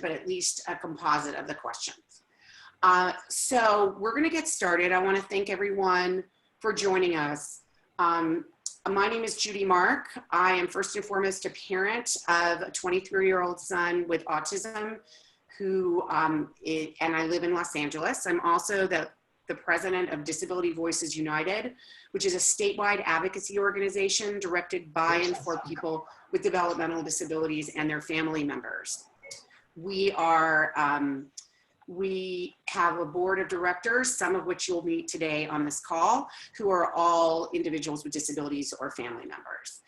but at least a composite of the questions. So we're going to get started. I want to thank everyone for joining us. My name is Judy Mark. I am first and foremost a parent of a 23-year-old son with autism and I live in Los Angeles. I'm also the president of Disability Voices United, which is a statewide advocacy organization directed by and for people with developmental disabilities and their family members. We have a board of directors, some of which you'll meet today on this call, who are all individuals with disabilities or family members.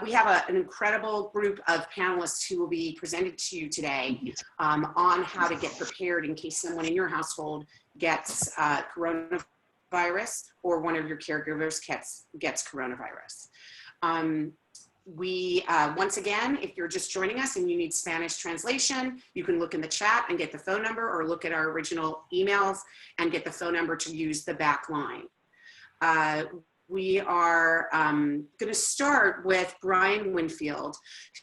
We have an incredible group of panelists who will be presented to you today on how to get prepared in case someone in your household gets coronavirus or one of your caregivers gets coronavirus. Once again, if you're just joining us and you need Spanish translation, you can look in the chat and get the phone number, or look at our original emails and get the phone number to use the back line. We are going to start with Brian Winfield,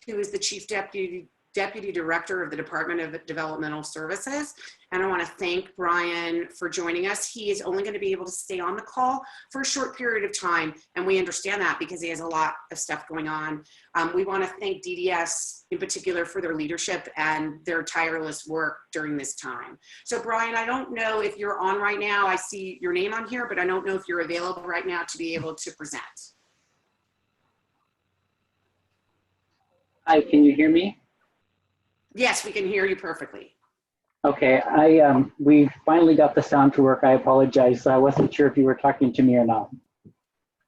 who is the Chief Deputy Director of the Department of Developmental Services. And I want to thank Brian for joining us. He is only going to be able to stay on the call for a short period of time, and we understand that because he has a lot of stuff going on. We want to thank DDS in particular for their leadership and their tireless work during this time. So Brian, I don't know if you're on right now. I see your name on here, but I don't know if you're available right now to be able to present. Hi, can you hear me? Yes, we can hear you perfectly. Okay, we finally got the sound to work. I apologize. I wasn't sure if you were talking to me or not.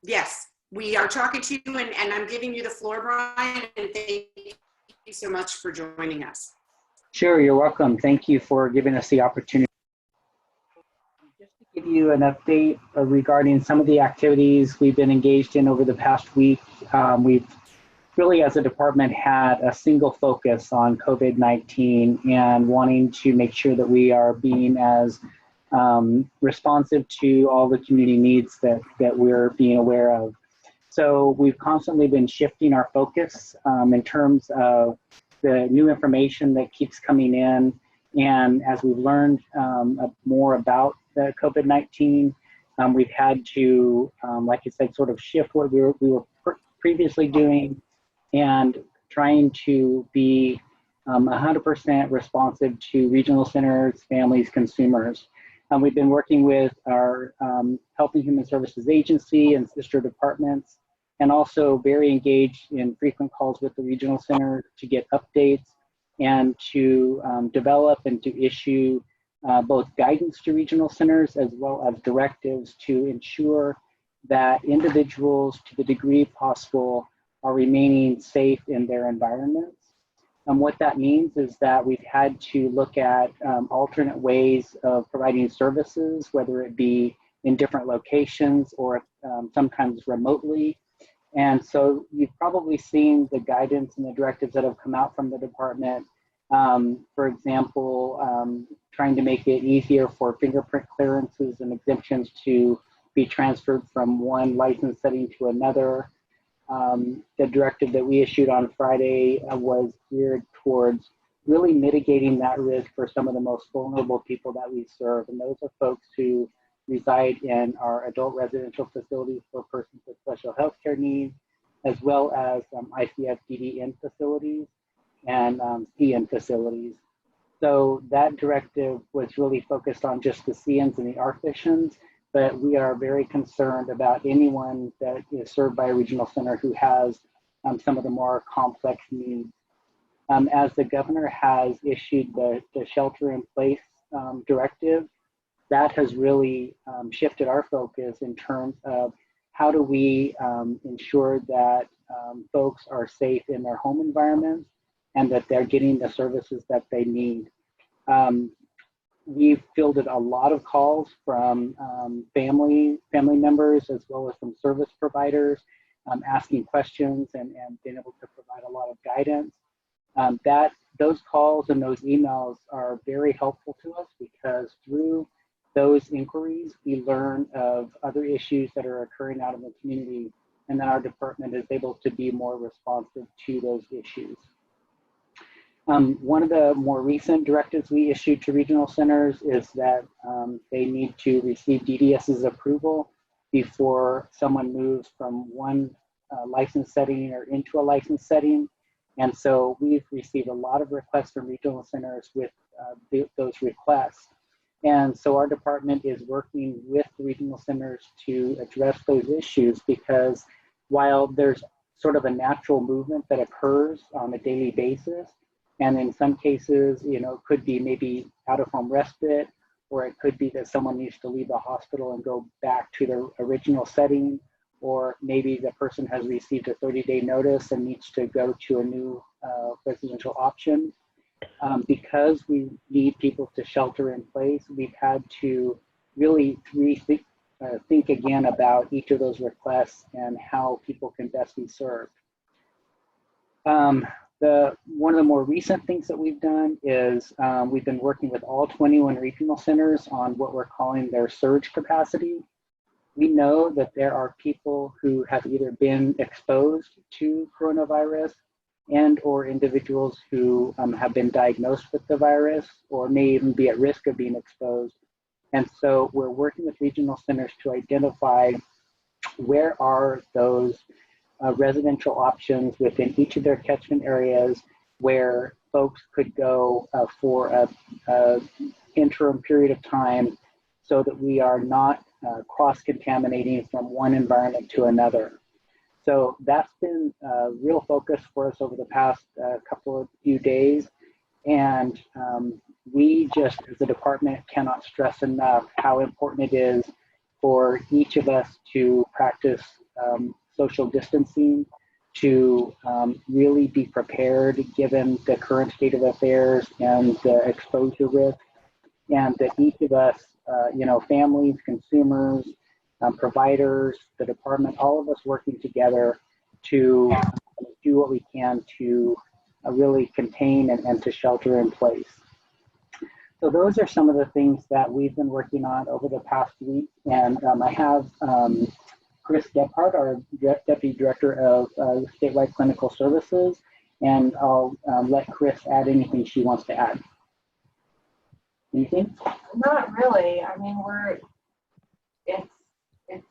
Yes, we are talking to you, and I'm giving you the floor, Brian, and thank you so much for joining us. Sure, you're welcome. Thank you for giving us the opportunity. Just to give you an update regarding some of the activities we've been engaged in over the past week, we've really, as a department, had a single focus on COVID-19 and wanting to make sure that we are being as responsive to all the community needs that we're being aware of. So we've constantly been shifting our focus in terms of the new information that keeps coming in. And as we've learned more about the COVID-19, we've had to, like I said, sort of shift what we were previously doing and trying to be 100% responsive to regional centers, families, consumers. We've been working with our Health and Human Services Agency and sister departments, and also very engaged in frequent calls with the regional center to get updates and to develop and to issue both guidance to regional centers as well as directives to ensure that individuals, to the degree possible, are remaining safe in their environments. And what that means is that we've had to look at alternate ways of providing services, whether it be in different locations or sometimes remotely. And so you've probably seen the guidance and the directives that have come out from the department. For example, trying to make it easier for fingerprint clearances and exemptions to be transferred from one license setting to another. The directive that we issued on Friday was geared towards really mitigating that risk for some of the most vulnerable people that we serve. And those are folks who reside in our adult residential facilities for persons with special health care needs, as well as ICF DDN facilities and CN facilities. So that directive was really focused on just the CNs and the RFISHNs, but we are very concerned about anyone that is served by a regional center who has some of the more complex needs. As the governor has issued the shelter in place directive, that has really shifted our focus in terms of how do we ensure that folks are safe in their home environments and that they're getting the services that they need. We've fielded a lot of calls from family members as well as some service providers asking questions and being able to provide a lot of guidance. Those calls and those emails are very helpful to us because through those inquiries, we learn of other issues that are occurring out in the community, and then our department is able to be more responsive to those issues. One of the more recent directives we issued to regional centers is that they need to receive DDS's approval before someone moves from one license setting or into a license setting. And so we've received a lot of requests from regional centers with those requests. And so our department is working with the regional centers to address those issues, because while there's sort of a natural movement that occurs on a daily basis, and in some cases, you know, it could be maybe out-of-home respite, or it could be that someone needs to leave the hospital and go back to their original setting, or maybe the person has received a 30-day notice and needs to go to a new residential option. Because we need people to shelter in place, we've had to really think again about each of those requests and how people can best be served. One of the more recent things that we've done is we've been working with all 21 regional centers on what we're calling their surge capacity. We know that there are people who have either been exposed to coronavirus and or individuals who have been diagnosed with the virus or may even be at risk of being exposed. And so we're working with regional centers to identify where are those residential options within each of their catchment areas where folks could go for a interim period of time, so that we are not cross-contaminating from one environment to another. So that's been a real focus for us over the past few days. And we just, as a department, cannot stress enough how important it is for each of us to practice social distancing, to really be prepared given the current state of affairs and the exposure risk, and that each of us, you know, families, consumers, providers, the department, all of us working together to do what we can to really contain and to shelter in place. So those are some of the things that we've been working on over the past week. And I have Chris Gebhardt, our Deputy Director of Statewide Clinical Services, and I'll let Chris add anything she wants to add. Anything? Not really. I mean, it's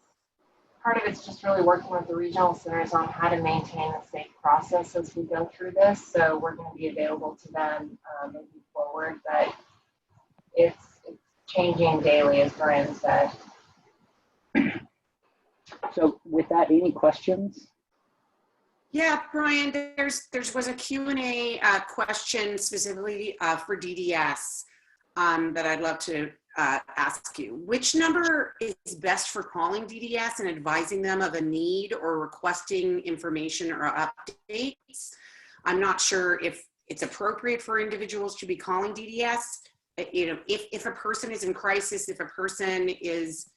part of it's just really working with the regional centers on how to maintain a safe process as we go through this. So we're going to be available to them moving forward, but it's changing daily, as Brian said. So with that, any questions? Yeah, Brian, there was a Q&A question specifically for DDS that I'd love to ask you. Which number is best for calling DDS and advising them of a need or requesting information or updates? I'm not sure if it's appropriate for individuals to be calling DDS. You know, if a person is in crisis, if a person is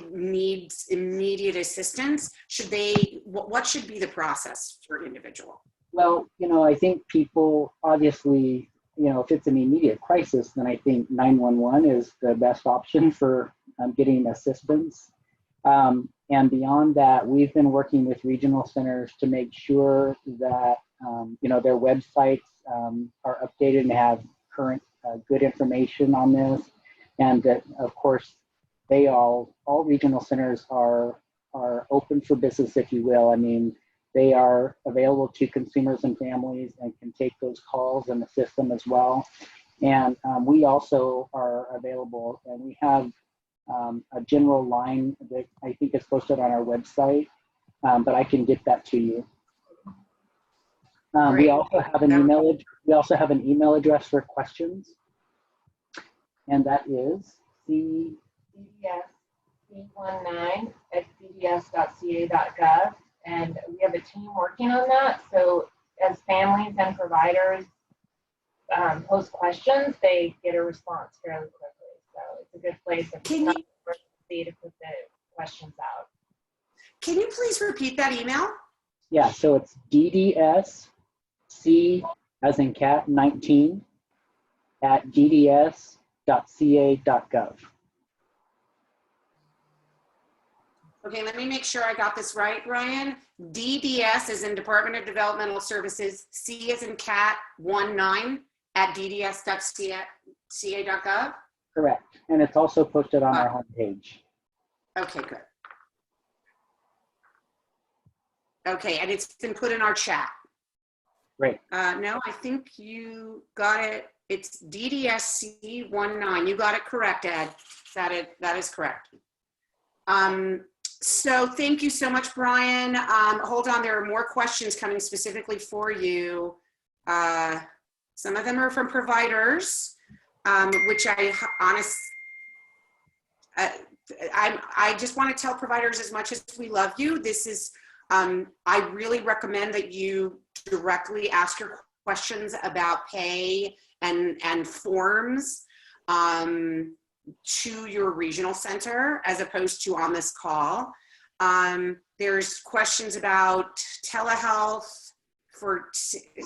needs immediate assistance, what should be the process for an individual? Well, you know, I think people obviously, you know, if it's an immediate crisis, then I think 911 is the best option for getting assistance. And beyond that, we've been working with regional centers to make sure that, you know, their websites are updated and have current good information on this. And that, of course, all regional centers are open for business, if you will. I mean, they are available to consumers and families and can take those calls and assist them as well. And we also are available, and we have a general line that I think is posted on our website, but I can get that to you. We also have an email. We also have an email address for questions, and that is cdc19@cds.ca.gov, and we have a team working on that. So as families and providers post questions, they get a response fairly quickly. So it's a good place to put the questions out. Can you please repeat that email? Yeah, so it's DDSC as in cat 19@dds.ca.gov. Okay, let me make sure I got this right, Brian. DDS is in Department of Developmental Services, C is in cat 19 at dds.ca.gov. Correct. And it's also posted on our homepage. Okay, good. Okay, and it's been put in our chat. Great. No, I think you got it. It's DDSC19. You got it correct, Ed. That is correct. So thank you so much, Brian. Hold on, there are more questions coming specifically for you. Some of them are from providers, which I just want to tell providers, as much as we love you, this is, I really recommend that you directly ask your questions about pay and forms to your regional center as opposed to on this call. There's questions about telehealth for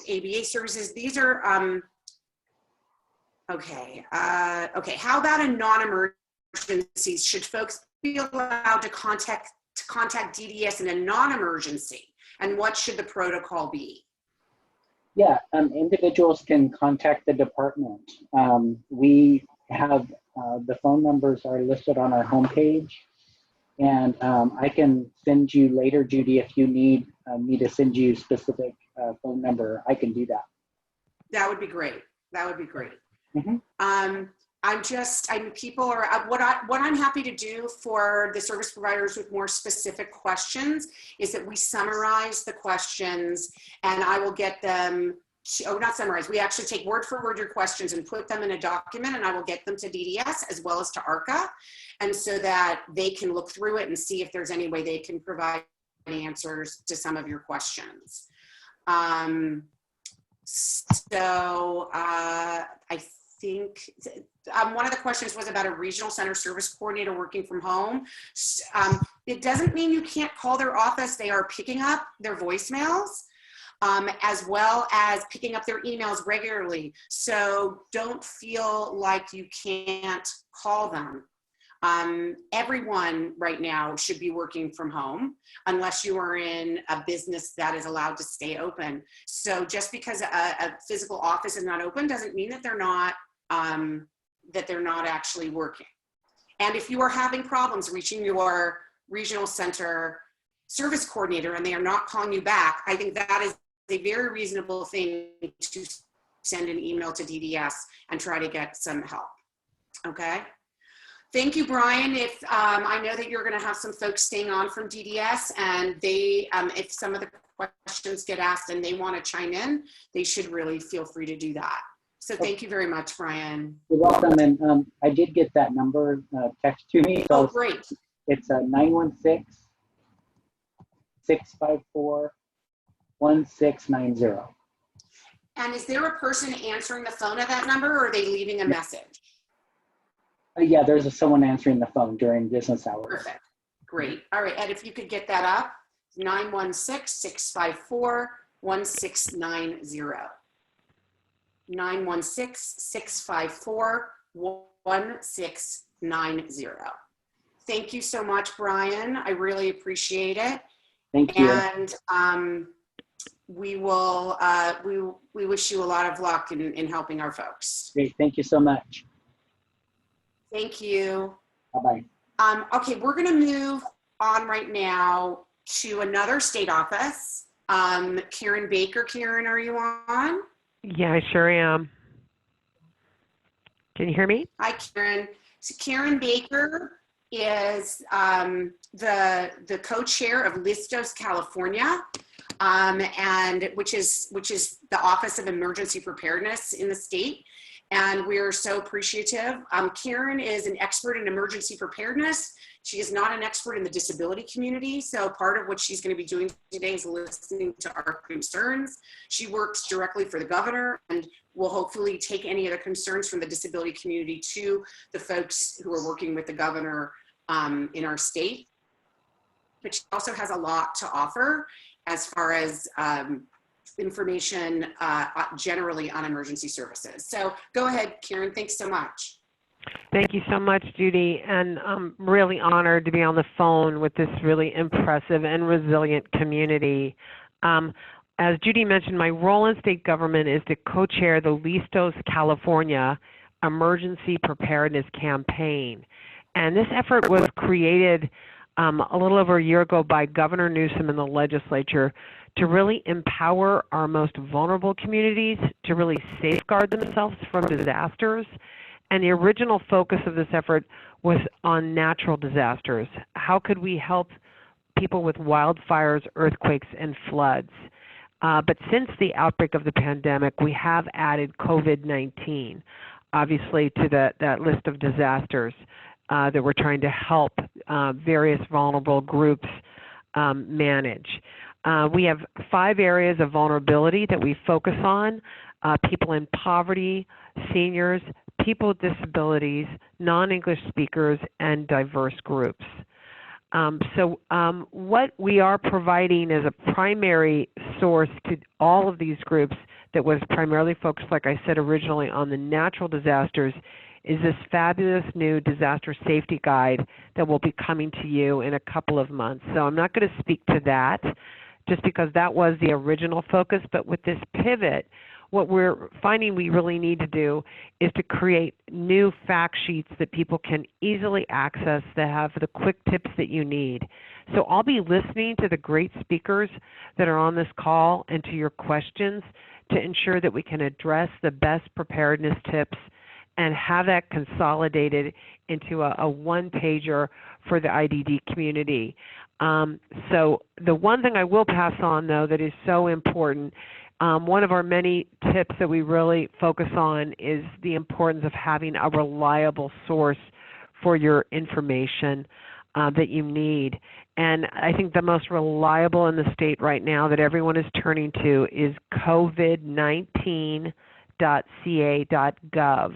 ABA services. These are, okay. How about in non-emergencies? Should folks be allowed to contact DDS in a non-emergency? And what should the protocol be? Yeah, individuals can contact the department. We have the phone numbers are listed on our homepage, and I can send you later, Judy, if you need me to send you specific phone number. I can do that. That would be great. That would be great. Mm-hmm. People are, what I'm happy to do for the service providers with more specific questions is that we summarize the questions, and I will get them not summarize, we actually take word for word your questions and put them in a document, and I will get them to DDS as well as to ARCA, and so that they can look through it and see if there's any way they can provide answers to some of your questions. I think one of the questions was about a regional center service coordinator working from home. It doesn't mean you can't call their office. They are picking up their voicemails as well as picking up their emails regularly. So don't feel like you can't call them. Everyone right now should be working from home unless you are in a business that is allowed to stay open. So just because a physical office is not open doesn't mean that they're not actually working. And if you are having problems reaching your regional center service coordinator and they are not calling you back, I think that is a very reasonable thing to send an email to DDS and try to get some help. Okay. Thank you, Brian. If I know that you're going to have some folks staying on from DDS, and they, if some of the questions get asked and they want to chime in, they should really feel free to do that. So thank you very much, Brian. You're welcome. And I did get that number text to me. So oh, great. It's 916-654-1690. And is there a person answering the phone at that number, or are they leaving a message? Yeah, there's someone answering the phone during business hours. Perfect. Great. All right, Ed, if you could get that up, 916-654-1690. 916-654-1690. Thank you so much, Brian. I really appreciate it. Thank you. And we will, we wish you a lot of luck in helping our folks. Great. Thank you so much. Thank you. Bye-bye. Okay, we're going to move on right now to another state office. Karen Baker. Karen, are you on? Yeah, I sure am. Can you hear me? Hi, Karen. So Karen Baker is the co-chair of Listos California, and which is the Office of Emergency Preparedness in the state. And we're so appreciative. Karen is an expert in emergency preparedness. She is not an expert in the disability community. So part of what she's going to be doing today is listening to our concerns. She works directly for the governor and will hopefully take any of the concerns from the disability community to the folks who are working with the governor in our state. But she also has a lot to offer as far as information generally on emergency services. So go ahead, Karen, thanks so much. Thank you so much, Judy, and I'm really honored to be on the phone with this really impressive and resilient community. As Judy mentioned, my role in state government is to co-chair the Listos California Emergency Preparedness Campaign. And this effort was created a little over a year ago by Governor Newsom and the legislature to really empower our most vulnerable communities to really safeguard themselves from disasters. And the original focus of this effort was on natural disasters. How could we help people with wildfires, earthquakes, and floods? But since the outbreak of the pandemic, we have added COVID-19, obviously, to that list of disasters that we're trying to help various vulnerable groups manage. We have 5 areas of vulnerability that we focus on: people in poverty, seniors, people with disabilities, non-English speakers, and diverse groups. What we are providing as a primary source to all of these groups that was primarily focused, like I said originally, on the natural disasters is this fabulous new disaster safety guide that will be coming to you in a couple of months. So I'm not going to speak to that just because that was the original focus, but with this pivot, what we're finding we really need to do is to create new fact sheets that people can easily access that have the quick tips that you need. So I'll be listening to the great speakers that are on this call and to your questions to ensure that we can address the best preparedness tips and have that consolidated into a one-pager for the IDD community. So the one thing I will pass on, though, that is so important, one of our many tips that we really focus on is the importance of having a reliable source for your information that you need. And I think the most reliable in the state right now that everyone is turning to is covid19.ca.gov.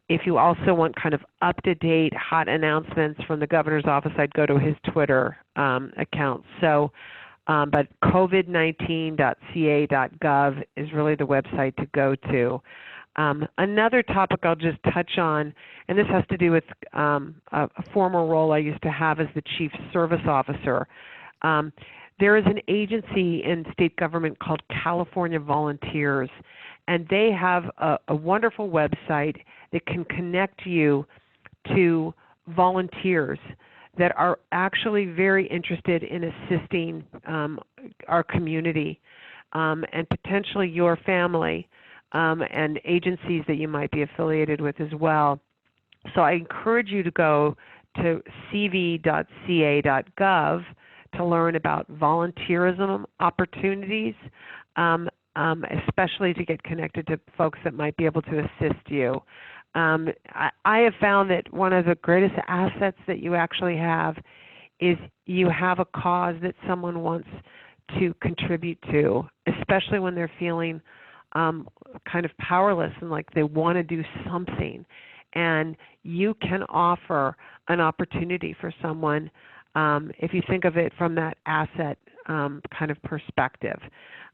If you also want kind of up-to-date hot announcements from the governor's office, I'd go to his Twitter account. So, but covid19.ca.gov is really the website to go to. Another topic I'll just touch on, and this has to do with a former role I used to have as the Chief Service Officer. There is an agency in state government called California Volunteers, and they have a wonderful website that can connect you to volunteers that are actually very interested in assisting our community and potentially your family and agencies that you might be affiliated with as well. So I encourage you to go to cv.ca.gov to learn about volunteerism opportunities, especially to get connected to folks that might be able to assist you. I have found that one of the greatest assets that you actually have is you have a cause that someone wants to contribute to, especially when they're feeling kind of powerless and like they want to do something. And you can offer an opportunity for someone if you think of it from that asset kind of perspective.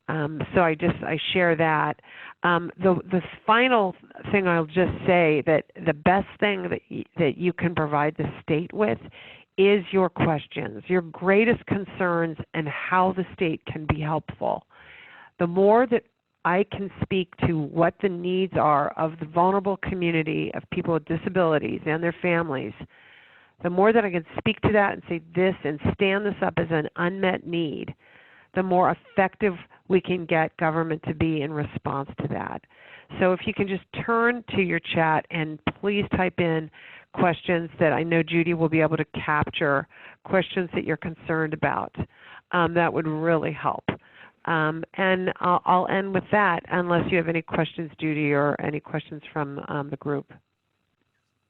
So I share that. The final thing I'll just say that the best thing that you can provide the state with is your questions, your greatest concerns, and how the state can be helpful. The more that I can speak to what the needs are of the vulnerable community of people with disabilities and their families, the more that I can speak to that and say this and stand this up as an unmet need, the more effective we can get government to be in response to that. So if you can just turn to your chat and please type in questions that I know Judy will be able to capture, questions that you're concerned about, that would really help. And I'll end with that unless you have any questions, Judy, or any questions from the group.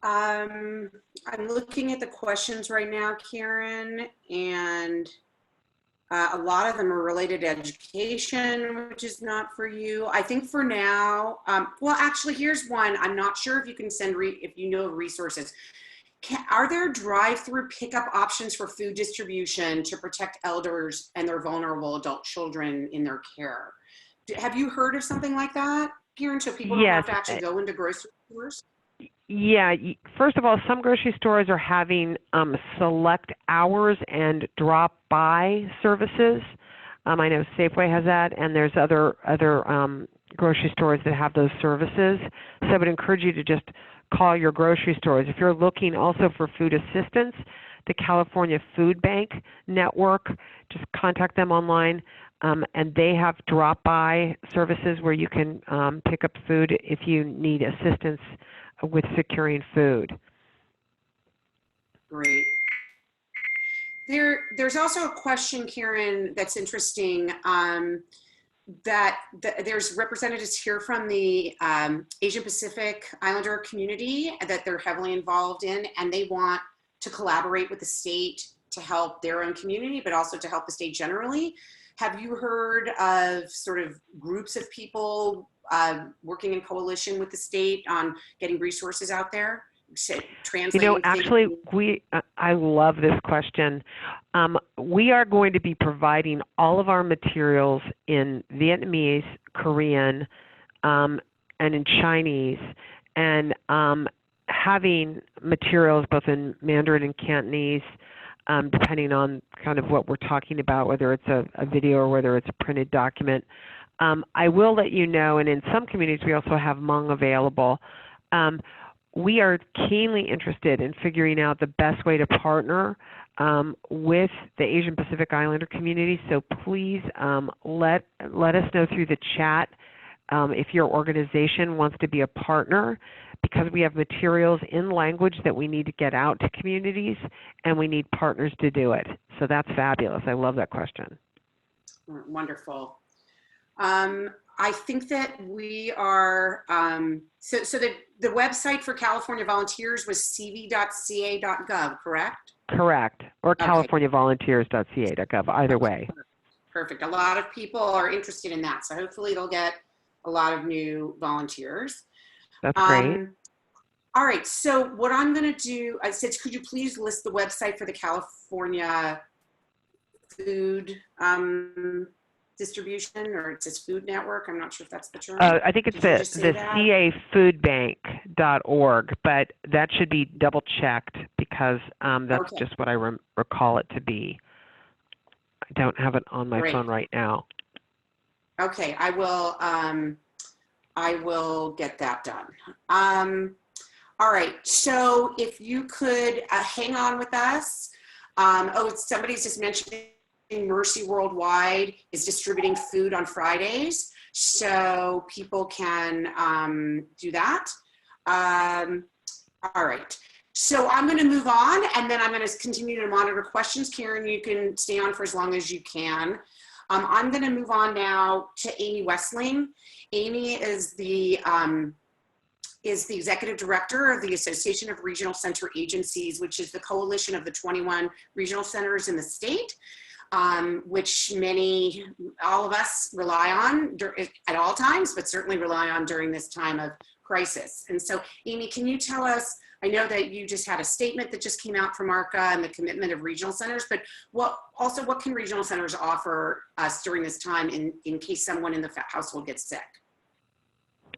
I'm looking at the questions right now, Karen, and a lot of them are related to education, which is not for you. I think for now, well, actually, here's one. I'm not sure if you can send, if you know of resources. Are there drive-through pickup options for food distribution to protect elders and their vulnerable adult children in their care? Have you heard of something like that, Karen, so people don't have to actually go into grocery stores? Yeah, first of all, some grocery stores are having select hours and drop-by services. I know Safeway has that, and there's other grocery stores that have those services. So I would encourage you to just call your grocery stores. If you're looking also for food assistance, the California Food Bank Network, just contact them online, and they have drop-by services where you can pick up food if you need assistance with securing food. Great. There's also a question, Karen, that's interesting, there's representatives here from the Asian Pacific Islander community that they're heavily involved in, and they want to collaborate with the state to help their own community, but also to help the state generally. Have you heard of sort of groups of people working in coalition with the state on getting resources out there? You know, actually, I love this question. We are going to be providing all of our materials in Vietnamese, Korean, and in Chinese, and having materials both in Mandarin and Cantonese, depending on kind of what we're talking about, whether it's a video or whether it's a printed document. I will let you know, and in some communities we also have Hmong available. We are keenly interested in figuring out the best way to partner with the Asian Pacific Islander community. So please let us know through the chat if your organization wants to be a partner, because we have materials in language that we need to get out to communities, and we need partners to do it. So that's fabulous. I love that question. Wonderful. I think that we are, so the website for California volunteers was cv.ca.gov, correct? Correct, or Okay. californiavolunteers.ca.gov, either way. Perfect. A lot of people are interested in that, so hopefully they'll get a lot of new volunteers. That's great. All right, so what I'm gonna do, I said, could you please list the website for the California food distribution, or it says Food Network? I'm not sure if that's the term. I think it's the cafoodbank.org, but that should be double checked because that's just what I recall it to be. I don't have it on my phone right now. Okay, I will get that done. All right, so if you could hang on with us. Somebody's just mentioning Mercy Worldwide is distributing food on Fridays, so people can do that. All right, so I'm going to move on, and then I'm going to continue to monitor questions. Karen, you can stay on for as long as you can. I'm going to move on now to Amy Westling. Amy is the executive director of the Association of Regional Center Agencies, which is the coalition of the 21 regional centers in the state, which all of us rely on at all times, but certainly rely on during this time of crisis. And so, Amy, can you tell us, I know that you just had a statement that just came out from ARCA and the commitment of regional centers, but what can regional centers offer us during this time in case someone in the household gets sick?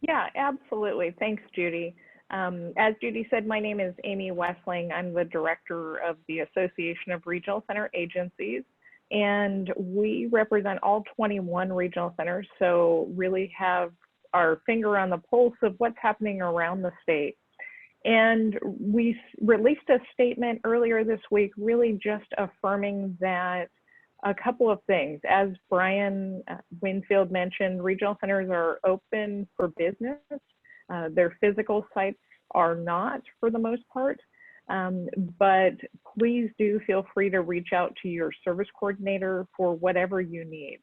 Yeah, absolutely. Thanks, Judy. As Judy said, my name is Amy Westling. I'm the director of the Association of Regional Center Agencies, and we represent all 21 regional centers, so really have our finger on the pulse of what's happening around the state. And we released a statement earlier this week, really just affirming that a couple of things. As Brian Winfield mentioned, regional centers are open for business. Their physical sites are not for the most part, but please do feel free to reach out to your service coordinator for whatever you need.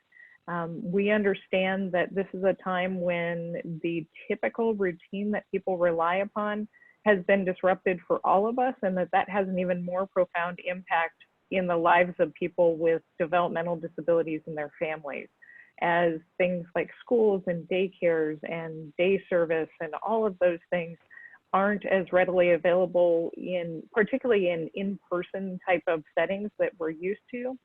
We understand that this is a time when the typical routine that people rely upon has been disrupted for all of us, and that has an even more profound impact in the lives of people with developmental disabilities and their families, as things like schools and daycares and day service and all of those things aren't as readily available particularly in in-person type of settings that we're used to.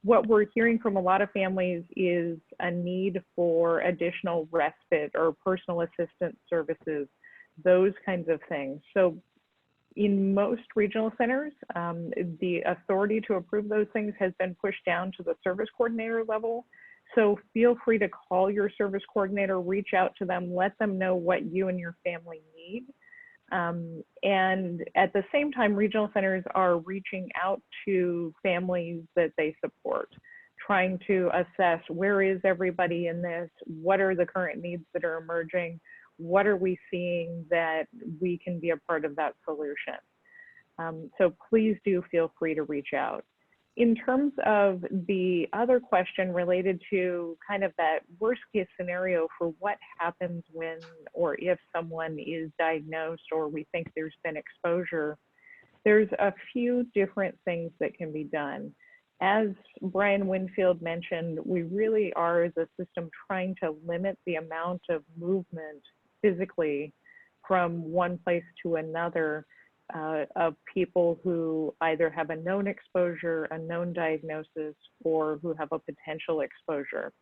What we're hearing from a lot of families is a need for additional respite or personal assistance services those kinds of things. So in most regional centers, the authority to approve those things has been pushed down to the service coordinator level. So feel free to call your service coordinator, reach out to them, let them know what you and your family need. And at the same time, regional centers are reaching out to families that they support, trying to assess where is everybody in this, what are the current needs that are emerging, what are we seeing that we can be a part of that solution. So please do feel free to reach out. In terms of the other question related to kind of that worst case scenario for what happens when or if someone is diagnosed or we think there's been exposure, there's a few different things that can be done. As Brian Winfield mentioned, we really are as a system trying to limit the amount of movement physically from one place to another of people who either have a known exposure, a known diagnosis, or who have a potential exposure.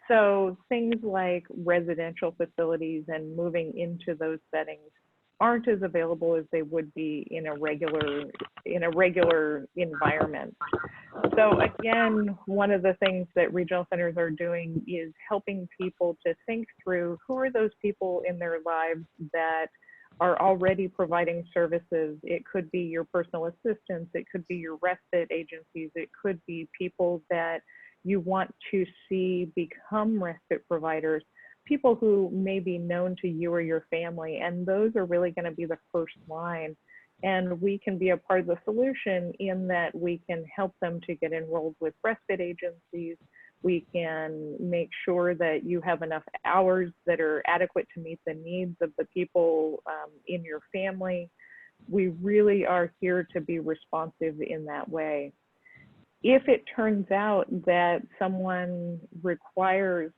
So things like residential facilities and moving into those settings aren't as available as they would be in a regular environment. So again, one of the things that regional centers are doing is helping people to think through who are those people in their lives that are already providing services. It could be your personal assistants, it could be your respite agencies, it could be people that you want to see become respite providers, people who may be known to you or your family, and those are really going to be the first line. And we can be a part of the solution in that we can help them to get enrolled with respite agencies. We can make sure that you have enough hours that are adequate to meet the needs of the people in your family. We really are here to be responsive in that way. If it turns out that someone requires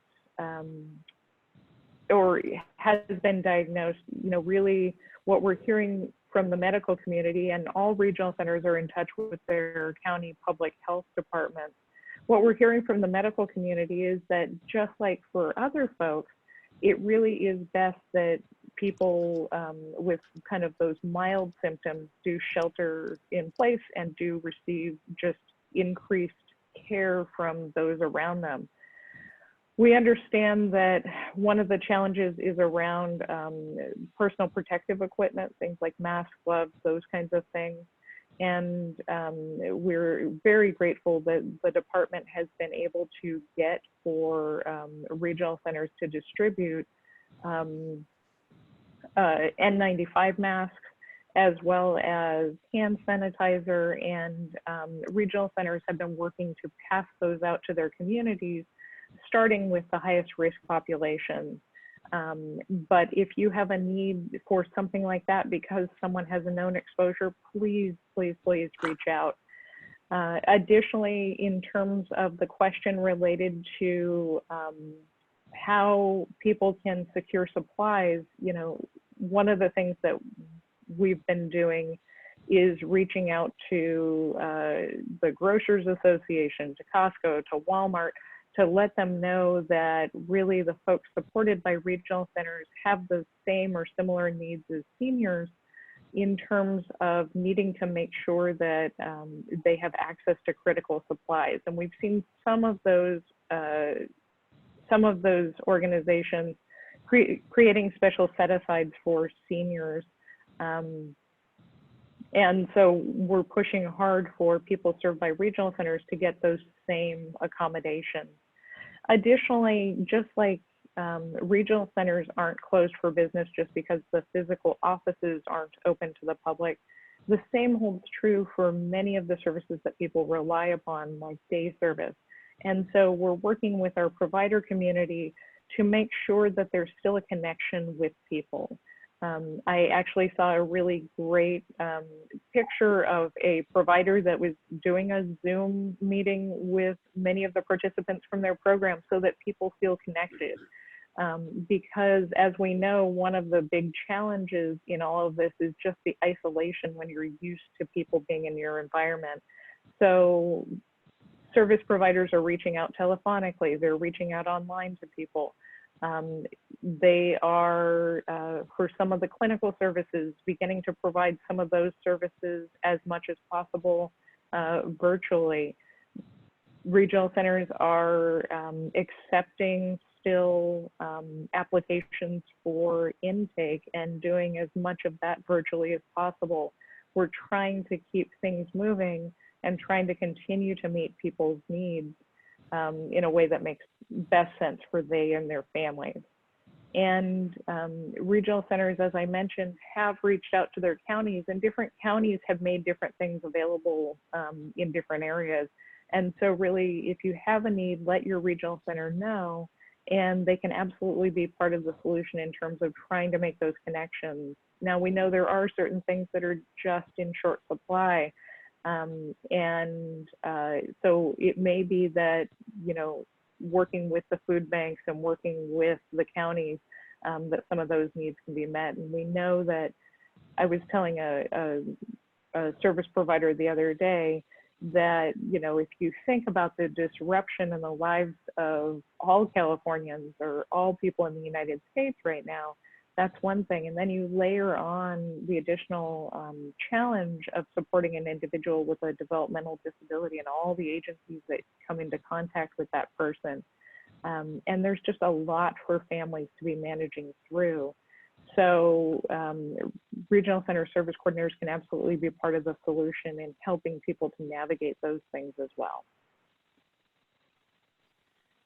or has been diagnosed, really what we're hearing from the medical community, and all regional centers are in touch with their county public health departments. What we're hearing from the medical community is that just like for other folks, it really is best that people with kind of those mild symptoms do shelter in place and do receive just increased care from those around them. We understand that one of the challenges is around personal protective equipment, things like masks, gloves, those kinds of things. And we're very grateful that the department has been able to get for regional centers to distribute N95 masks, as well as hand sanitizer, and regional centers have been working to pass those out to their communities, starting with the highest risk populations. But if you have a need for something like that because someone has a known exposure, please, please, please reach out. Additionally, in terms of the question related to how people can secure supplies, one of the things that we've been doing is reaching out to the Grocers Association, to Costco, to Walmart, to let them know that really the folks supported by regional centers have the same or similar needs as seniors in terms of needing to make sure that they have access to critical supplies. And we've seen some of those organizations creating special set-asides for seniors. And so we're pushing hard for people served by regional centers to get those same accommodations. Additionally, just like regional centers aren't closed for business just because the physical offices aren't open to the public, the same holds true for many of the services that people rely upon, like day service. And so we're working with our provider community to make sure that there's still a connection with people. I actually saw a really great picture of a provider that was doing a Zoom meeting with many of the participants from their program so that people feel connected. Because as we know, one of the big challenges in all of this is just the isolation when you're used to people being in your environment. So service providers are reaching out telephonically, they're reaching out online to people. They are, for some of the clinical services, beginning to provide some of those services as much as possible virtually. Regional centers are accepting still applications for intake and doing as much of that virtually as possible. We're trying to keep things moving and trying to continue to meet people's needs in a way that makes best sense for they and their families. And regional centers, as I mentioned, have reached out to their counties, and different counties have made different things available in different areas. And so really, if you have a need, let your regional center know, and they can absolutely be part of the solution in terms of trying to make those connections. Now, we know there are certain things that are just in short supply. So it may be that, you know, working with the food banks and working with the counties, that some of those needs can be met. And we know that I was telling a service provider the other day that, you know, if you think about the disruption in the lives of all Californians or all people in the United States right now, that's one thing. And then you layer on the additional challenge of supporting an individual with a developmental disability and all the agencies that come into contact with that person. And there's just a lot for families to be managing through. So regional center service coordinators can absolutely be part of the solution in helping people to navigate those things as well.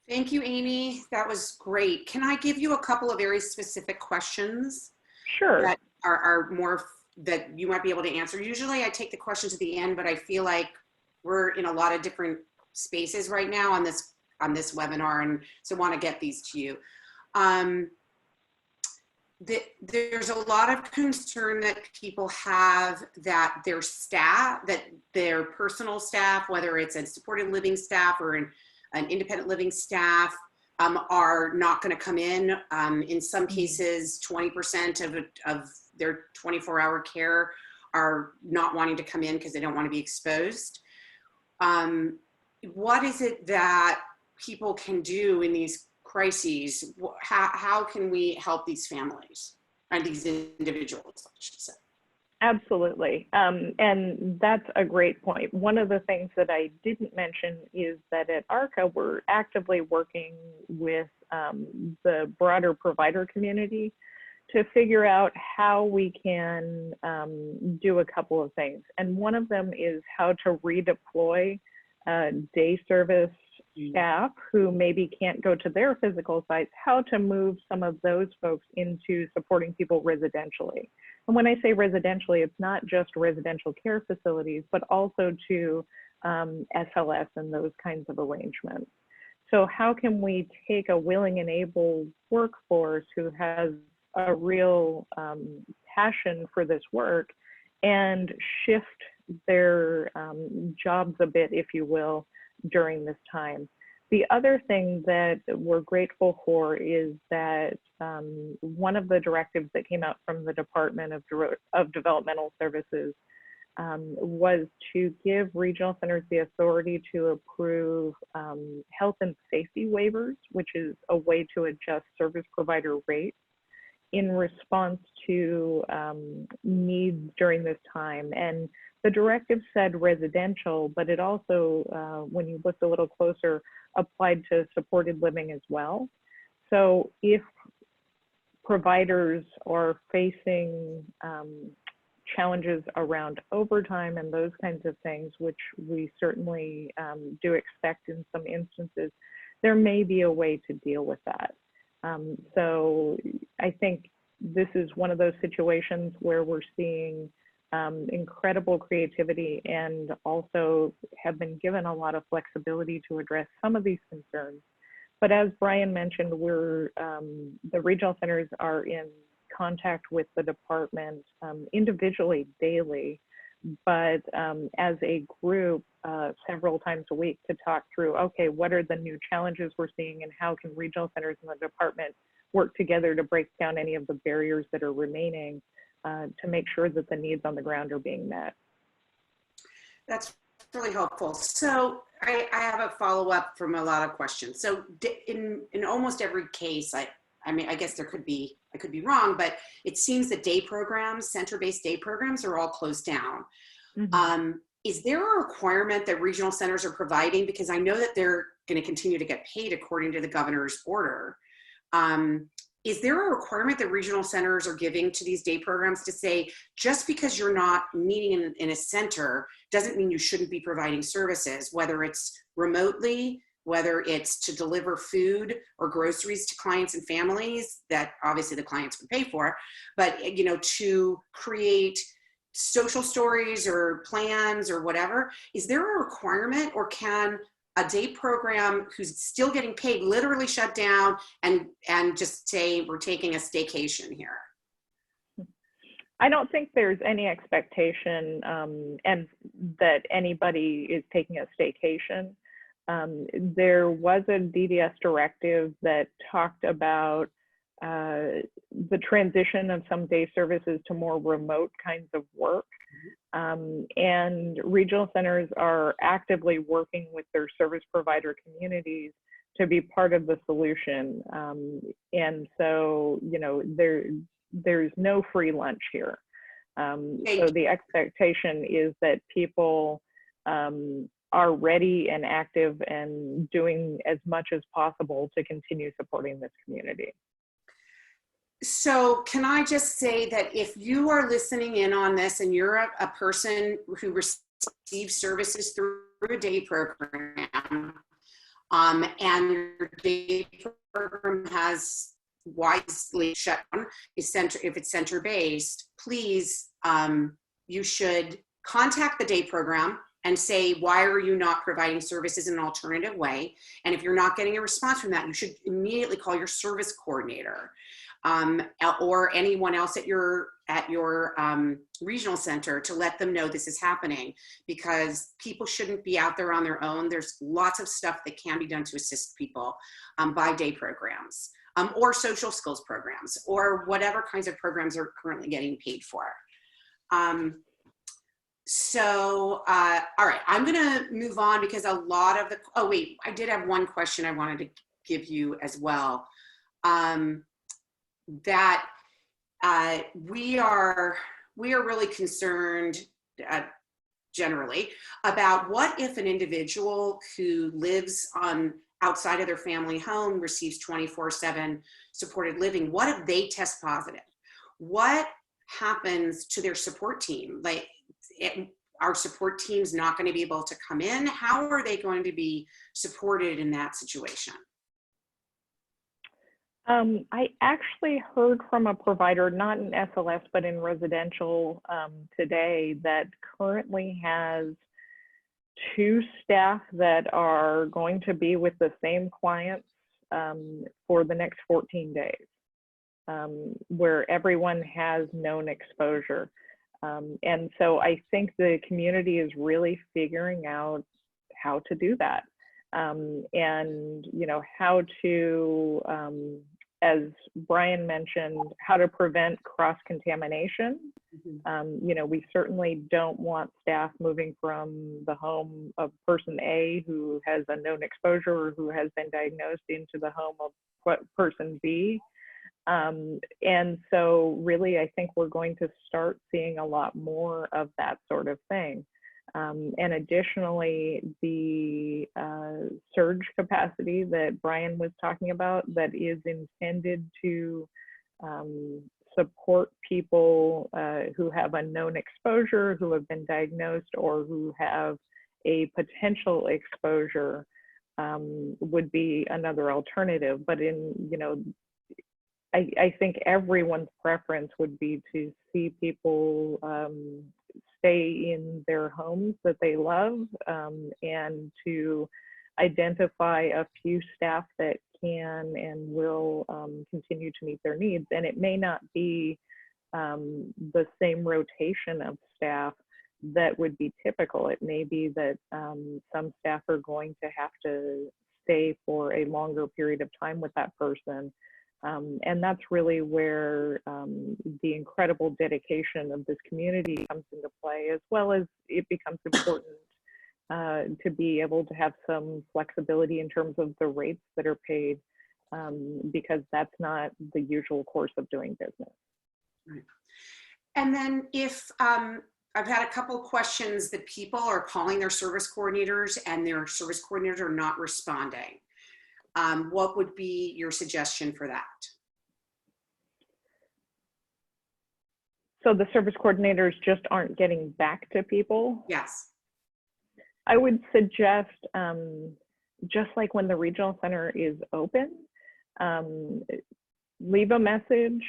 Thank you, Amy. That was great. Can I give you a couple of very specific questions? Sure. That are more that you might be able to answer. Usually I take the questions at the end, but I feel like we're in a lot of different spaces right now on this webinar, and so want to get these to you. There's a lot of concern that people have that their staff, that their personal staff, whether it's a supported living staff or an independent living staff, are not going to come in. In some cases, 20% of their 24-hour care are not wanting to come in because they don't want to be exposed. What is it that people can do in these crises? How can we help these families and these individuals, I should say? Absolutely. And that's a great point. One of the things that I didn't mention is that at ARCA, we're actively working with the broader provider community to figure out how we can do a couple of things. And one of them is how to redeploy day service staff who maybe can't go to their physical sites, how to move some of those folks into supporting people residentially. And when I say residentially, it's not just residential care facilities, but also to SLS and those kinds of arrangements. So how can we take a willing and able workforce who has a real passion for this work and shift their jobs a bit, if you will, during this time? The other thing that we're grateful for is that one of the directives that came out from the Department of Developmental Services was to give regional centers the authority to approve health and safety waivers, which is a way to adjust service provider rates in response to needs during this time. And the directive said residential, but it also, when you looked a little closer, applied to supported living as well. So if providers are facing challenges around overtime and those kinds of things, which we certainly do expect in some instances, there may be a way to deal with that. So I think this is one of those situations where we're seeing incredible creativity and also have been given a lot of flexibility to address some of these concerns. But as Brian mentioned, the regional centers are in contact with the department individually daily, but as a group several times a week to talk through, okay, what are the new challenges we're seeing and how can regional centers in the department work together to break down any of the barriers that are remaining to make sure that the needs on the ground are being met. That's really helpful. So I have a follow-up from a lot of questions. So in almost every case, I mean, I guess I could be wrong, but it seems that day programs, center-based day programs are all closed down. Mhm. Is there a requirement that regional centers are providing? Because I know that they're going to continue to get paid according to the governor's order. Is there a requirement that regional centers are giving to these day programs to say, just because you're not meeting in a center doesn't mean you shouldn't be providing services, whether it's remotely, whether it's to deliver food or groceries to clients and families that obviously the clients would pay for, but you know, to create social stories or plans or whatever. Is there a requirement, or can a day program who's still getting paid literally shut down and just say, we're taking a staycation here? I don't think there's any expectation and that anybody is taking a staycation. There was a DDS directive that talked about the transition of some day services to more remote kinds of work. And regional centers are actively working with their service provider communities to be part of the solution. And so, you know, there's no free lunch here. So the expectation is that people are ready and active and doing as much as possible to continue supporting this community. So can I just say that if you are listening in on this and you're a person who receives services through a day program, and your day program has wisely shut down, if it's center-based, please, you should contact the day program and say, why are you not providing services in an alternative way? And if you're not getting a response from that, you should immediately call your service coordinator. Or anyone else at your regional center to let them know this is happening, because people shouldn't be out there on their own. There's lots of stuff that can be done to assist people by day programs or social skills programs or whatever kinds of programs are currently getting paid for. All right, I'm gonna move on because a lot of the, oh wait, I did have one question I wanted to give you as well. That we are really concerned generally about what if an individual who lives outside of their family home receives 24/7 supported living. What if they test positive? What happens to their support team? Like, our support team's not going to be able to come in. How are they going to be supported in that situation? I actually heard from a provider, not in SLS, but in residential today, that currently has 2 staff that are going to be with the same clients for the next 14 days, where everyone has known exposure. And so I think the community is really figuring out how to do that. And, you know, how to, as Brian mentioned, how to prevent cross-contamination. You know, we certainly don't want staff moving from the home of person A who has a known exposure or who has been diagnosed into the home of person B. And so really, I think we're going to start seeing a lot more of that sort of thing. And additionally, the surge capacity that Brian was talking about, that is intended to support people who have a known exposure, who have been diagnosed, or who have a potential exposure, would be another alternative. But you know, I think everyone's preference would be to see people stay in their homes that they love, and to identify a few staff that can and will continue to meet their needs. And it may not be the same rotation of staff that would be typical. It may be that some staff are going to have to stay for a longer period of time with that person. And that's really where the incredible dedication of this community comes into play, as well as it becomes important to be able to have some flexibility in terms of the rates that are paid because that's not the usual course of doing business. Right. And then if, I've had a couple of questions that people are calling their service coordinators and their service coordinators are not responding. What would be your suggestion for that? So the service coordinators just aren't getting back to people? Yes. I would suggest, just like when the regional center is open, leave a message,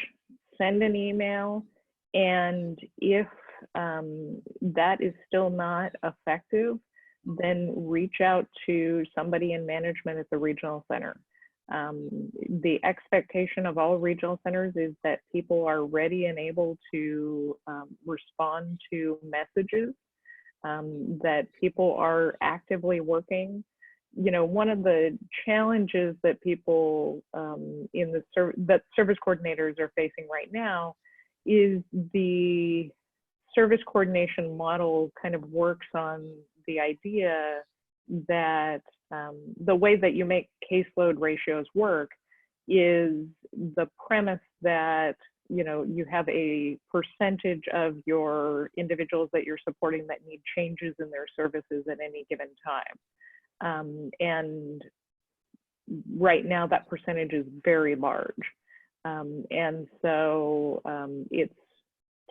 send an email, and if that is still not effective, then reach out to somebody in management at the regional center. The expectation of all regional centers is that people are ready and able to respond to messages, that people are actively working. You know, one of the challenges that people that service coordinators are facing right now is the service coordination model kind of works on the idea that the way that you make caseload ratios work is the premise that, you know, you have a percentage of your individuals that you're supporting that need changes in their services at any given time. And right now that percentage is very large. And so it's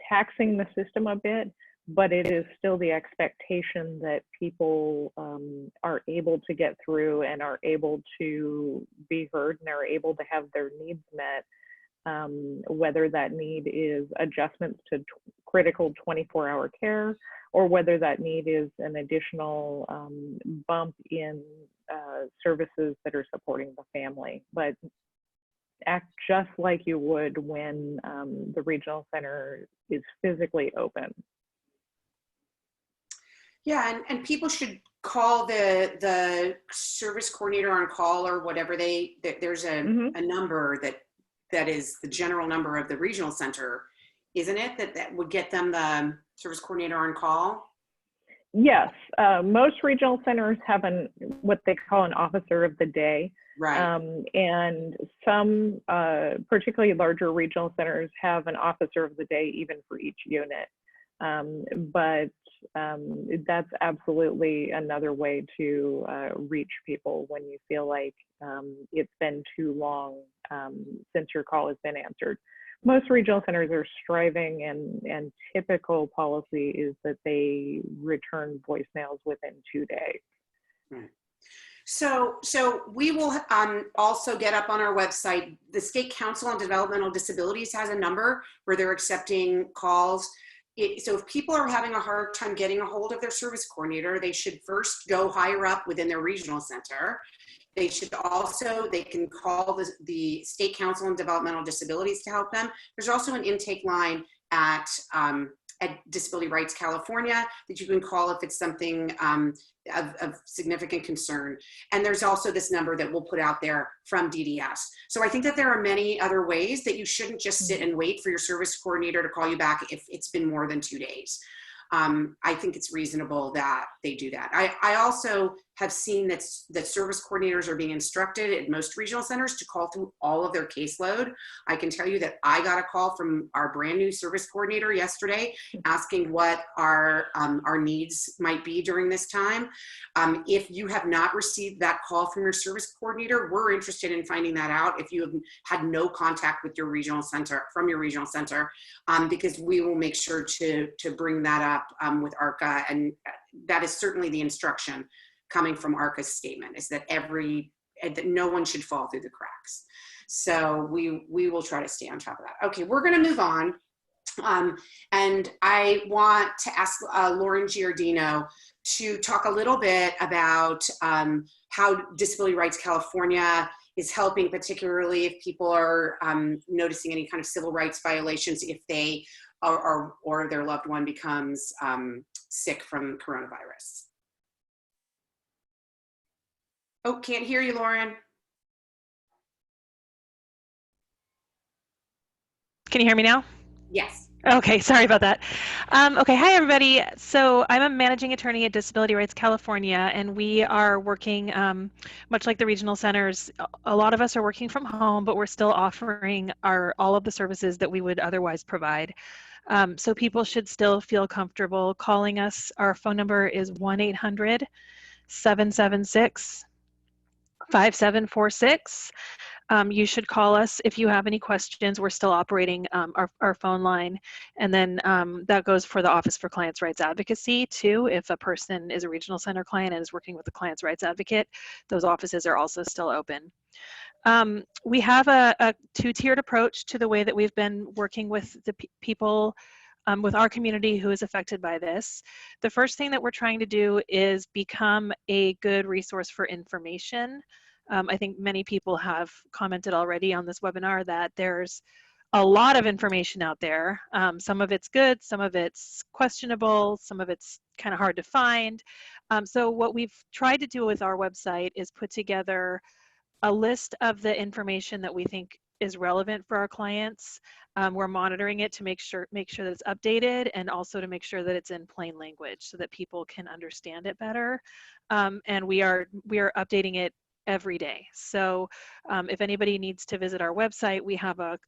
taxing the system a bit, but it is still the expectation that people are able to get through and are able to be heard and are able to have their needs met, whether that need is adjustments to critical 24-hour care, or whether that need is an additional bump in services that are supporting the family. But act just like you would when the regional center is physically open. Yeah, and people should call the service coordinator on call or whatever there's a number that is the general number of the regional center, isn't it? That would get them the service coordinator on call? Yes, most regional centers have what they call an officer of the day. Right. And some, particularly larger regional centers, have an officer of the day even for each unit. But that's absolutely another way to reach people when you feel like it's been too long since your call has been answered. Most regional centers are striving, and typical policy is that they return voicemails within 2 days. Right. So we will also get up on our website, the State Council on Developmental Disabilities has a number where they're accepting calls. So if people are having a hard time getting a hold of their service coordinator, they should first go higher up within their regional center. They can call the State Council on Developmental Disabilities to help them. There's also an intake line at Disability Rights California that you can call if it's something of significant concern. And there's also this number that we'll put out there from DDS. So I think that there are many other ways that you shouldn't just sit and wait for your service coordinator to call you back if it's been more than 2 days. I think it's reasonable that they do that. I also have seen that service coordinators are being instructed at most regional centers to call through all of their caseload. I can tell you that I got a call from our brand new service coordinator yesterday asking what our needs might be during this time. If you have not received that call from your service coordinator, we're interested in finding that out if you have had no contact with your regional center, because we will make sure to bring that up with ARCA, and that is certainly the instruction coming from ARCA's statement, is that that no one should fall through the cracks. So we will try to stay on top of that. Okay, we're going to move on. And I want to ask Lauren Giardino to talk a little bit about how Disability Rights California is helping, particularly if people are noticing any kind of civil rights violations if they or their loved one becomes sick from coronavirus. Oh, can't hear you, Lauren. Can you hear me now? Yes. Okay, sorry about that. Okay, hi everybody. So I'm a managing attorney at Disability Rights California, and we are working, much like the regional centers, a lot of us are working from home, but we're still offering all of the services that we would otherwise provide. So people should still feel comfortable calling us. Our phone number is 1-800-776-5746. You should call us if you have any questions. We're still operating our phone line. And then that goes for the Office for Clients' Rights Advocacy too. If a person is a regional center client and is working with the Client's Rights Advocate, those offices are also still open. We have a two-tiered approach to the way that we've been working with the people with our community who is affected by this. The first thing that we're trying to do is become a good resource for information. I think many people have commented already on this webinar that there's a lot of information out there. Some of it's good, some of it's questionable, some of it's kind of hard to find. So what we've tried to do with our website is put together a list of the information that we think is relevant for our clients. We're monitoring it to make sure that it's updated, and also to make sure that it's in plain language so that people can understand it better. And we are updating it every day. So if anybody needs to visit our website, we have a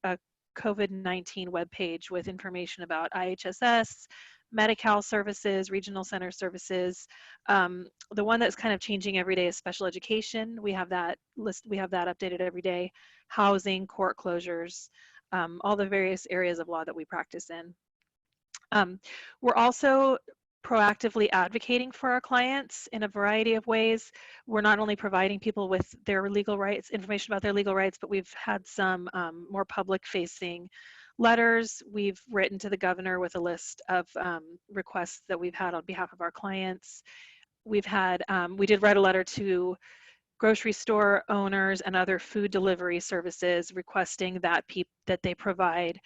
COVID-19 webpage with information about IHSS, Medi-Cal services, regional center services. The one that's kind of changing every day is special education. We have that updated every day. Housing, court closures, all the various areas of law that we practice in. We're also proactively advocating for our clients in a variety of ways. We're not only providing people with their legal rights, information about their legal rights, but we've had some more public-facing letters. We've written to the governor with a list of requests that we've had on behalf of our clients. We did write a letter to grocery store owners and other food delivery services requesting that they provide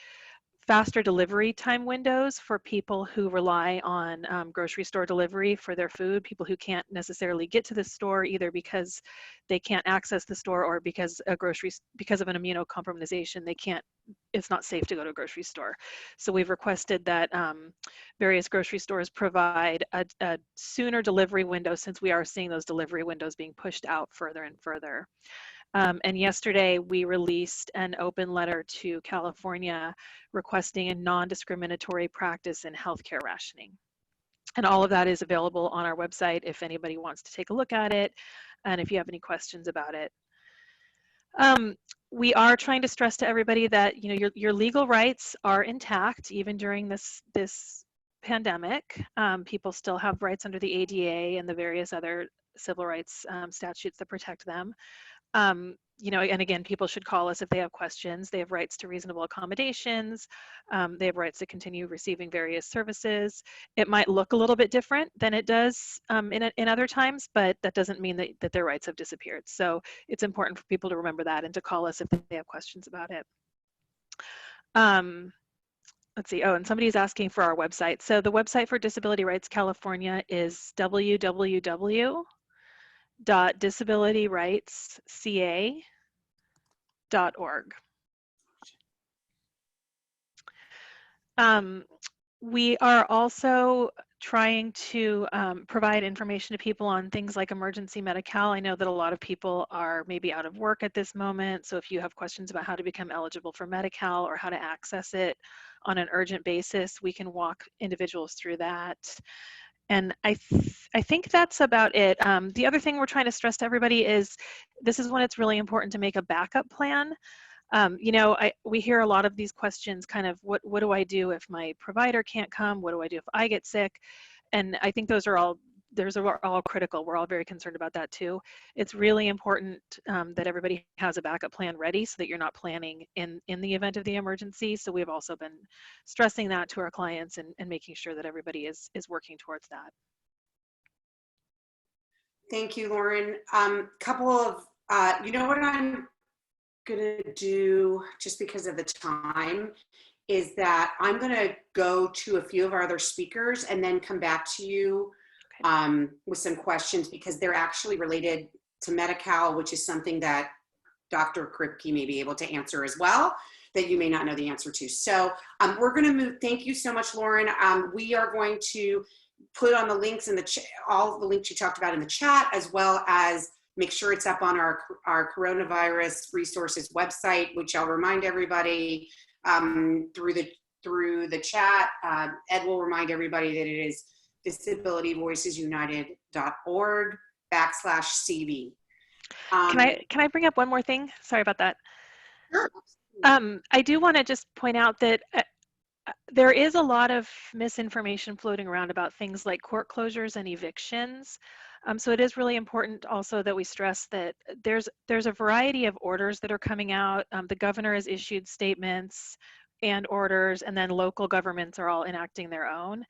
faster delivery time windows for people who rely on grocery store delivery for their food, people who can't necessarily get to the store either because they can't access the store or because of an immunocompromisation, it's not safe to go to a grocery store. So we've requested that various grocery stores provide a sooner delivery window, since we are seeing those delivery windows being pushed out further and further. And yesterday we released an open letter to California requesting a non-discriminatory practice in healthcare rationing. And all of that is available on our website if anybody wants to take a look at it, and if you have any questions about it. We are trying to stress to everybody that your legal rights are intact even during this pandemic. People still have rights under the ADA and the various other civil rights statutes that protect them. And again, people should call us if they have questions. They have rights to reasonable accommodations. They have rights to continue receiving various services. It might look a little bit different than it does in other times, but that doesn't mean that their rights have disappeared. So it's important for people to remember that and to call us if they have questions about it. Let's see. Oh, and somebody's asking for our website. So the website for Disability Rights California is www.disabilityrightsca.org. We are also trying to provide information to people on things like emergency Medi-Cal. I know that a lot of people are maybe out of work at this moment, so if you have questions about how to become eligible for Medi-Cal or how to access it on an urgent basis, we can walk individuals through that. And I think that's about it. The other thing we're trying to stress to everybody is this is when it's really important to make a backup plan. We hear a lot of these questions, kind of what do I do if my provider can't come? What do I do if I get sick? And I think those are all critical. We're all very concerned about that too. It's really important that everybody has a backup plan ready so that you're not planning in the event of the emergency. So we've also been stressing that to our clients and making sure that everybody is working towards that. Thank you, Lauren. Couple of, you know what I'm gonna do, just because of the time, is that I'm gonna go to a few of our other speakers and then come back to you with some questions, because they're actually related to Medi-Cal, which is something that Dr. Kripke may be able to answer as well. that you may not know the answer to. So we're going to move. Thank you so much, Lauren. We are going to put on the links in the all the links you talked about in the chat, as well as make sure it's up on our coronavirus resources website, which I'll remind everybody through the chat. Ed will remind everybody that it is disabilityvoicesunited.org/CV. Can I bring up one more thing? Sorry about that. Sure. I do want to just point out that there is a lot of misinformation floating around about things like court closures and evictions. So it is really important also that we stress that there's a variety of orders that are coming out. The governor has issued statements and orders, and then local governments are all enacting their own.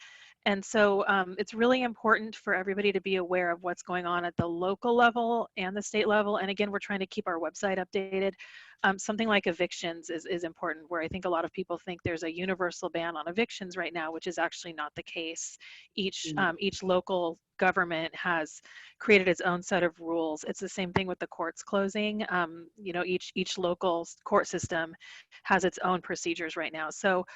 And so it's really important for everybody to be aware of what's going on at the local level and the state level. And again, we're trying to keep our website updated. Something like evictions is important, where I think a lot of people think there's a universal ban on evictions right now, which is actually not the case. Each local government has created its own set of rules. It's the same thing with the courts closing. You know, each local court system has its own procedures right now. So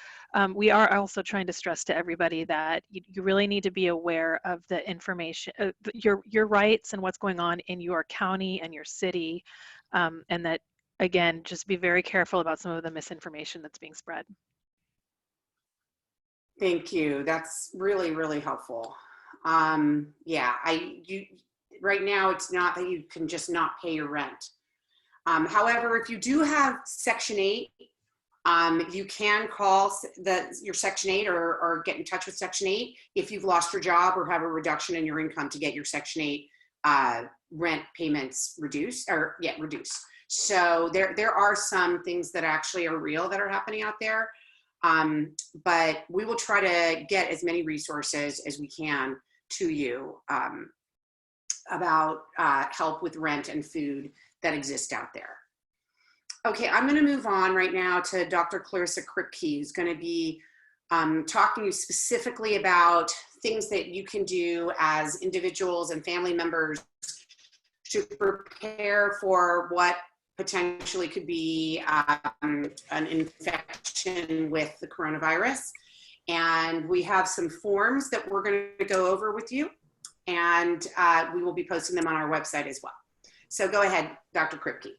we are also trying to stress to everybody that you really need to be aware of the information, your rights and what's going on in your county and your city, and that, again, just be very careful about some of the misinformation that's being spread. Thank you. That's really, really helpful. Yeah, right now it's not that you can just not pay your rent. However, if you do have Section 8, you can call your Section 8 or get in touch with Section 8 if you've lost your job or have a reduction in your income to get your Section 8 rent payments reduced. So there are some things that actually are real that are happening out there. But we will try to get as many resources as we can to you about help with rent and food that exist out there. Okay, I'm going to move on right now to Dr. Clarissa Kripke, who's going to be talking to you specifically about things that you can do as individuals and family members to prepare for what potentially could be an infection with the coronavirus. And we have some forms that we're going to go over with you, and we will be posting them on our website as well. So go ahead, Dr. Kripke.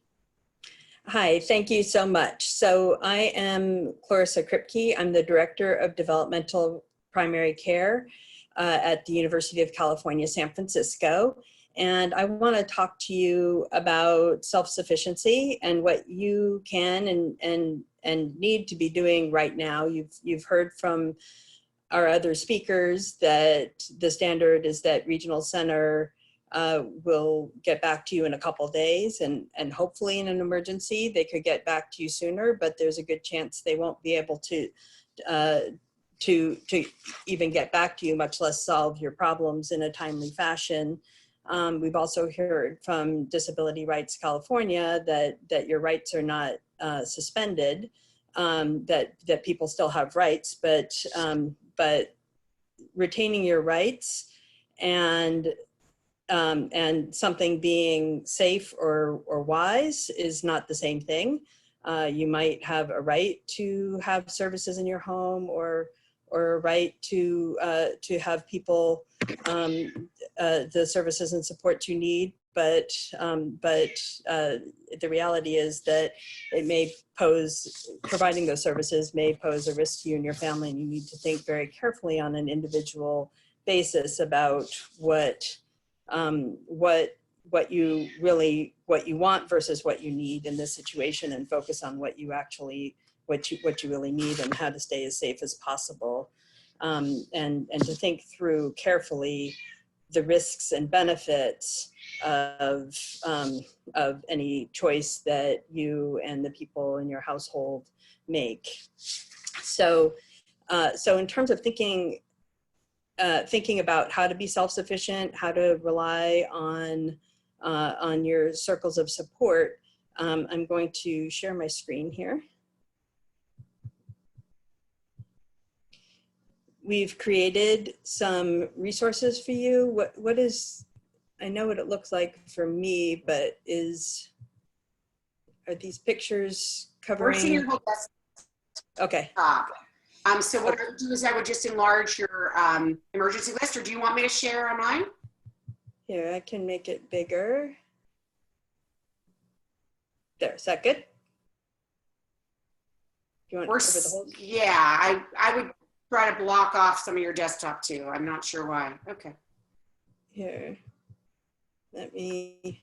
Hi, thank you so much. So I am Clarissa Kripke. I'm the Director of Developmental Primary Care at the University of California, San Francisco. And I want to talk to you about self-sufficiency and what you can and need to be doing right now. You've heard from our other speakers that the standard is that Regional Center will get back to you in a couple days, and hopefully in an emergency they could get back to you sooner, but there's a good chance they won't be able to even get back to you, much less solve your problems in a timely fashion. We've also heard from Disability Rights California that your rights are not suspended, that people still have rights, but retaining your rights and something being safe or wise is not the same thing. You might have a right to have services in your home, or a right to have people the services and support you need, but the reality is that it may pose, providing those services may pose a risk to you and your family, and you need to think very carefully on an individual basis about what you want versus what you need in this situation, and focus on what you really need and how to stay as safe as possible, and to think through carefully the risks and benefits of any choice that you and the people in your household make. So in terms of thinking about how to be self-sufficient, how to rely on your circles of support, I'm going to share my screen here. We've created some resources for you. What is, I know what it looks like for me, but are these pictures covering? We're seeing your whole Okay. So what I would do is I would just enlarge your emergency list, or do you want me to share on mine? Here, I can make it bigger. There, is that good? Do you want to cover the whole? Yeah, I would try to block off some of your desktop too. I'm not sure why. Okay. Here, is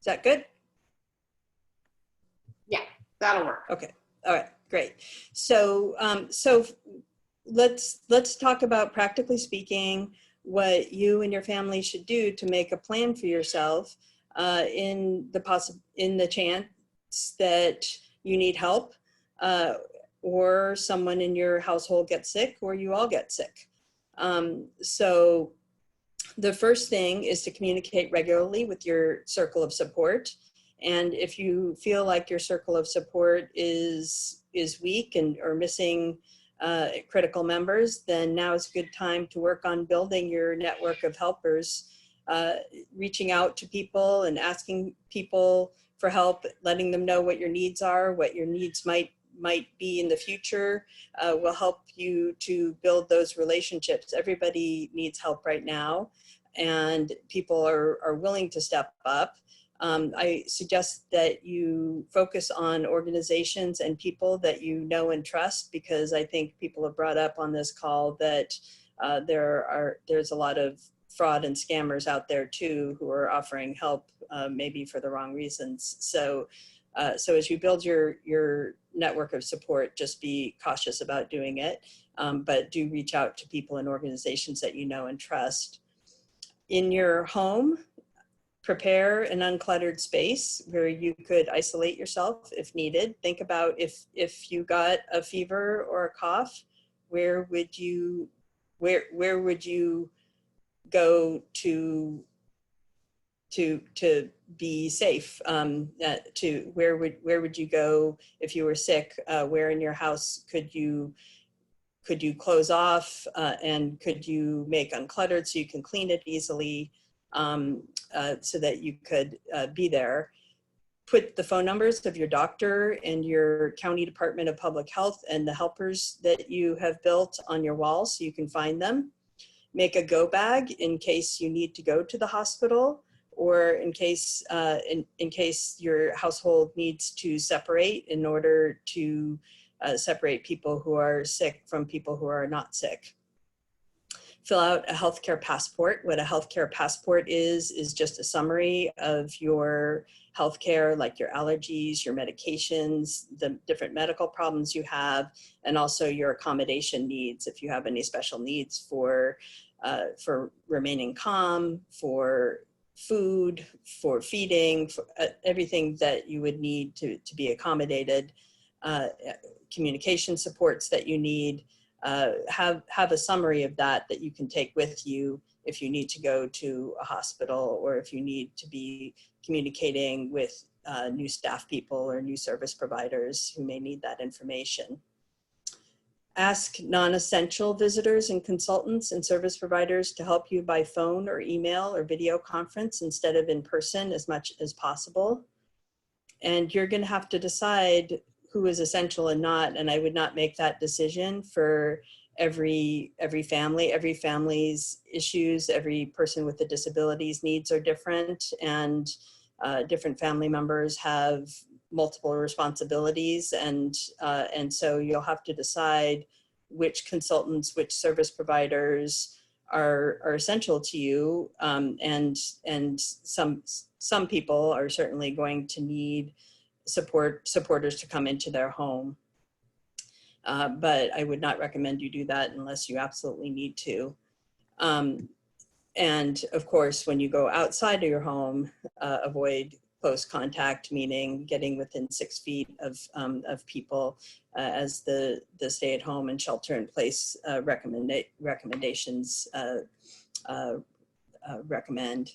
that good? Yeah, that'll work. Okay, all right, great. So, let's talk about, practically speaking, what you and your family should do to make a plan for yourself in the chance that you need help, or someone in your household gets sick, or you all get sick. So the first thing is to communicate regularly with your circle of support. And if you feel like your circle of support is weak or missing critical members, then now is a good time to work on building your network of helpers, reaching out to people and asking people for help, letting them know what your needs are, what your needs might be in the future, will help you to build those relationships. Everybody needs help right now, and people are willing to step up. I suggest that you focus on organizations and people that you know and trust, because I think people have brought up on this call that there's a lot of fraud and scammers out there too who are offering help maybe for the wrong reasons. So as you build your network of support, just be cautious about doing it, but do reach out to people and organizations that you know and trust. In your home, prepare an uncluttered space where you could isolate yourself if needed. Think about if you got a fever or a cough, where would you go to be safe? Where would you go if you were sick? Where in your house could you close off, and could you make uncluttered so you can clean it easily, so that you could be there? Put the phone numbers of your doctor and your county department of public health and the helpers that you have built on your wall so you can find them. Make a go bag in case you need to go to the hospital, or in case your household needs to separate in order to separate people who are sick from people who are not sick. Fill out a healthcare passport. What a healthcare passport is just a summary of your healthcare, like your allergies, your medications, the different medical problems you have, and also your accommodation needs. If you have any special needs for remaining calm, for food, for feeding, for everything that you would need to be accommodated, communication supports that you need. Have a summary of that you can take with you if you need to go to a hospital, or if you need to be communicating with new staff people or new service providers who may need that information. Ask non-essential visitors and consultants and service providers to help you by phone or email or video conference instead of in person as much as possible. And you're going to have to decide who is essential and not, and I would not make that decision for every family. Every family's issues, every person with a disability's needs are different, and different family members have multiple responsibilities, and so you'll have to decide which consultants, which service providers are essential to you, and some people are certainly going to need supporters to come into their home. But I would not recommend you do that unless you absolutely need to. And of course, when you go outside of your home, avoid close contact, meaning getting within 6 feet of people, as the stay-at-home and shelter-in-place recommendations recommend.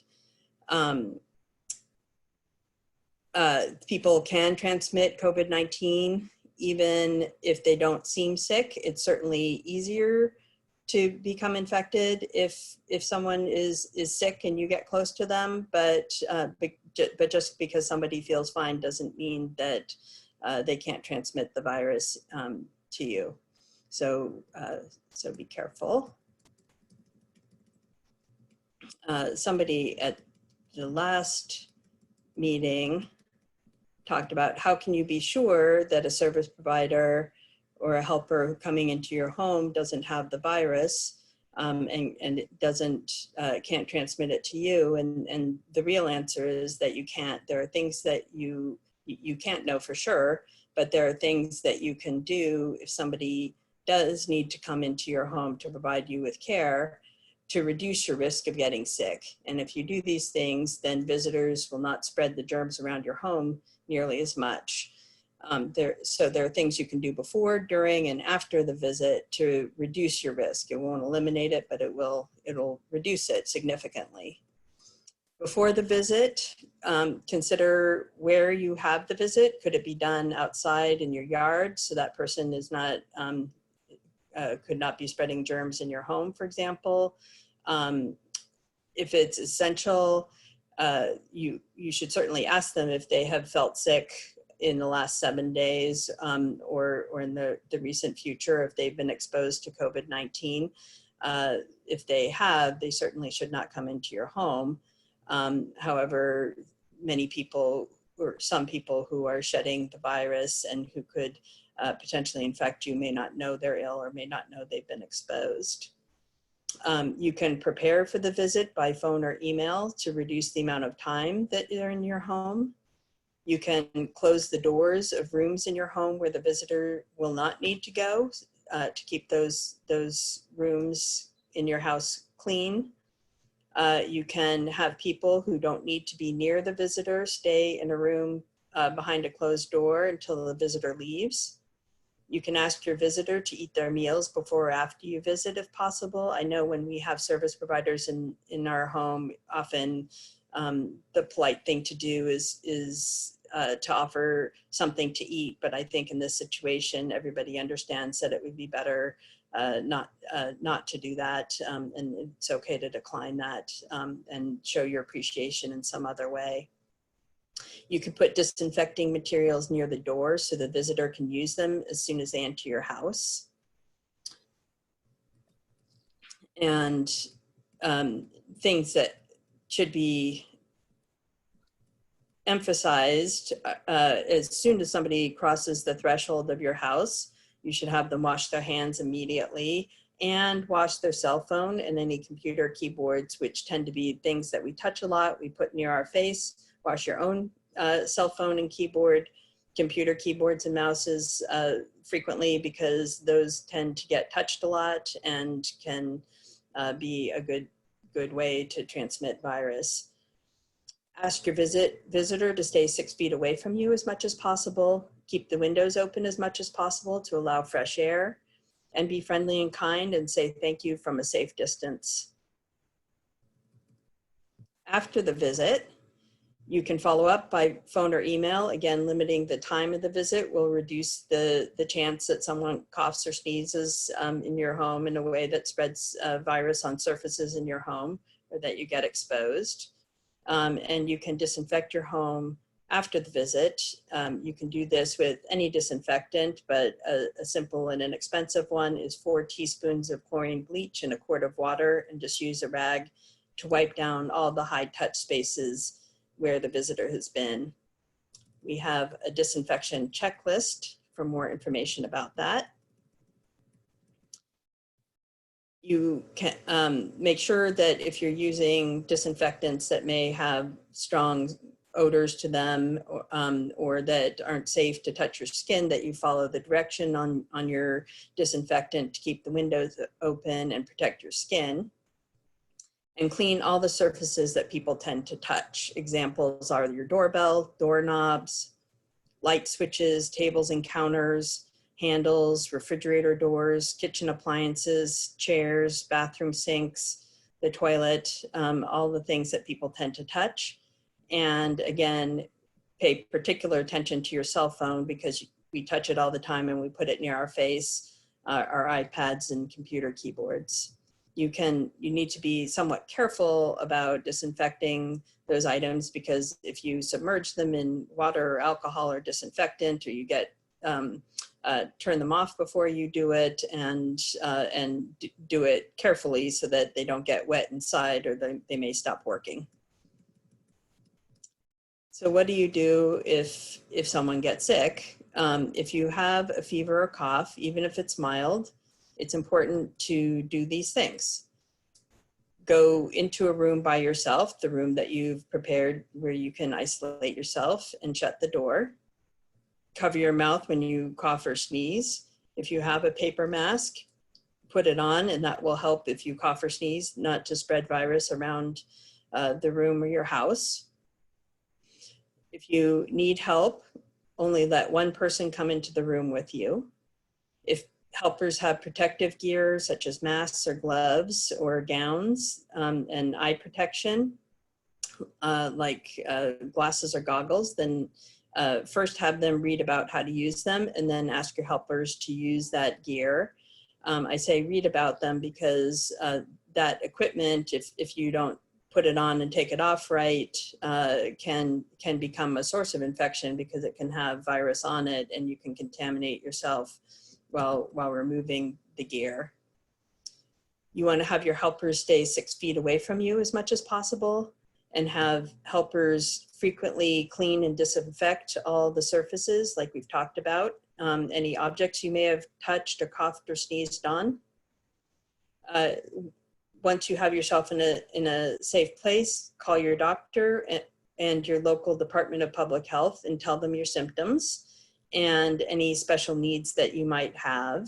People can transmit COVID-19 even if they don't seem sick. It's certainly easier to become infected if someone is sick and you get close to them, but just because somebody feels fine doesn't mean that they can't transmit the virus to you. So, so be careful. Somebody at the last meeting talked about how can you be sure that a service provider or a helper coming into your home doesn't have the virus, and it can't transmit it to you. And the real answer is that you can't. There are things that you can't know for sure, but there are things that you can do if somebody does need to come into your home to provide you with care to reduce your risk of getting sick. And if you do these things, then visitors will not spread the germs around your home nearly as much. So there are things you can do before, during, and after the visit to reduce your risk. It won't eliminate it, but it'll reduce it significantly. Before the visit, consider where you have the visit. Could it be done outside in your yard so that person is not could not be spreading germs in your home, for example? If it's essential, you should certainly ask them if they have felt sick in the last 7 days, or in the recent future, if they've been exposed to COVID-19. If they have, they certainly should not come into your home. However, many people, or some people who are shedding the virus and who could potentially infect you may not know they're ill or may not know they've been exposed. You can prepare for the visit by phone or email to reduce the amount of time that they're in your home. You can close the doors of rooms in your home where the visitor will not need to go to keep those rooms in your house clean. You can have people who don't need to be near the visitor stay in a room behind a closed door until the visitor leaves. You can ask your visitor to eat their meals before or after you visit if possible. I know when we have service providers in our home, often the polite thing to do is to offer something to eat, but I think in this situation, everybody understands that it would be better not to do that, and it's okay to decline that and show your appreciation in some other way. You can put disinfecting materials near the door so the visitor can use them as soon as they enter your house. And things that should be emphasized, as soon as somebody crosses the threshold of your house, you should have them wash their hands immediately and wash their cell phone and any computer keyboards, which tend to be things that we touch a lot, we put near our face. Wash your own cell phone and keyboard, computer keyboards and mouses frequently, because those tend to get touched a lot and can be a good way to transmit virus. Ask your visitor to stay 6 feet away from you as much as possible. Keep the windows open as much as possible to allow fresh air, and be friendly and kind and say thank you from a safe distance. After the visit, you can follow up by phone or email. Again, limiting the time of the visit will reduce the chance that someone coughs or sneezes in your home in a way that spreads virus on surfaces in your home, or that you get exposed. And you can disinfect your home after the visit. You can do this with any disinfectant, but a simple and inexpensive one is 4 teaspoons of chlorine bleach in a quart of water, and just use a rag to wipe down all the high touch spaces where the visitor has been. We have a disinfection checklist for more information about that. You can make sure that if you're using disinfectants that may have strong odors to them, or that aren't safe to touch your skin, that you follow the direction on your disinfectant to keep the windows open and protect your skin. And clean all the surfaces that people tend to touch. Examples are your doorbell, doorknobs, light switches, tables and counters, handles, refrigerator doors, kitchen appliances, chairs, bathroom sinks, the toilet, all the things that people tend to touch. And again, pay particular attention to your cell phone, because we touch it all the time and we put it near our face, our iPads and computer keyboards. You need to be somewhat careful about disinfecting those items, because if you submerge them in water or alcohol or disinfectant, or you get turn them off before you do it, and do it carefully so that they don't get wet inside, or they may stop working. So what do you do if someone gets sick? If you have a fever or cough, even if it's mild, it's important to do these things. Go into a room by yourself, the room that you've prepared where you can isolate yourself, and shut the door. Cover your mouth when you cough or sneeze. If you have a paper mask, put it on, and that will help if you cough or sneeze, not to spread virus around the room or your house. If you need help, only let one person come into the room with you. If helpers have protective gear, such as masks or gloves or gowns, and eye protection, like glasses or goggles, then first have them read about how to use them, and then ask your helpers to use that gear. I say read about them because that equipment, if you don't put it on and take it off right, can become a source of infection because it can have virus on it, and you can contaminate yourself while removing the gear. You want to have your helpers stay 6 feet away from you as much as possible, and have helpers frequently clean and disinfect all the surfaces like we've talked about, any objects you may have touched or coughed or sneezed on. Once you have yourself in a safe place, call your doctor and your local Department of Public Health and tell them your symptoms and any special needs that you might have.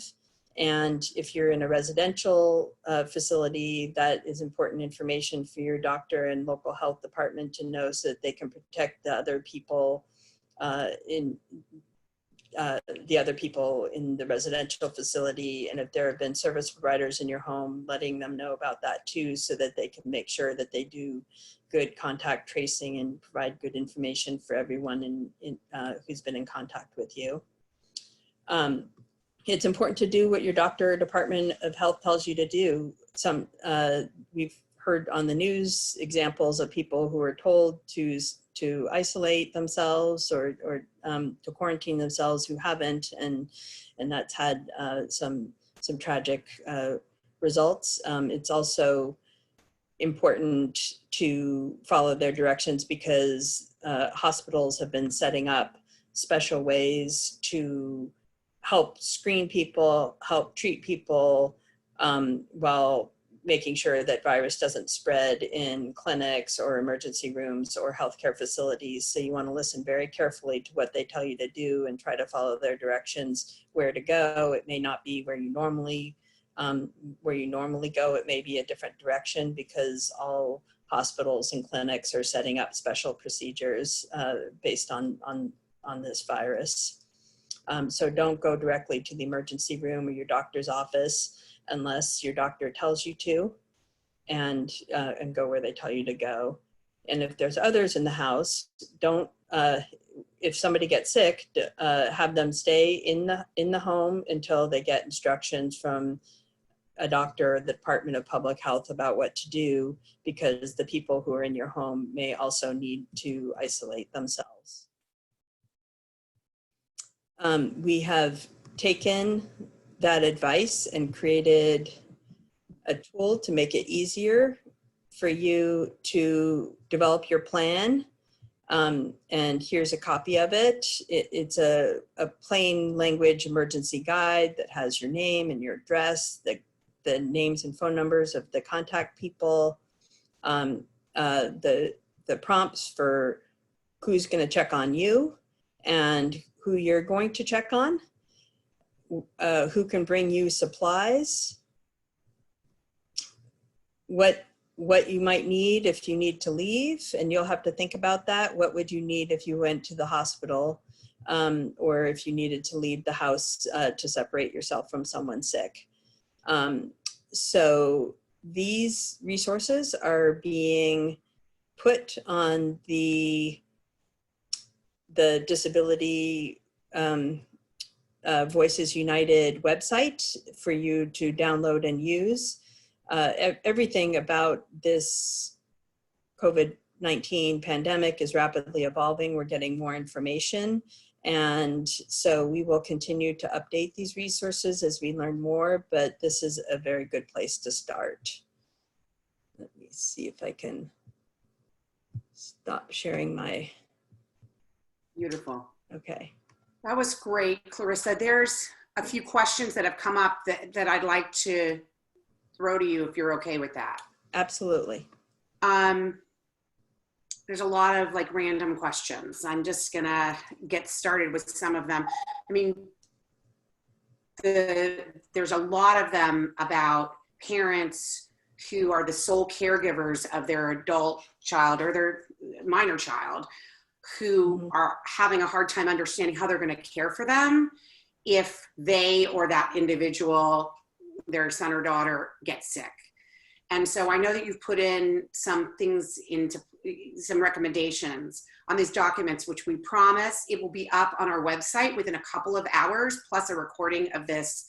And if you're in a residential facility, that is important information for your doctor and local health department to know, so that they can protect the other people in the residential facility. And if there have been service providers in your home, letting them know about that too, so that they can make sure that they do good contact tracing and provide good information for everyone who's been in contact with you. It's important to do what your doctor or Department of Health tells you to do. We've heard on the news examples of people who are told to isolate themselves or to quarantine themselves who haven't, and that's had some tragic results. It's also important to follow their directions, because hospitals have been setting up special ways to help screen people, help treat people, while making sure that virus doesn't spread in clinics or emergency rooms or healthcare facilities. So you want to listen very carefully to what they tell you to do and try to follow their directions where to go. It may not be where you normally go. It may be a different direction, because all hospitals and clinics are setting up special procedures based on this virus. So don't go directly to the emergency room or your doctor's office unless your doctor tells you to, and go where they tell you to go. And if there's others in the house, don't, if somebody gets sick, have them stay in the home until they get instructions from a doctor or the Department of Public Health about what to do, because the people who are in your home may also need to isolate themselves. We have taken that advice and created a tool to make it easier for you to develop your plan. And here's a copy of it. It's a plain language emergency guide that has your name and your address, the names and phone numbers of the contact people, the prompts for who's going to check on you and who you're going to check on, who can bring you supplies, what you might need if you need to leave, and you'll have to think about that. What would you need if you went to the hospital, or if you needed to leave the house to separate yourself from someone sick? So these resources are being put on the Disability Voices United website for you to download and use. Everything about this COVID-19 pandemic is rapidly evolving. We're getting more information, And so we will continue to update these resources as we learn more, but this is a very good place to start. Let me see if I can stop sharing my, Beautiful. okay. That was great, Clarissa. There's a few questions that have come up that I'd like to throw to you if you're okay with that. Absolutely. There's a lot of like random questions. I'm just gonna get started with some of them. I mean, there's a lot of them about parents who are the sole caregivers of their adult child or their minor child, who are having a hard time understanding how they're going to care for them if they or that individual, their son or daughter, gets sick. And so I know that you've put in some things into some recommendations on these documents, which we promise it will be up on our website within a couple of hours, plus a recording of this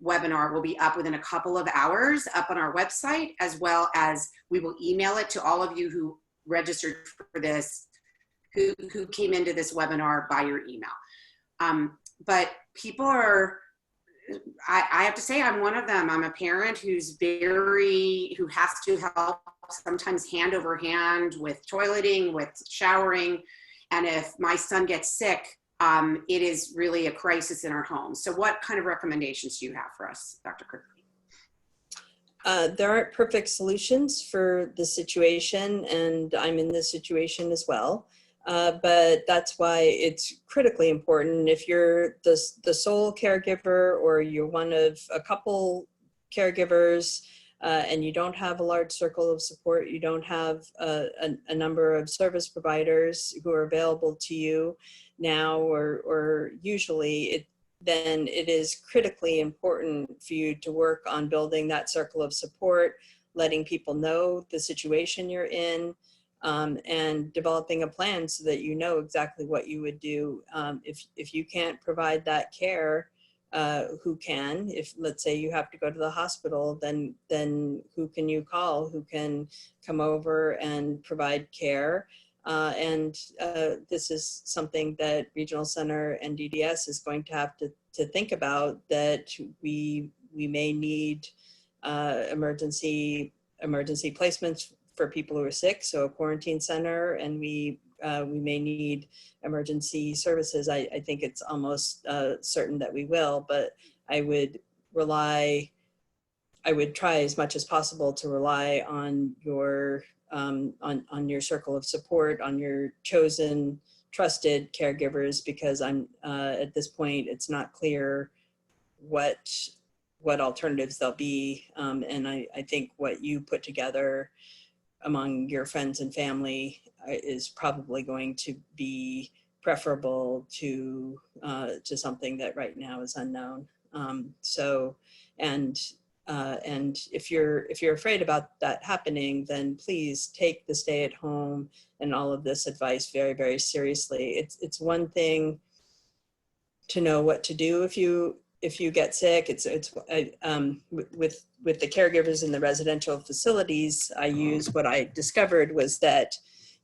webinar will be up within a couple of hours up on our website, as well as we will email it to all of you who registered for this, who came into this webinar by your email. But people are, I have to say I'm one of them. I'm a parent who has to help sometimes hand over hand with toileting, with showering. And if my son gets sick, it is really a crisis in our home. So what kind of recommendations do you have for us, Dr. Kirkley? There aren't perfect solutions for the situation, and I'm in this situation as well. But that's why it's critically important. If you're the sole caregiver or you're one of a couple caregivers and you don't have a large circle of support, you don't have a number of service providers who are available to you now or usually, then it is critically important for you to work on building that circle of support, letting people know the situation you're in, and developing a plan so that you know exactly what you would do. If you can't provide that care, who can? If, let's say, you have to go to the hospital, then who can you call? Who can come over and provide care? This is something that Regional Center and DDS is going to have to think about, that we may need emergency placements for people who are sick, so a quarantine center, and we may need emergency services. I think it's almost certain that we will, but I would try as much as possible to rely on your on your circle of support, on your chosen, trusted caregivers, because at this point it's not clear what alternatives there'll be, and I think what you put together among your friends and family is probably going to be preferable to something that right now is unknown. And if you're afraid about that happening, then please take the stay at home and all of this advice very, very seriously. It's one thing to know what to do if you get sick. With the caregivers in the residential facilities, what I discovered was that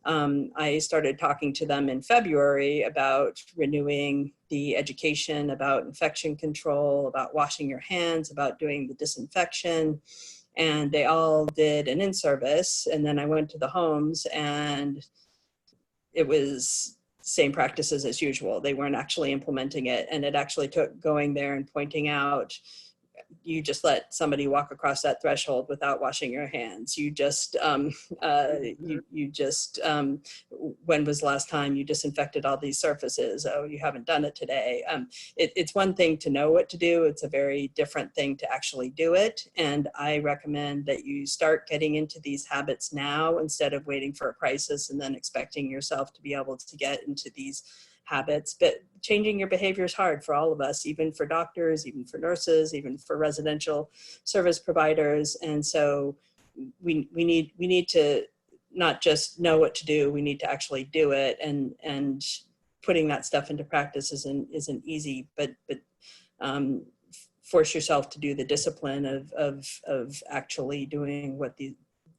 I started talking to them in February about renewing the education about infection control, about washing your hands, about doing the disinfection, and they all did an in-service. And then I went to the homes and it was same practices as usual. They weren't actually implementing it. And it actually took going there and pointing out, you just let somebody walk across that threshold without washing your hands. You just, when was the last time you disinfected all these surfaces? Oh, you haven't done it today. It's one thing to know what to do. It's a very different thing to actually do it. And I recommend that you start getting into these habits now instead of waiting for a crisis and then expecting yourself to be able to get into these habits. But changing your behavior is hard for all of us, even for doctors, even for nurses, even for residential service providers. And so we need to not just know what to do, we need to actually do it. And putting that stuff into practice isn't easy, but force yourself to do the discipline of actually doing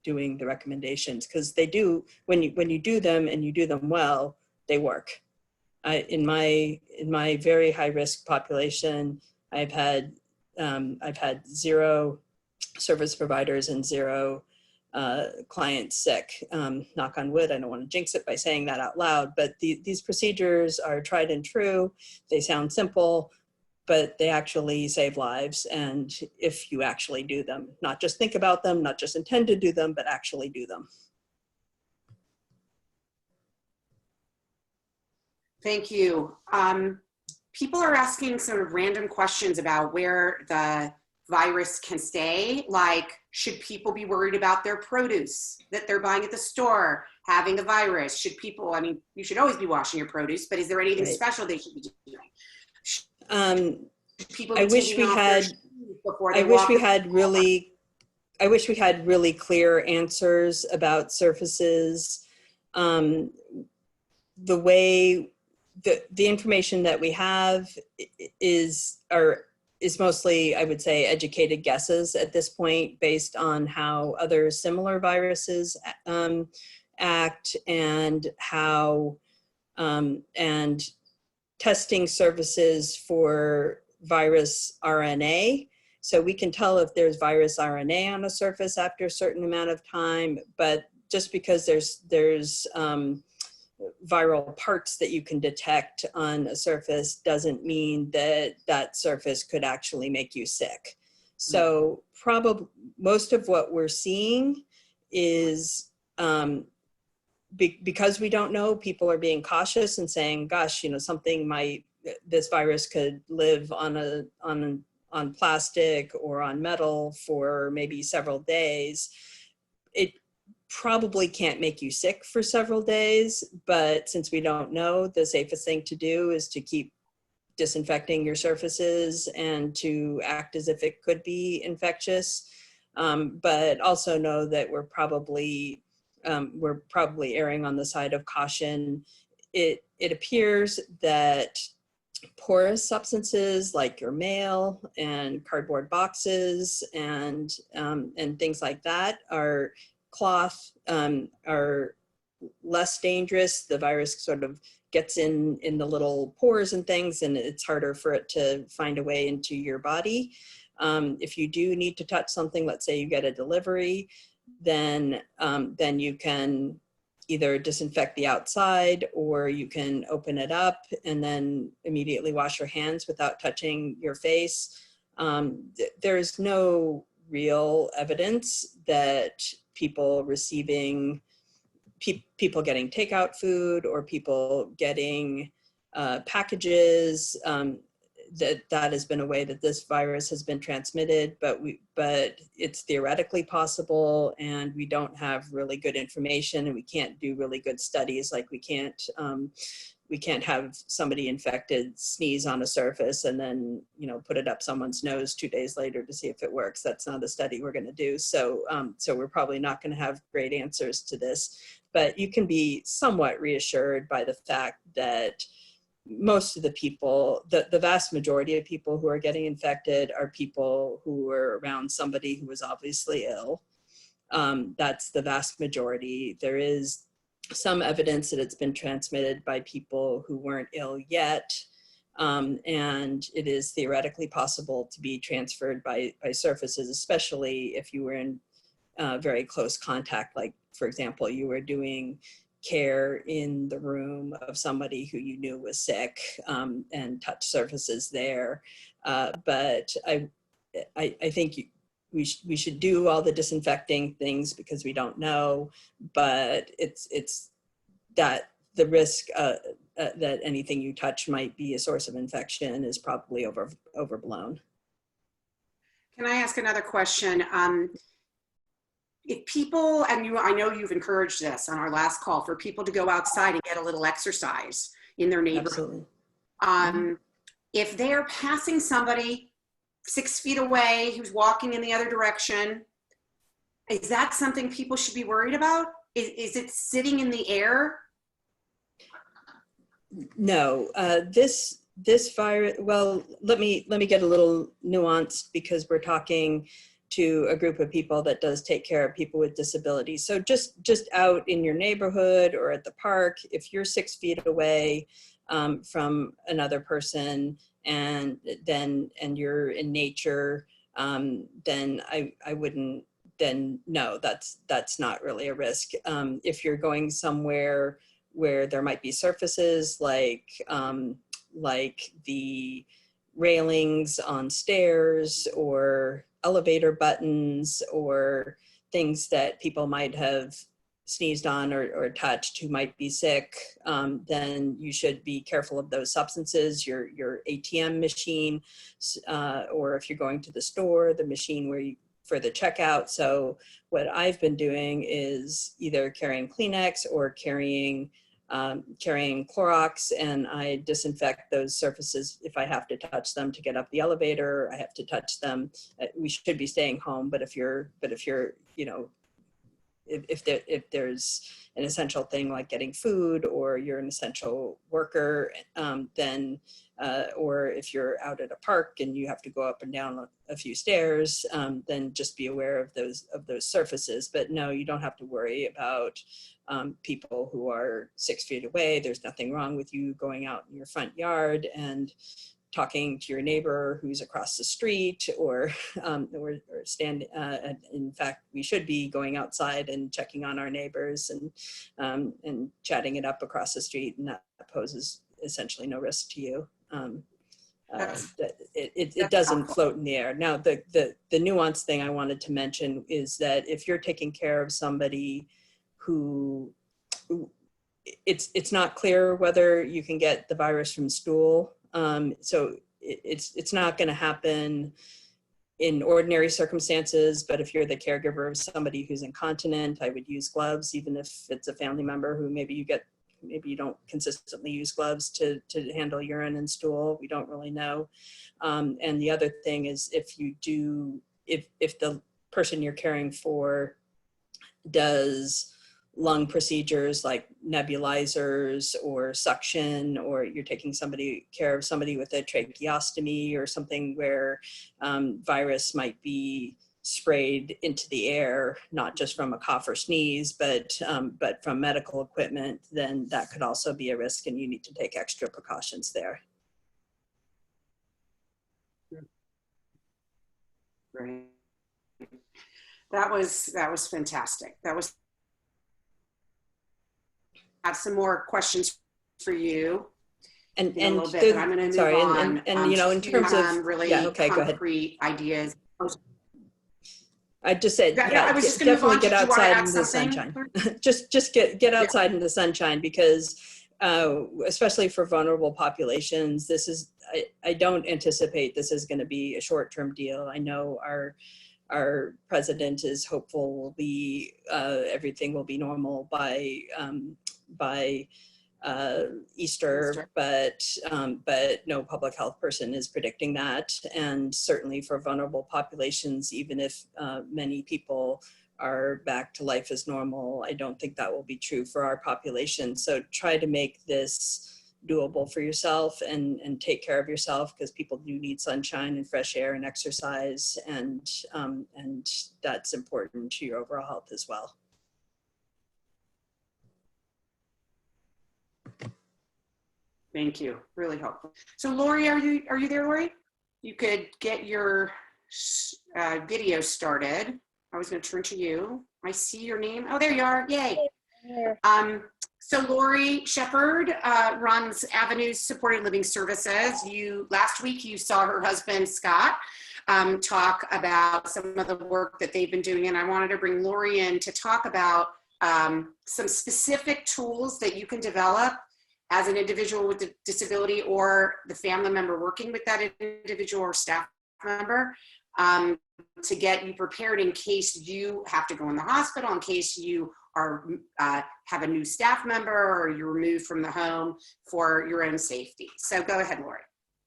doing the recommendations, because they do, when you do them and you do them well, they work. in my very high risk population, I've had 0 service providers and 0 clients sick. Knock on wood, I don't want to jinx it by saying that out loud, but these procedures are tried and true. They sound simple, but they actually save lives. And if you actually do them, not just think about them, not just intend to do them, but actually do them. Thank you. People are asking sort of random questions about where the virus can stay, like should people be worried about their produce that they're buying at the store having the virus? Should people, I mean, you should always be washing your produce, but is there anything Right. special they should be doing? People I wish we had really clear answers about surfaces. The way the information that we have is mostly, I would say, educated guesses at this point based on how other similar viruses act and how and testing services for virus RNA. So we can tell if there's virus RNA on a surface after a certain amount of time, but just because there's viral parts that you can detect on a surface doesn't mean that that surface could actually make you sick. So probably most of what we're seeing is because we don't know, people are being cautious and saying, gosh, you know, this virus could live on plastic or on metal for maybe several days. It probably can't make you sick for several days, but since we don't know, the safest thing to do is to keep disinfecting your surfaces and to act as if it could be infectious. But also know that we're probably erring on the side of caution. It appears that porous substances like your mail and cardboard boxes and things like that are cloth are less dangerous. The virus sort of gets in the little pores and things, and it's harder for it to find a way into your body. If you do need to touch something, let's say you get a delivery, then you can either disinfect the outside or you can open it up and then immediately wash your hands without touching your face. There's no real evidence that people getting takeout food or people getting packages, that has been a way that this virus has been transmitted, but it's theoretically possible, and we don't have really good information, and we can't do really good studies. Like we can't have somebody infected sneeze on a surface and then, you know, put it up someone's nose 2 days later to see if it works. That's not a study we're going to do. So we're probably not going to have great answers to this, but you can be somewhat reassured by the fact that most of the people, the vast majority of people who are getting infected are people who were around somebody who was obviously ill. That's the vast majority. There is some evidence that it's been transmitted by people who weren't ill yet. And it is theoretically possible to be transferred by surfaces, especially if you were in very close contact. Like, for example, you were doing care in the room of somebody who you knew was sick, and touch surfaces there. But I think we should do all the disinfecting things because we don't know, but it's that the risk that anything you touch might be a source of infection is probably overblown. Can I ask another question? If people, and I know you've encouraged this on our last call, for people to go outside and get a little exercise in their neighborhood. Absolutely. If they're passing somebody 6 feet away who's walking in the other direction, is that something people should be worried about? Is it sitting in the air? No, this virus, well, let me get a little nuanced because we're talking to a group of people that does take care of people with disabilities. So just out in your neighborhood or at the park, if you're 6 feet away, from another person, and you're in nature, then I wouldn't, then no, that's not really a risk. If you're going somewhere where there might be surfaces like the railings on stairs or elevator buttons or things that people might have sneezed on or touched who might be sick, then you should be careful of those substances, your ATM machine, or if you're going to the store, the machine where you, for the checkout. So what I've been doing is either carrying Kleenex or carrying Clorox, and I disinfect those surfaces if I have to touch them to get up the elevator. I have to touch them. We should be staying home, but if you're, you know, if there's an essential thing like getting food, or you're an essential worker, then or if you're out at a park and you have to go up and down a few stairs, then just be aware of those surfaces. But no, you don't have to worry about people who are 6 feet away. There's nothing wrong with you going out in your front yard and talking to your neighbor who's across the street, or stand. In fact, we should be going outside and checking on our neighbors and chatting it up across the street, and that poses essentially no risk to you. It doesn't float in the air. Now, the nuanced thing I wanted to mention is that if you're taking care of somebody who it's not clear whether you can get the virus from stool. So it's not going to happen in ordinary circumstances, but if you're the caregiver of somebody who's incontinent, I would use gloves, even if it's a family member who maybe you don't consistently use gloves to handle urine and stool. We don't really know. And the other thing is, if the person you're caring for does lung procedures like nebulizers or suction, or you're taking care of somebody with a tracheostomy or something where virus might be sprayed into the air, not just from a cough or sneeze, but from medical equipment, then that could also be a risk, and you need to take extra precautions there. Great. That was fantastic. I have some more questions for you. And in a little bit, but I'm going to move on. And you know, in terms of really concrete ideas. I just said, I was just going to move on. Definitely get outside into the sunshine. just get outside in the sunshine, because especially for vulnerable populations, I don't anticipate this is going to be a short-term deal. I know our president is hopeful everything will be normal by Easter, but no public health person is predicting that. And certainly for vulnerable populations, even if many people are back to life as normal, I don't think that will be true for our population. So try to make this doable for yourself and take care of yourself, because people do need sunshine and fresh air and exercise, and that's important to your overall health as well. Thank you. Really helpful. So Lori, are you there, Lori? You could get your video started. I was going to turn to you. I see your name. Oh, there you are. Yay. So Lori Shepard runs Avenues Supported Living Services. Last week you saw her husband, Scott, talk about some of the work that they've been doing. And I wanted to bring Lori in to talk about some specific tools that you can develop as an individual with a disability, or the family member working with that individual or staff member, to get you prepared in case you have to go in the hospital, in case you have a new staff member, or you're removed from the home for your own safety. So go ahead, Lori.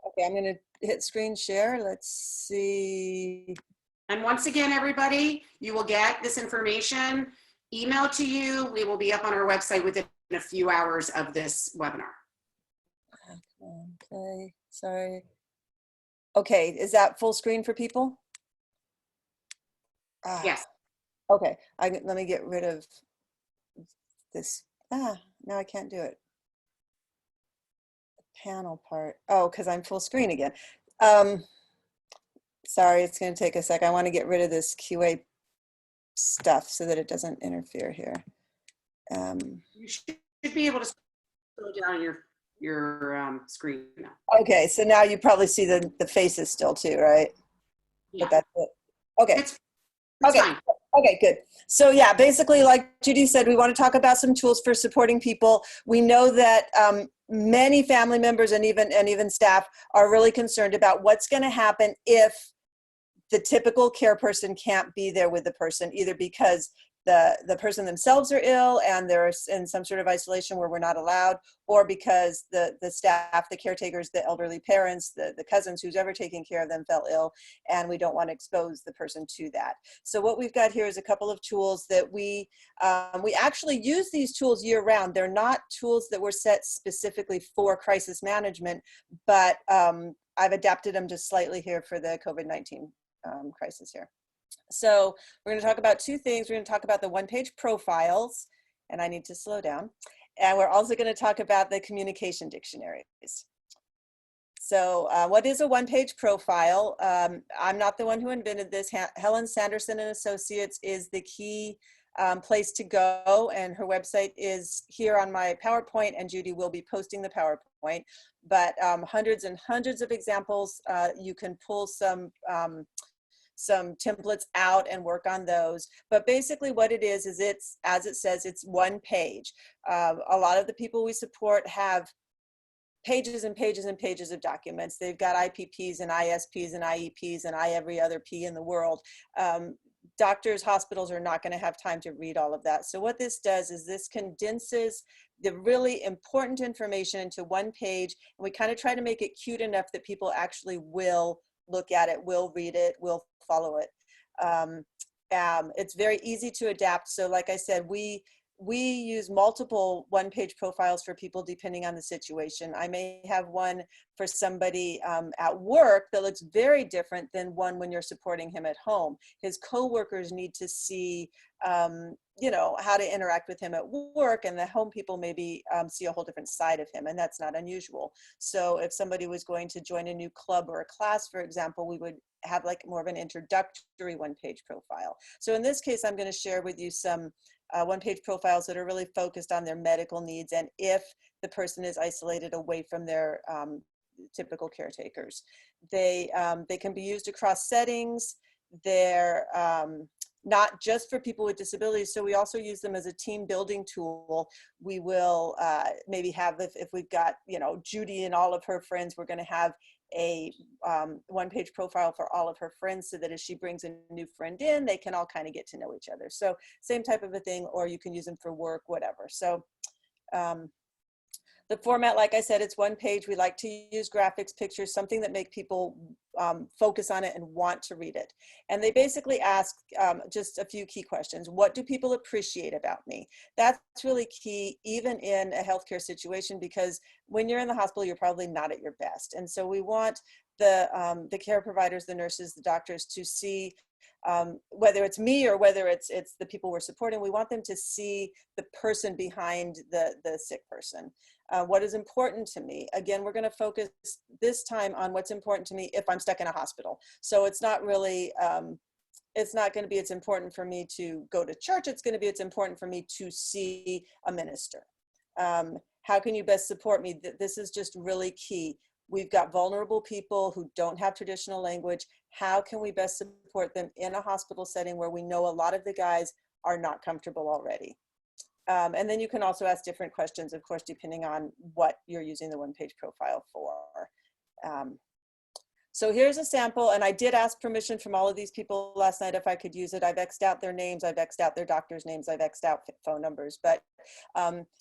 Okay, I'm going to hit screen share. Let's see. And once again, everybody, you will get this information emailed to you. We will be up on our website within a few hours of this webinar. Okay, sorry. Okay, is that full screen for people? Yes. Okay, let me get rid of this. Now I can't do it. panel part. Oh, because I'm full screen again. Sorry, it's going to take a sec. I want to get rid of this QA stuff so that it doesn't interfere here. You should be able to slow down your screen now. Okay, so now you probably see the faces still too, right? Yeah. But that's it. Okay. It's Okay. fine. Okay, good. So yeah, basically, like Judy said, we want to talk about some tools for supporting people. We know that many family members and even staff are really concerned about what's going to happen if the typical care person can't be there with the person, either because the person themselves are ill and they're in some sort of isolation where we're not allowed, or because the staff, the caretakers, the elderly parents, the cousins, who's ever taking care of them fell ill, and we don't want to expose the person to that. So what we've got here is a couple of tools that we actually use these tools year round. They're not tools that were set specifically for crisis management, but I've adapted them just slightly here for the COVID-19 crisis here. So we're going to talk about two things. We're going to talk about the one-page profiles, and I need to slow down. And we're also going to talk about the communication dictionaries. So what is a one-page profile? I'm not the one who invented this. Helen Sanderson and Associates is the key place to go, and her website is here on my PowerPoint, and Judy will be posting the PowerPoint. But hundreds and hundreds of examples. You can pull some templates out and work on those. But basically what it is it's, as it says, it's one page. A lot of the people we support have pages and pages and pages of documents. They've got IPPs and ISPs and IEPs and every other P in the world. Doctors, hospitals are not going to have time to read all of that. So what this does is this condenses the really important information into one page, and we kind of try to make it cute enough that people actually will look at it, will read it, will follow it. It's very easy to adapt. So like I said, we use multiple one-page profiles for people depending on the situation. I may have one for somebody at work that looks very different than one when you're supporting him at home. His coworkers need to see, you know, how to interact with him at work, and the home people maybe see a whole different side of him, and that's not unusual. So if somebody was going to join a new club or a class, for example, we would have like more of an introductory one-page profile. So in this case, I'm going to share with you some one-page profiles that are really focused on their medical needs and if the person is isolated away from their typical caretakers. They can be used across settings. They're not just for people with disabilities, so we also use them as a team building tool. We will maybe have, if we've got, you know, Judy and all of her friends, we're going to have a one-page profile for all of her friends, so that as she brings a new friend in, they can all kind of get to know each other. So same type of a thing, or you can use them for work, whatever. So the format, like I said, it's one page. We like to use graphics, pictures, something that make people focus on it and want to read it. And they basically ask just a few key questions. What do people appreciate about me? That's really key, even in a healthcare situation, because when you're in the hospital, you're probably not at your best. And so we want the care providers, the nurses, the doctors to see, whether it's me or whether it's the people we're supporting, we want them to see the person behind the sick person. What is important to me? Again, we're going to focus this time on what's important to me if I'm stuck in a hospital. So it's not really, it's not going to be it's important for me to go to church. It's going to be it's important for me to see a minister. How can you best support me? This is just really key. We've got vulnerable people who don't have traditional language. How can we best support them in a hospital setting where we know a lot of the guys are not comfortable already? And then you can also ask different questions, of course, depending on what you're using the one-page profile for. So here's a sample, and I did ask permission from all of these people last night if I could use it. I've X'd out their names, I've X'd out their doctor's names, I've X'd out phone numbers. But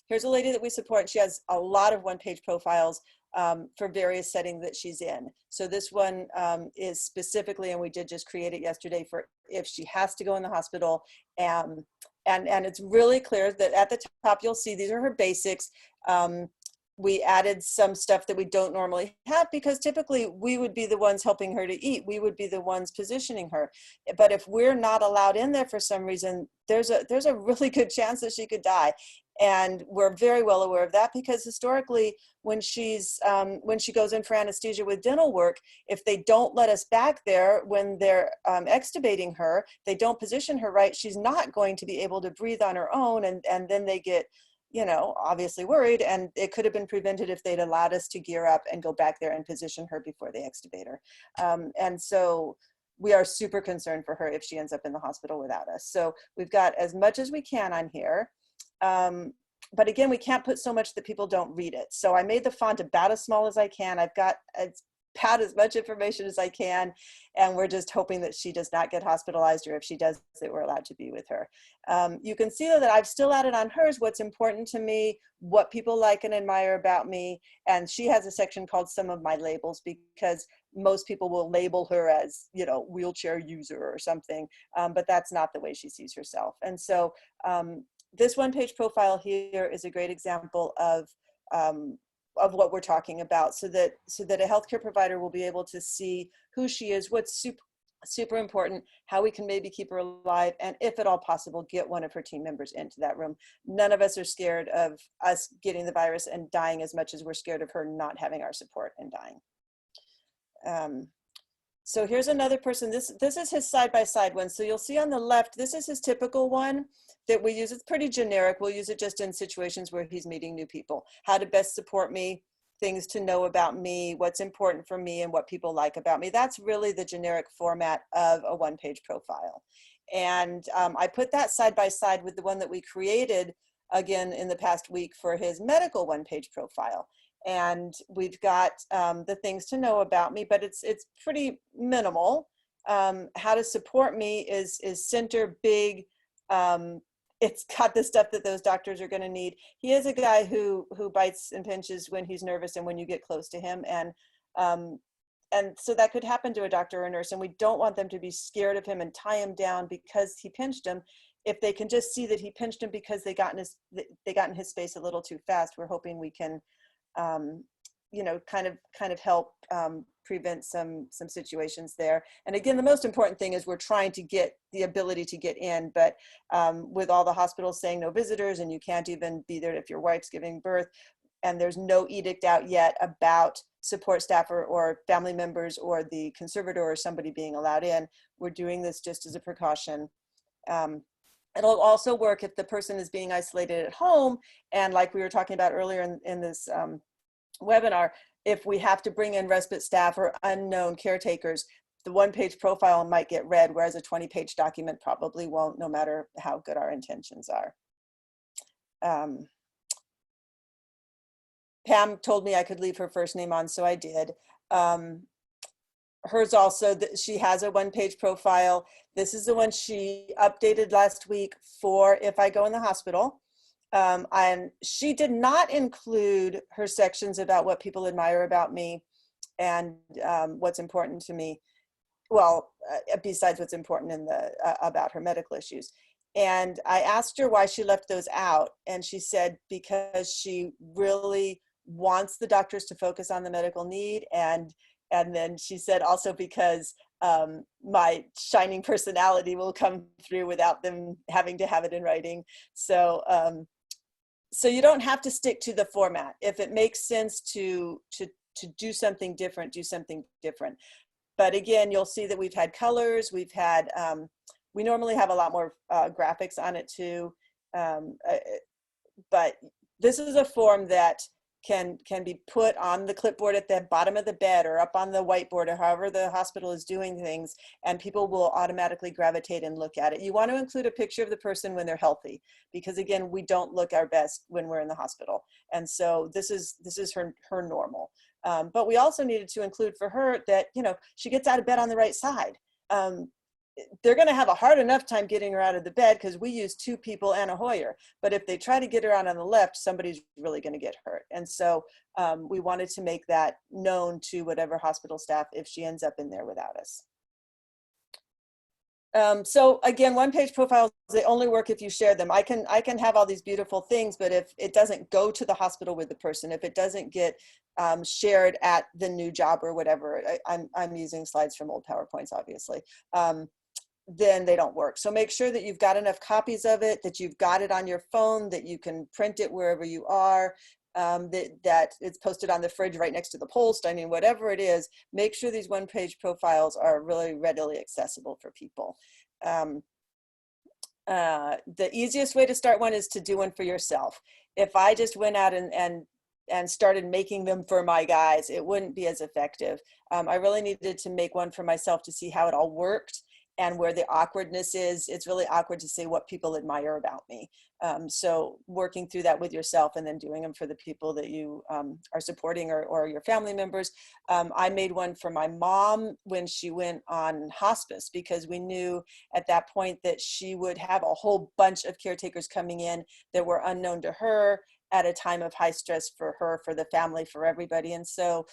here's a lady that we support. She has a lot of one-page profiles for various settings that she's in. So this one is specifically, and we did just create it yesterday, for if she has to go in the hospital. And it's really clear that at the top you'll see these are her basics. we added some stuff that we don't normally have, because typically we would be the ones helping her to eat. We would be the ones positioning her. But if we're not allowed in there for some reason, there's a really good chance that she could die. And we're very well aware of that, because historically, when she goes in for anesthesia with dental work, if they don't let us back there when they're extubating her, they don't position her right, she's not going to be able to breathe on her own. And then they get, you know, obviously worried, and it could have been prevented if they'd allowed us to gear up and go back there and position her before they extubate her. And so we are super concerned for her if she ends up in the hospital without us. So we've got as much as we can on here. But again, we can't put so much that people don't read it. So I made the font about as small as I can. I've got about as much information as I can, and we're just hoping that she does not get hospitalized, or if she does, that we're allowed to be with her. You can see though that I've still added on hers what's important to me, what people like and admire about me, and she has a section called Some of My Labels, because most people will label her as, you know, wheelchair user or something, but that's not the way she sees herself. And so this one-page profile here is a great example of what we're talking about, so that a healthcare provider will be able to see who she is, what's super important, how we can maybe keep her alive, and if at all possible, get one of her team members into that room. None of us are scared of us getting the virus and dying as much as we're scared of her not having our support and dying. So here's another person. This is his side-by-side one. So you'll see on the left, this is his typical one that we use. It's pretty generic. We'll use it just in situations where he's meeting new people. How to best support me, things to know about me, what's important for me, and what people like about me. That's really the generic format of a one-page profile. And I put that side-by-side with the one that we created, again, in the past week for his medical one-page profile. And we've got the things to know about me, but it's pretty minimal. How to support me is center big. It's got the stuff that those doctors are going to need. He is a guy who bites and pinches when he's nervous and when you get close to him, and so that could happen to a doctor or a nurse, and we don't want them to be scared of him and tie him down because he pinched him. If they can just see that he pinched him because they got in his space a little too fast, we're hoping we can you know, kind of help prevent some situations there. And again, the most important thing is we're trying to get the ability to get in, but with all the hospitals saying no visitors, and you can't even be there if your wife's giving birth, and there's no edict out yet about support staff or family members or the conservator or somebody being allowed in, we're doing this just as a precaution. It'll also work if the person is being isolated at home, and like we were talking about earlier in this webinar, if we have to bring in respite staff or unknown caretakers, the one-page profile might get read, whereas a 20-page document probably won't, no matter how good our intentions are. Pam told me I could leave her first name on, so I did. Hers also, she has a one-page profile. This is the one she updated last week for if I go in the hospital. And she did not include her sections about what people admire about me and what's important to me. Well, besides what's important in about her medical issues. And I asked her why she left those out, and she said because she really wants the doctors to focus on the medical need, and then she said also because my shining personality will come through without them having to have it in writing. So so you don't have to stick to the format. If it makes sense to do something different, do something different. But again, you'll see that we've had colors, we've had, we normally have a lot more graphics on it too. But this is a form that can be put on the clipboard at the bottom of the bed or up on the whiteboard or however the hospital is doing things, and people will automatically gravitate and look at it. You want to include a picture of the person when they're healthy, because again, we don't look our best when we're in the hospital. And so this is her normal. But we also needed to include for her that, you know, she gets out of bed on the right side. They're going to have a hard enough time getting her out of the bed because we use 2 people and a Hoyer. But if they try to get her out on the left, somebody's really going to get hurt. And so we wanted to make that known to whatever hospital staff if she ends up in there without us. So again, one-page profiles, they only work if you share them. I can have all these beautiful things, but if it doesn't go to the hospital with the person, if it doesn't get shared at the new job or whatever, I'm using slides from old PowerPoints, obviously, then they don't work. So make sure that you've got enough copies of it, that you've got it on your phone, that you can print it wherever you are, that it's posted on the fridge right next to the post. I mean, whatever it is, make sure these one-page profiles are really readily accessible for people. The easiest way to start one is to do one for yourself. If I just went out and started making them for my guys, it wouldn't be as effective. I really needed to make one for myself to see how it all worked and where the awkwardness is. It's really awkward to say what people admire about me. So working through that with yourself and then doing them for the people that you are supporting or your family members. I made one for my mom when she went on hospice, because we knew at that point that she would have a whole bunch of caretakers coming in that were unknown to her at a time of high stress for her, for the family, for everybody. And so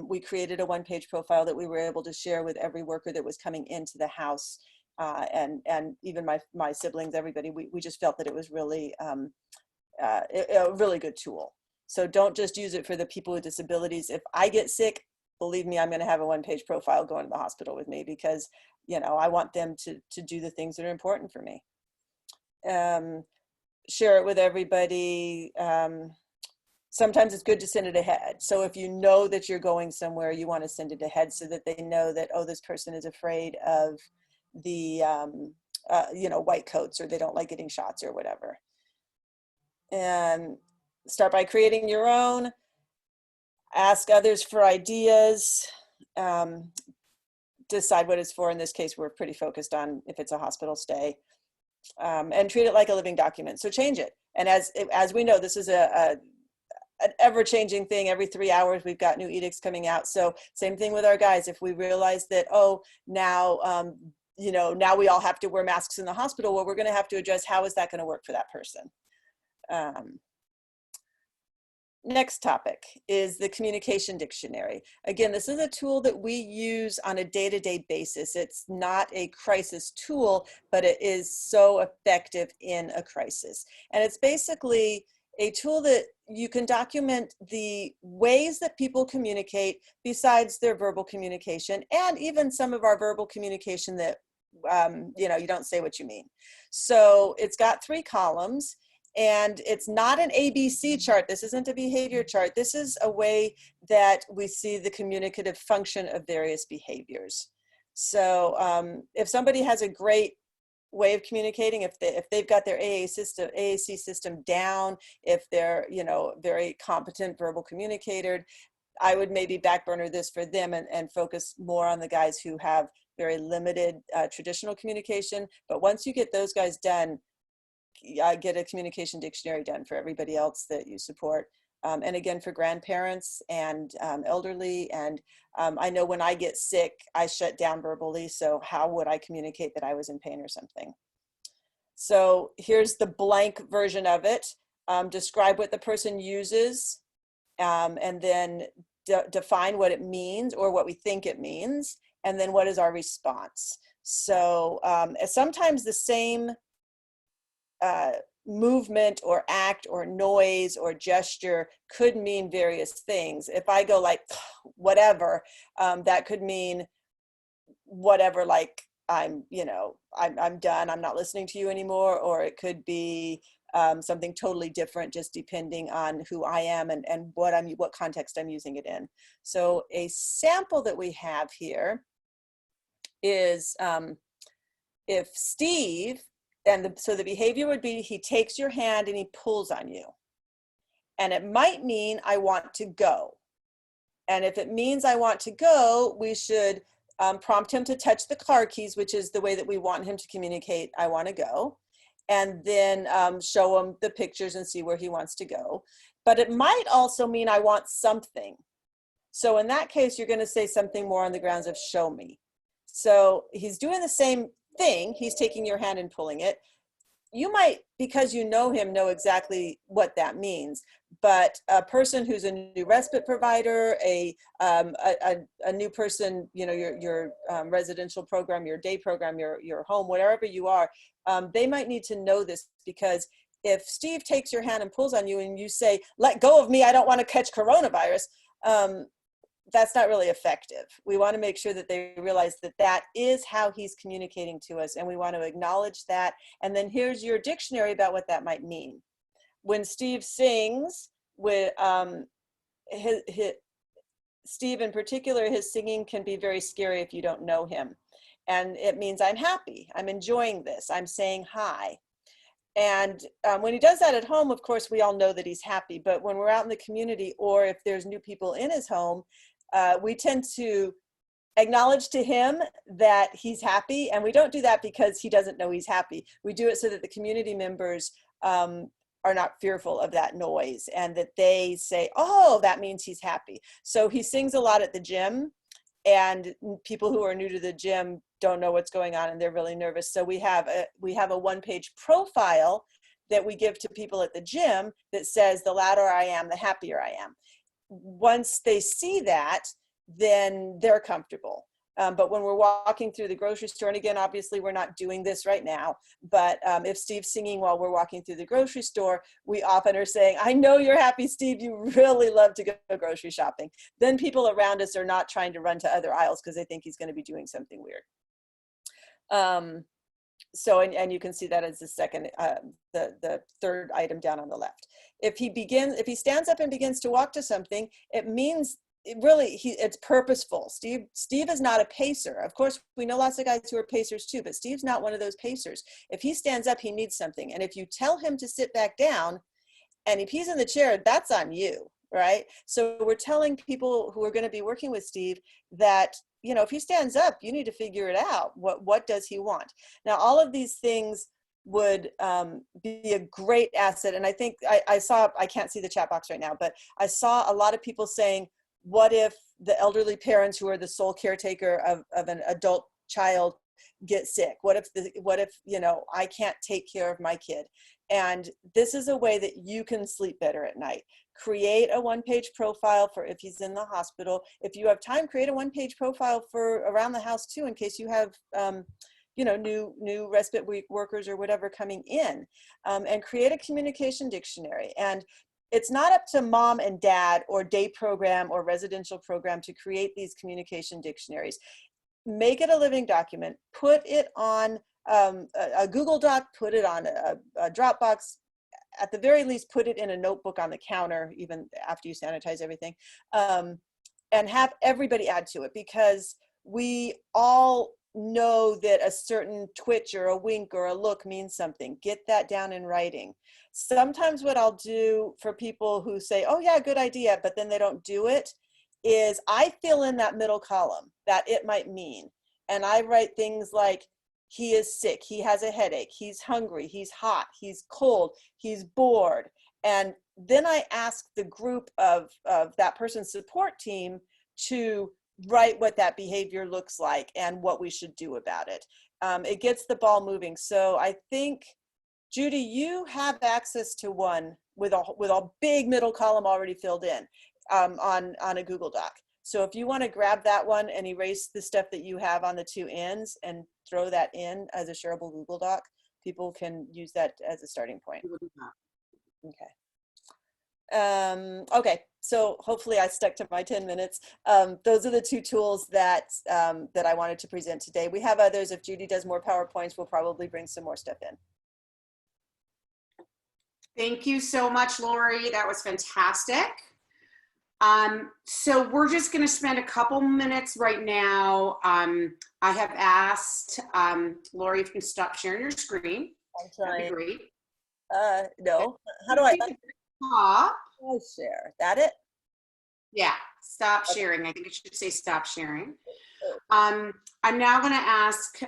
we created a one-page profile that we were able to share with every worker that was coming into the house. And even my siblings, everybody, we just felt that it was really a really good tool. So don't just use it for the people with disabilities. If I get sick, believe me, I'm going to have a one-page profile going to the hospital with me, because, you know, I want them to do the things that are important for me. Share it with everybody. Sometimes it's good to send it ahead. So if you know that you're going somewhere, you want to send it ahead so that they know that, oh, this person is afraid of the you know, white coats, or they don't like getting shots or whatever. And start by creating your own. Ask others for ideas. Decide what it's for. In this case, we're pretty focused on if it's a hospital stay. And treat it like a living document. So change it. And as we know, this is an ever-changing thing. Every 3 hours, we've got new edicts coming out. So same thing with our guys. If we realize that, oh, now, you know, now we all have to wear masks in the hospital, well, we're going to have to address how is that going to work for that person. Next topic is the communication dictionary. Again, this is a tool that we use on a day-to-day basis. It's not a crisis tool, but it is so effective in a crisis. And it's basically a tool that you can document the ways that people communicate besides their verbal communication, and even some of our verbal communication that, you know, you don't say what you mean. So it's got 3 columns. And it's not an ABC chart. This isn't a behavior chart. This is a way that we see the communicative function of various behaviors. So if somebody has a great way of communicating, if they've got their AAC system down, if they're, you know, very competent verbal communicator, I would maybe backburner this for them and focus more on the guys who have very limited traditional communication. But once you get those guys done, get a communication dictionary done for everybody else that you support. And again, for grandparents and elderly. And I know when I get sick, I shut down verbally. So how would I communicate that I was in pain or something? So here's the blank version of it. Describe what the person uses, and then define what it means or what we think it means. And then what is our response? So sometimes the same movement or act or noise or gesture could mean various things. If I go like whatever, that could mean whatever, like I'm done, I'm not listening to you anymore, or it could be something totally different, just depending on who I am and what context I'm using it in. So a sample that we have here is if Steve, so the behavior would be, he takes your hand and he pulls on you. And it might mean I want to go. And if it means I want to go, we should prompt him to touch the car keys, which is the way that we want him to communicate, I want to go. And then show him the pictures and see where he wants to go. But it might also mean I want something. So in that case, you're going to say something more on the grounds of show me. So he's doing the same thing. He's taking your hand and pulling it. you might, because you know him, know exactly what that means. But a person who's a new respite provider, a new person, you know, your residential program, your day program, your home, whatever you are, they might need to know this, because if Steve takes your hand and pulls on you and you say, "Let go of me, I don't want to catch coronavirus," that's not really effective. We want to make sure that they realize that that is how he's communicating to us, and we want to acknowledge that. And then here's your dictionary about what that might mean. When Steve sings, with Steve in particular, his singing can be very scary if you don't know him. And it means I'm happy, I'm enjoying this, I'm saying hi. And when he does that at home, of course, we all know that he's happy. But when we're out in the community, or if there's new people in his home, we tend to acknowledge to him that he's happy. And we don't do that because he doesn't know he's happy. We do it so that the community members are not fearful of that noise, and that they say, "Oh, that means he's happy." So he sings a lot at the gym, and people who are new to the gym don't know what's going on and they're really nervous. So we have a one-page profile that we give to people at the gym that says, "The louder I am, the happier I am." Once they see that, then they're comfortable. But when we're walking through the grocery store, and again, obviously we're not doing this right now, but if Steve's singing while we're walking through the grocery store, we often are saying, "I know you're happy, Steve, you really love to go grocery shopping." Then people around us are not trying to run to other aisles because they think he's going to be doing something weird. So, and you can see that as the second, the third item down on the left. If he stands up and begins to walk to something, it means it's purposeful. Steve is not a pacer. Of course, we know lots of guys who are pacers too, but Steve's not one of those pacers. If he stands up, he needs something. And if you tell him to sit back down and if he's in the chair, that's on you, right? So we're telling people who are going to be working with Steve that, you know, if he stands up, you need to figure it out. What does he want? Now, all of these things would be a great asset. And I think I can't see the chat box right now, but I saw a lot of people saying, what if the elderly parents who are the sole caretaker of an adult child get sick? What if, you know, I can't take care of my kid? And this is a way that you can sleep better at night. Create a one-page profile for if he's in the hospital. If you have time, create a one-page profile for around the house too, in case you have, you know, new respite workers or whatever coming in, and create a communication dictionary. And it's not up to mom and dad or day program or residential program to create these communication dictionaries. Make it a living document, put it on a Google Doc, put it on a Dropbox, at the very least, put it in a notebook on the counter, even after you sanitize everything, and have everybody add to it, because we all know that a certain twitch or a wink or a look means something. Get that down in writing. Sometimes what I'll do for people who say, "Oh yeah, good idea," but then they don't do it, is I fill in that middle column that it might mean. And I write things like, he is sick, he has a headache, he's hungry, he's hot, he's cold, he's bored. And then I ask the group of that person's support team to write what that behavior looks like and what we should do about it. It gets the ball moving. So I think, Judy, you have access to one with a big middle column already filled in on a Google Doc. So if you want to grab that one and erase the stuff that you have on the two ends and throw that in as a shareable Google Doc, people can use that as a starting point. Okay. Okay, so hopefully I stuck to my 10 minutes. Those are the two tools that I wanted to present today. We have others. If Judy does more PowerPoints, we'll probably bring some more stuff in. Thank you so much, Lori. That was fantastic. So we're just going to spend a couple minutes right now. I have asked Lori if you can stop sharing your screen. That'd be great. No. How do I? Stop. Oh, share. That it? Yeah. Stop sharing. I think it should say stop sharing. I'm now going to ask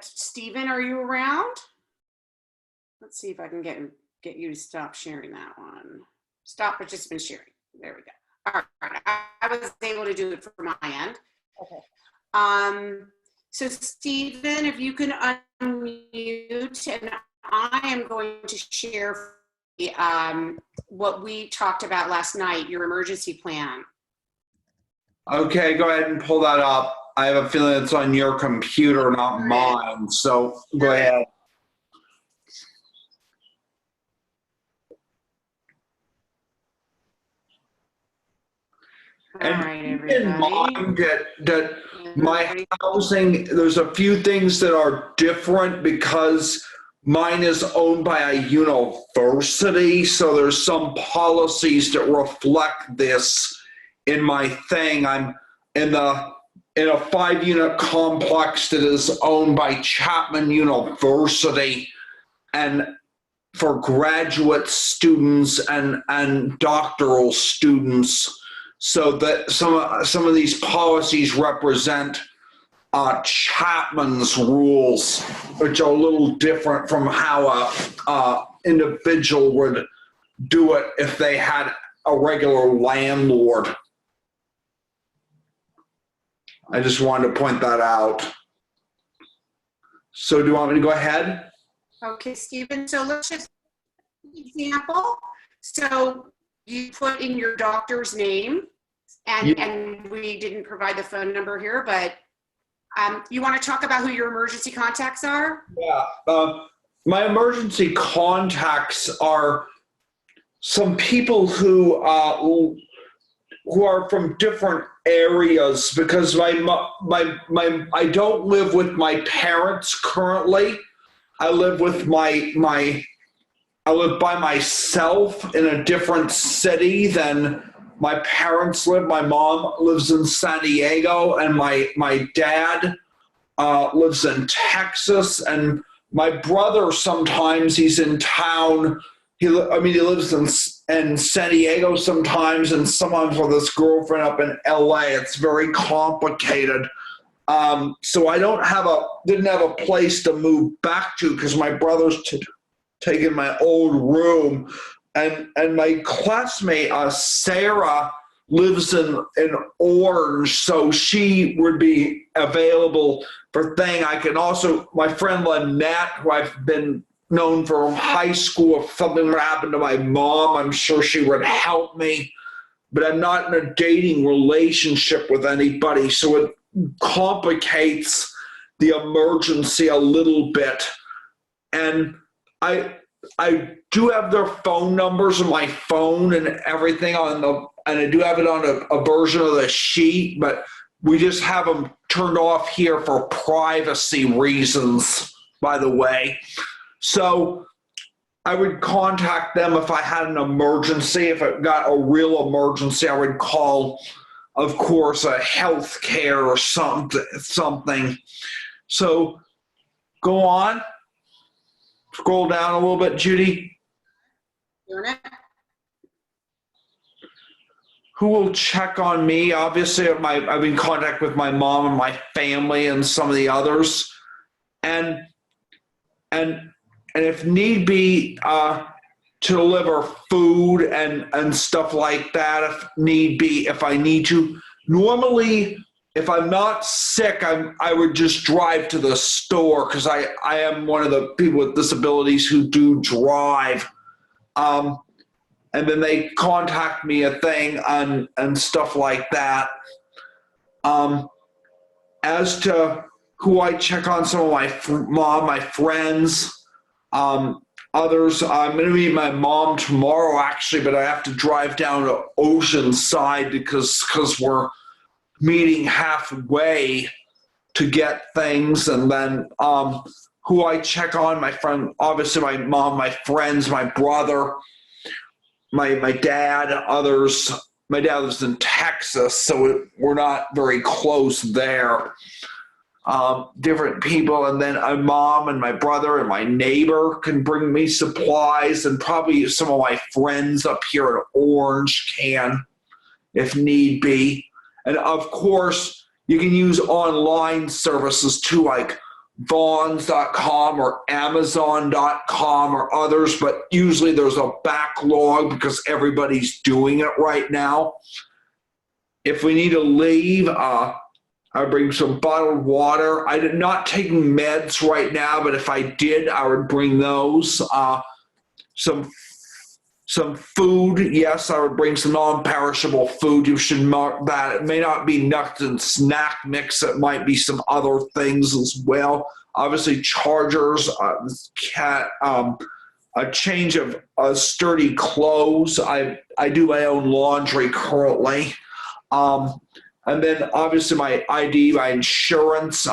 Stephen, are you around? Let's see if I can get you to stop sharing that one. Stop participant sharing. There we go. All right. I was able to do it from my end. Okay. So Stephen, if you can unmute, and I am going to share what we talked about last night, your emergency plan. Okay, go ahead and pull that up. I have a feeling it's on your computer, not mine. So go ahead. And keep in mind that my housing, there's a few things that are different because mine is owned by a university. So there's some policies that reflect this in my thing. I'm in a 5-unit complex that is owned by Chapman University, and for graduate students and doctoral students. So that some of these policies represent Chapman's rules, which are a little different from how a individual would do it if they had a regular landlord. I just wanted to point that out. So do you want me to go ahead? Okay, Stephen, so let's just example. So you put in your doctor's name, and we didn't provide the phone number here, but you want to talk about who your emergency contacts are? Yeah, my emergency contacts are some people who are from different areas, because I don't live with my parents currently. I live with I live by myself in a different city than my parents live. My mom lives in San Diego, and my dad lives in Texas, and my brother sometimes he's in town. He lives in San Diego sometimes, and sometimes with his girlfriend up in LA. It's very complicated. So I didn't have a place to move back to because my brother's taken my old room, and my classmate Sarah lives in Orange, so she would be available for thing. I can also, my friend Lynette, who I've been known from high school, if something would happen to my mom, I'm sure she would help me, but I'm not in a dating relationship with anybody, so it complicates the emergency a little bit. And I do have their phone numbers on my phone and everything and I do have it on a version of the sheet, but we just have them turned off here for privacy reasons, by the way. So I would contact them if I had an emergency. If I got a real emergency, I would call, of course, a healthcare or something. So go on. Scroll down a little bit, Judy. Who will check on me? Obviously, I've been in contact with my mom and my family and some of the others, and if need be, to deliver food and stuff like that. If need be, if I need to. Normally, if I'm not sick, I would just drive to the store because I am one of the people with disabilities who do drive. And then they contact me a thing and stuff like that. As to who I check on, some of my mom, my friends, others. I'm going to meet my mom tomorrow, actually, but I have to drive down to Oceanside because we're meeting halfway to get things. And then who I check on, my friend, obviously my mom, my friends, my brother, my dad, others. My dad lives in Texas, so we're not very close there. Different people, and then my mom and my brother and my neighbor can bring me supplies, and probably some of my friends up here at Orange can, if need be. And of course, you can use online services too, like Vons.com or Amazon.com or others, but usually there's a backlog because everybody's doing it right now. If we need to leave, I would bring some bottled water. I did not take meds right now, but if I did, I would bring those. Some food. Yes, I would bring some non-perishable food. You should mark that. It may not be nuts and snack mix. It might be some other things as well. Obviously, chargers, a change of sturdy clothes. I do my own laundry currently. And then obviously my ID, my insurance,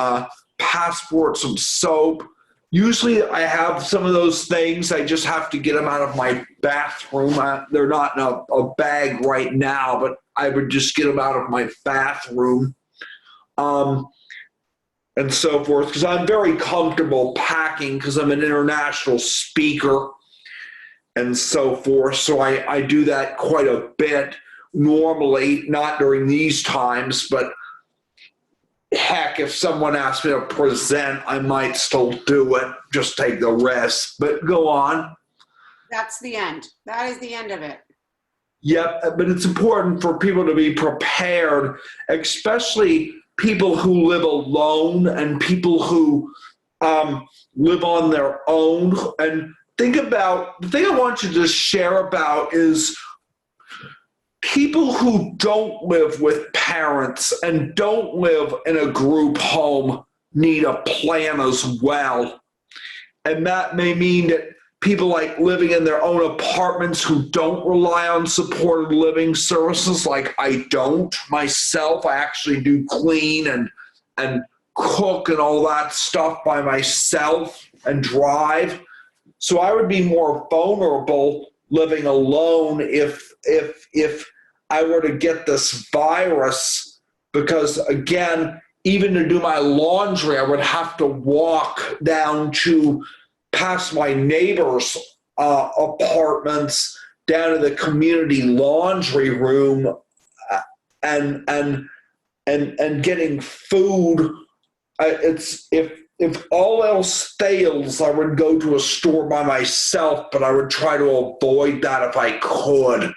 passport, some soap. Usually I have some of those things. I just have to get them out of my bathroom. They're not in a bag right now, but I would just get them out of my bathroom. And so forth, because I'm very comfortable packing because I'm an international speaker and so forth. So I do that quite a bit normally, not during these times, but heck, if someone asked me to present, I might still do it, just take the risk. But go on. That's the end. That is the end of it. Yep, but it's important for people to be prepared, especially people who live alone and people who live on their own. And think about, the thing I want you to share about is people who don't live with parents and don't live in a group home need a plan as well. And that may mean that people like living in their own apartments who don't rely on supported living services, like I don't myself. I actually do clean and cook and all that stuff by myself and drive. So I would be more vulnerable living alone if I were to get this virus, because again, even to do my laundry, I would have to walk down to past my neighbors' apartments down to the community laundry room and getting food. If all else fails, I would go to a store by myself, but I would try to avoid that if I could.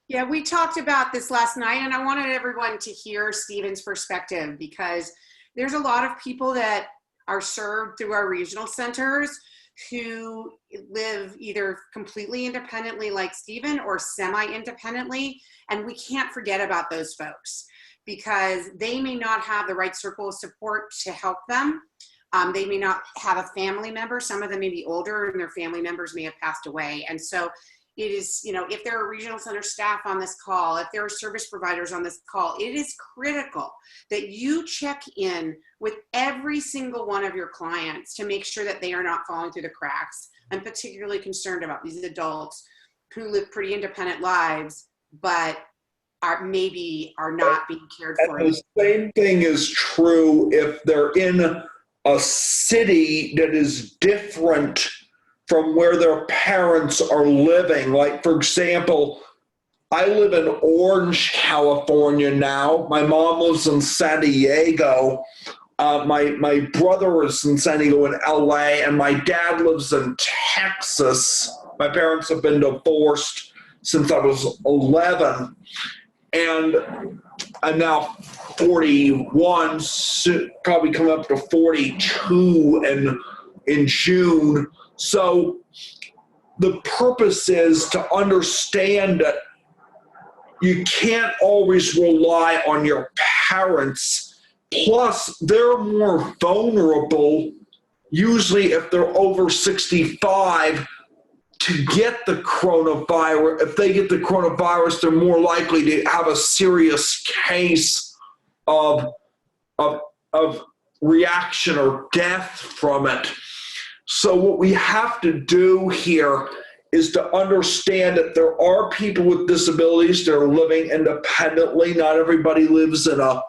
Yeah, we talked about this last night, and I wanted everyone to hear Stephen's perspective, because there's a lot of people that are served through our regional centers who live either completely independently like Stephen or semi-independently, and we can't forget about those folks because they may not have the right circle of support to help them. They may not have a family member. Some of them may be older and their family members may have passed away. And so it is, if there are regional center staff on this call, if there are service providers on this call, it is critical that you check in with every single one of your clients to make sure that they are not falling through the cracks. I'm particularly concerned about these adults who live pretty independent lives, but are not being cared for. And the same thing is true if they're in a city that is different from where their parents are living. Like, for example, I live in Orange, California now. My mom lives in San Diego. My brother is in San Diego in LA, and my dad lives in Texas. My parents have been divorced since I was 11. And I'm now 41, probably coming up to 42 in June. So the purpose is to understand that you can't always rely on your parents. Plus, they're more vulnerable, usually if they're over 65, to get the coronavirus. If they get the coronavirus, they're more likely to have a serious case of reaction or death from it. So what we have to do here is to understand that there are people with disabilities that are living independently. Not everybody lives in a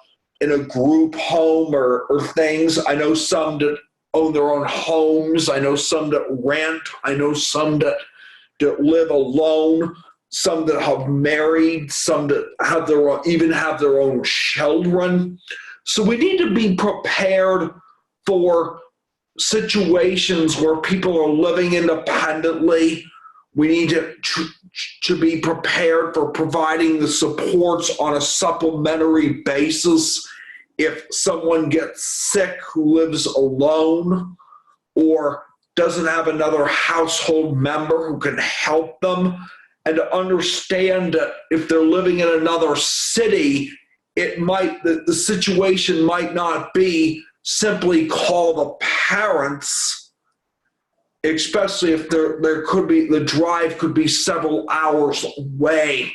group home or things. I know some that own their own homes. I know some that rent. I know some that live alone. Some that have married. Some that have even have their own children. So we need to be prepared for situations where people are living independently. We need to be prepared for providing the supports on a supplementary basis if someone gets sick who lives alone or doesn't have another household member who can help them, and to understand that if they're living in another city, the situation might not be simply call the parents, especially if the drive could be several hours away.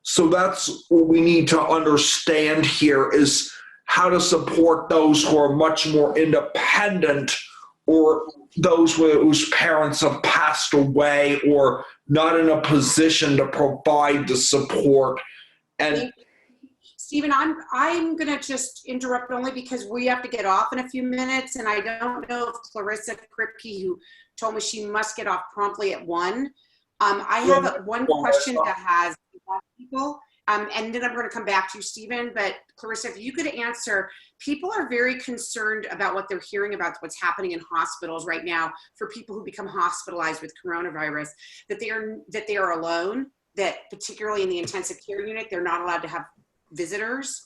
So that's what we need to understand here, is how to support those who are much more independent, or those whose parents have passed away or not in a position to provide the support. And Stephen, I'm going to just interrupt only because we have to get off in a few minutes, and I don't know if Clarissa Kripke, who told me she must get off promptly at 1. I have one question that has people, and then I'm going to come back to you, Stephen. But Clarissa, if you could answer, people are very concerned about what they're hearing about what's happening in hospitals right now for people who become hospitalized with coronavirus, that they are alone, that particularly in the intensive care unit, they're not allowed to have visitors.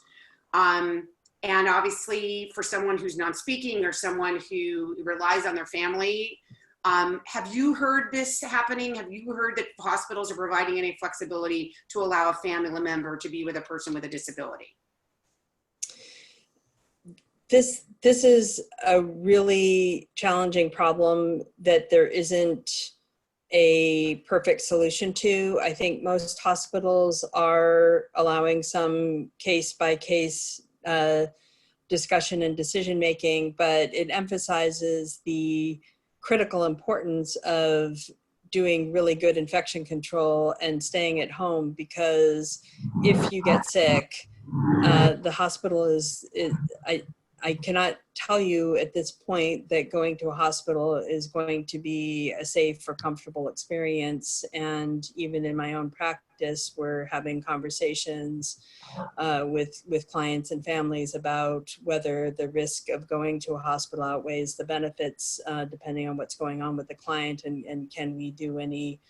And obviously for someone who's non-speaking or someone who relies on their family, have you heard this happening? Have you heard that hospitals are providing any flexibility to allow a family member to be with a person with a disability? This is a really challenging problem that there isn't a perfect solution to. I think most hospitals are allowing some case-by-case discussion and decision-making, but it emphasizes the critical importance of doing really good infection control and staying at home, because if you get sick, the hospital I cannot tell you at this point that going to a hospital is going to be a safe or comfortable experience. And even in my own practice, we're having conversations with clients and families about whether the risk of going to a hospital outweighs the benefits, depending on what's going on with the client, and can we do any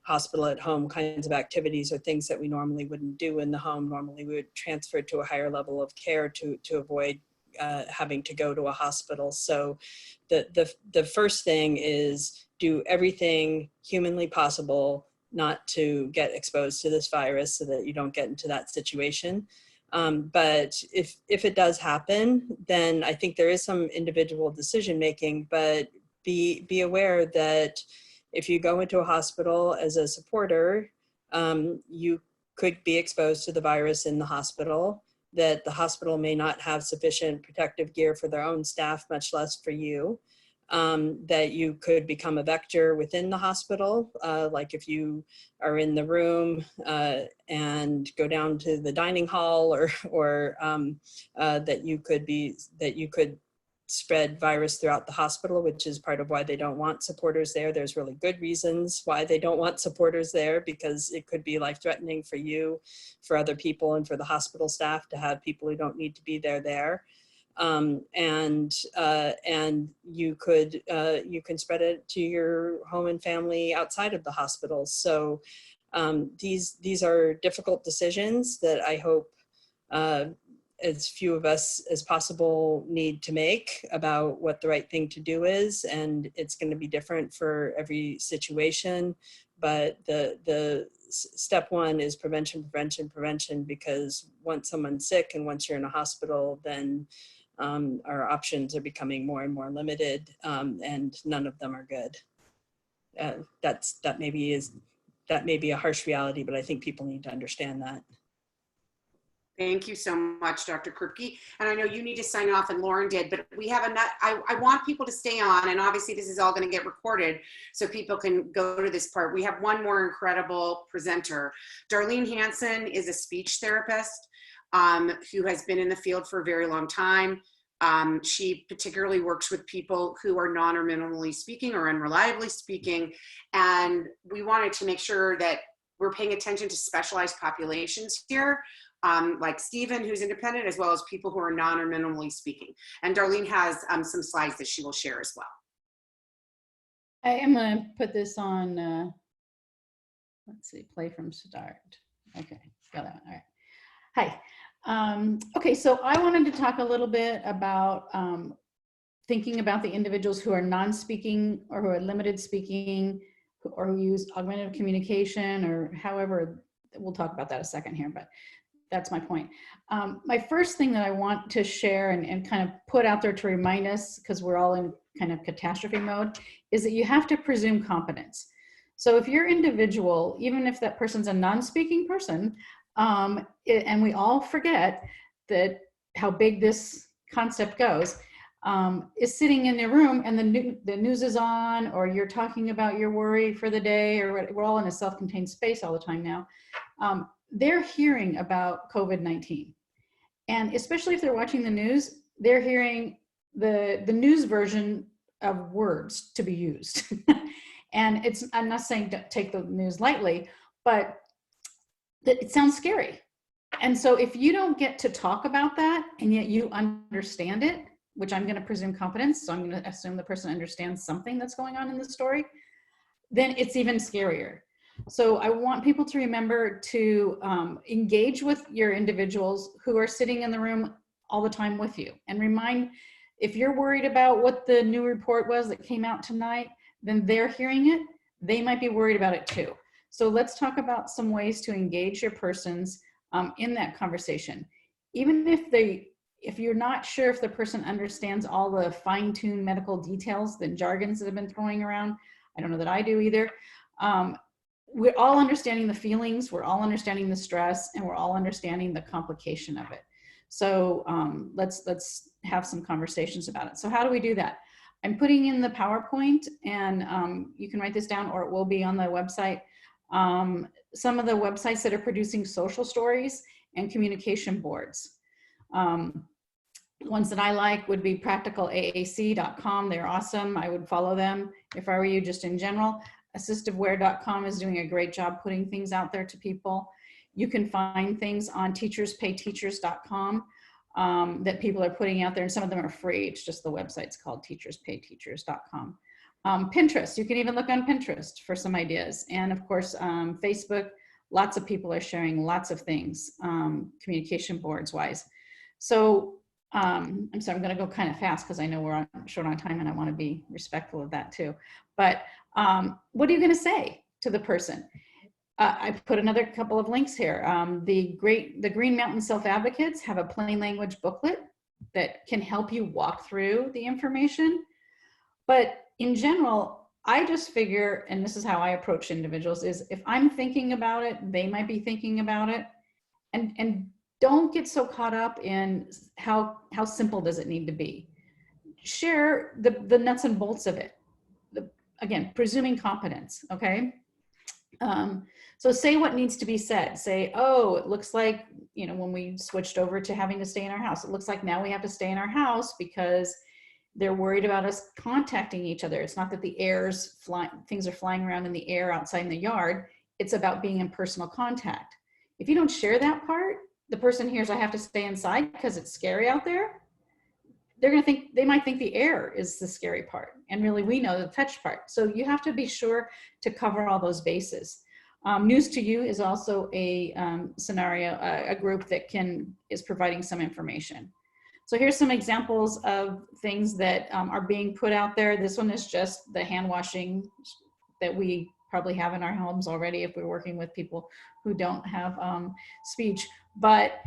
hospital at home kinds of activities or things that we normally wouldn't do in the home. Normally we would transfer to a higher level of care to avoid having to go to a hospital. So the first thing is do everything humanly possible not to get exposed to this virus so that you don't get into that situation. But if it does happen, then I think there is some individual decision making, but be aware that if you go into a hospital as a supporter, you could be exposed to the virus in the hospital, that the hospital may not have sufficient protective gear for their own staff, much less for you, that you could become a vector within the hospital, like if you are in the room and go down to the dining hall, or that you could spread virus throughout the hospital, which is part of why they don't want supporters there. There's really good reasons why they don't want supporters there, because it could be life-threatening for you, for other people, and for the hospital staff to have people who don't need to be there. And you can spread it to your home and family outside of the hospital. So these are difficult decisions that I hope as few of us as possible need to make about what the right thing to do is, and it's going to be different for every situation. But the step one is prevention, prevention, prevention, because once someone's sick and once you're in a hospital, then our options are becoming more and more limited, and none of them are good. That may be a harsh reality, but I think people need to understand that. Thank you so much, Dr. Kripke. And I know you need to sign off, and Lauren did, but we have I want people to stay on, and obviously this is all going to get recorded so people can go to this part. We have one more incredible presenter. Darlene Hanson is a speech therapist who has been in the field for a very long time. She particularly works with people who are non or minimally speaking or unreliably speaking. And we wanted to make sure that we're paying attention to specialized populations here. Like Stephen, who's independent, as well as people who are non or minimally speaking. And Darlene has some slides that she will share as well. I am going to put this on, let's see, play from start. Okay, got that one. All right. Okay, so I wanted to talk a little bit about thinking about the individuals who are non-speaking or who are limited speaking or who use augmentative communication or however, we'll talk about that a second here, but that's my point. My first thing that I want to share and kind of put out there to remind us, because we're all in kind of catastrophe mode, is that you have to presume competence. So if your individual, even if that person's a non-speaking person, and we all forget that how big this concept goes, is sitting in their room and the news is on, or you're talking about your worry for the day, or we're all in a self-contained space all the time now. They're hearing about COVID-19. And especially if they're watching the news, they're hearing the news version of words to be used. And I'm not saying to take the news lightly, but it sounds scary. And so if you don't get to talk about that and yet you understand it, which I'm going to presume competence, so I'm going to assume the person understands something that's going on in the story, then it's even scarier. So I want people to remember to engage with your individuals who are sitting in the room all the time with you, and remind, if you're worried about what the new report was that came out tonight, then they're hearing it, they might be worried about it too. So let's talk about some ways to engage your persons in that conversation. Even if you're not sure if the person understands all the fine-tuned medical details, the jargons that have been throwing around, I don't know that I do either. We're all understanding the feelings, we're all understanding the stress, and we're all understanding the complication of it. So let's have some conversations about it. So how do we do that? I'm putting in the PowerPoint, and you can write this down, or it will be on the website. Some of the websites that are producing social stories and communication boards. Ones that I like would be practicalaac.com. They're awesome. I would follow them if I were you, just in general. Assistiveware.com is doing a great job putting things out there to people. You can find things on teacherspayteachers.com that people are putting out there, and some of them are free. It's just the website's called teacherspayteachers.com. Pinterest, you can even look on Pinterest for some ideas. And of course, Facebook, lots of people are sharing lots of things, communication boards wise. So I'm sorry, I'm gonna go kind of fast because I know we're short on time and I wanna be respectful of that too. But what are you gonna say to the person? I've put another couple of links here. The Green Mountain Self-Advocates have a plain language booklet that can help you walk through the information. But in general, I just figure, and this is how I approach individuals, is if I'm thinking about it, they might be thinking about it. And don't get so caught up in how simple does it need to be. Share the nuts and bolts of it. Again, presuming competence, okay? So say what needs to be said. Say, oh, it looks like, you know, when we switched over to having to stay in our house, it looks like now we have to stay in our house because they're worried about us contacting each other. It's not that the air's flying, things are flying around in the air outside in the yard. It's about being in personal contact. If you don't share that part, the person hears I have to stay inside because it's scary out there. They're gonna think, they might think the air is the scary part. And really we know the touch part. So you have to be sure to cover all those bases. News to You is also a scenario, a group that is providing some information. So here's some examples of things that are being put out there. This one is just the hand washing that we probably have in our homes already if we're working with people who don't have speech, but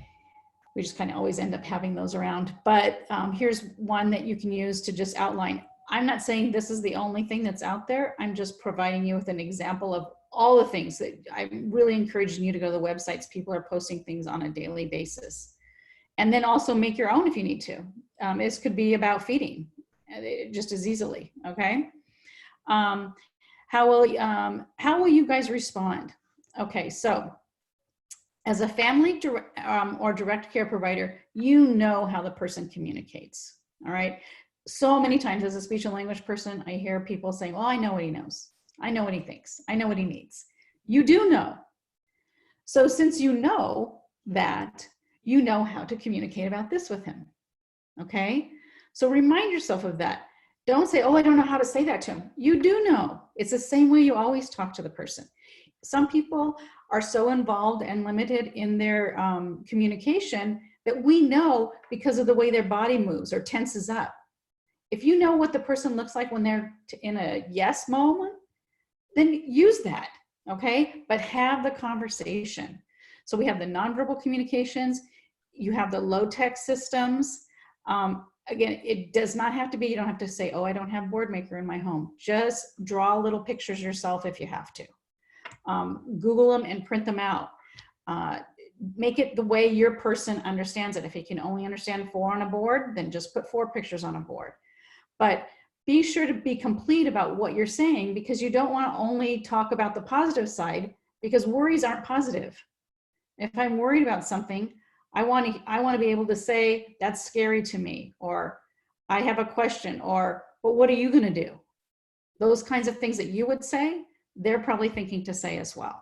we just kind of always end up having those around. But here's one that you can use to just outline. I'm not saying this is the only thing that's out there. I'm just providing you with an example of all the things that I'm really encouraging you to go to the websites. People are posting things on a daily basis. And then also make your own if you need to. This could be about feeding just as easily, okay? How will you guys respond? Okay, so as a family or direct care provider, you know how the person communicates, all right? So many times as a speech and language person, I hear people saying, well, I know what he knows. I know what he thinks. I know what he needs. You do know. So since you know that, you know how to communicate about this with him, okay? So remind yourself of that. Don't say, oh, I don't know how to say that to him. You do know. It's the same way you always talk to the person. Some people are so involved and limited in their communication that we know because of the way their body moves or tenses up. If you know what the person looks like when they're in a yes moment, then use that, okay? But have the conversation. So we have the nonverbal communications, you have the low-tech systems. Again, it does not have to be, you don't have to say, oh, I don't have Boardmaker in my home. Just draw little pictures yourself if you have to. Google them and print them out. Make it the way your person understands it. If you can only understand 4 on a board, then just put 4 pictures on a board. But be sure to be complete about what you're saying, because you don't want to only talk about the positive side, because worries aren't positive. If I'm worried about something, I want to be able to say, that's scary to me, or I have a question, or, but what are you going to do? Those kinds of things that you would say, they're probably thinking to say as well.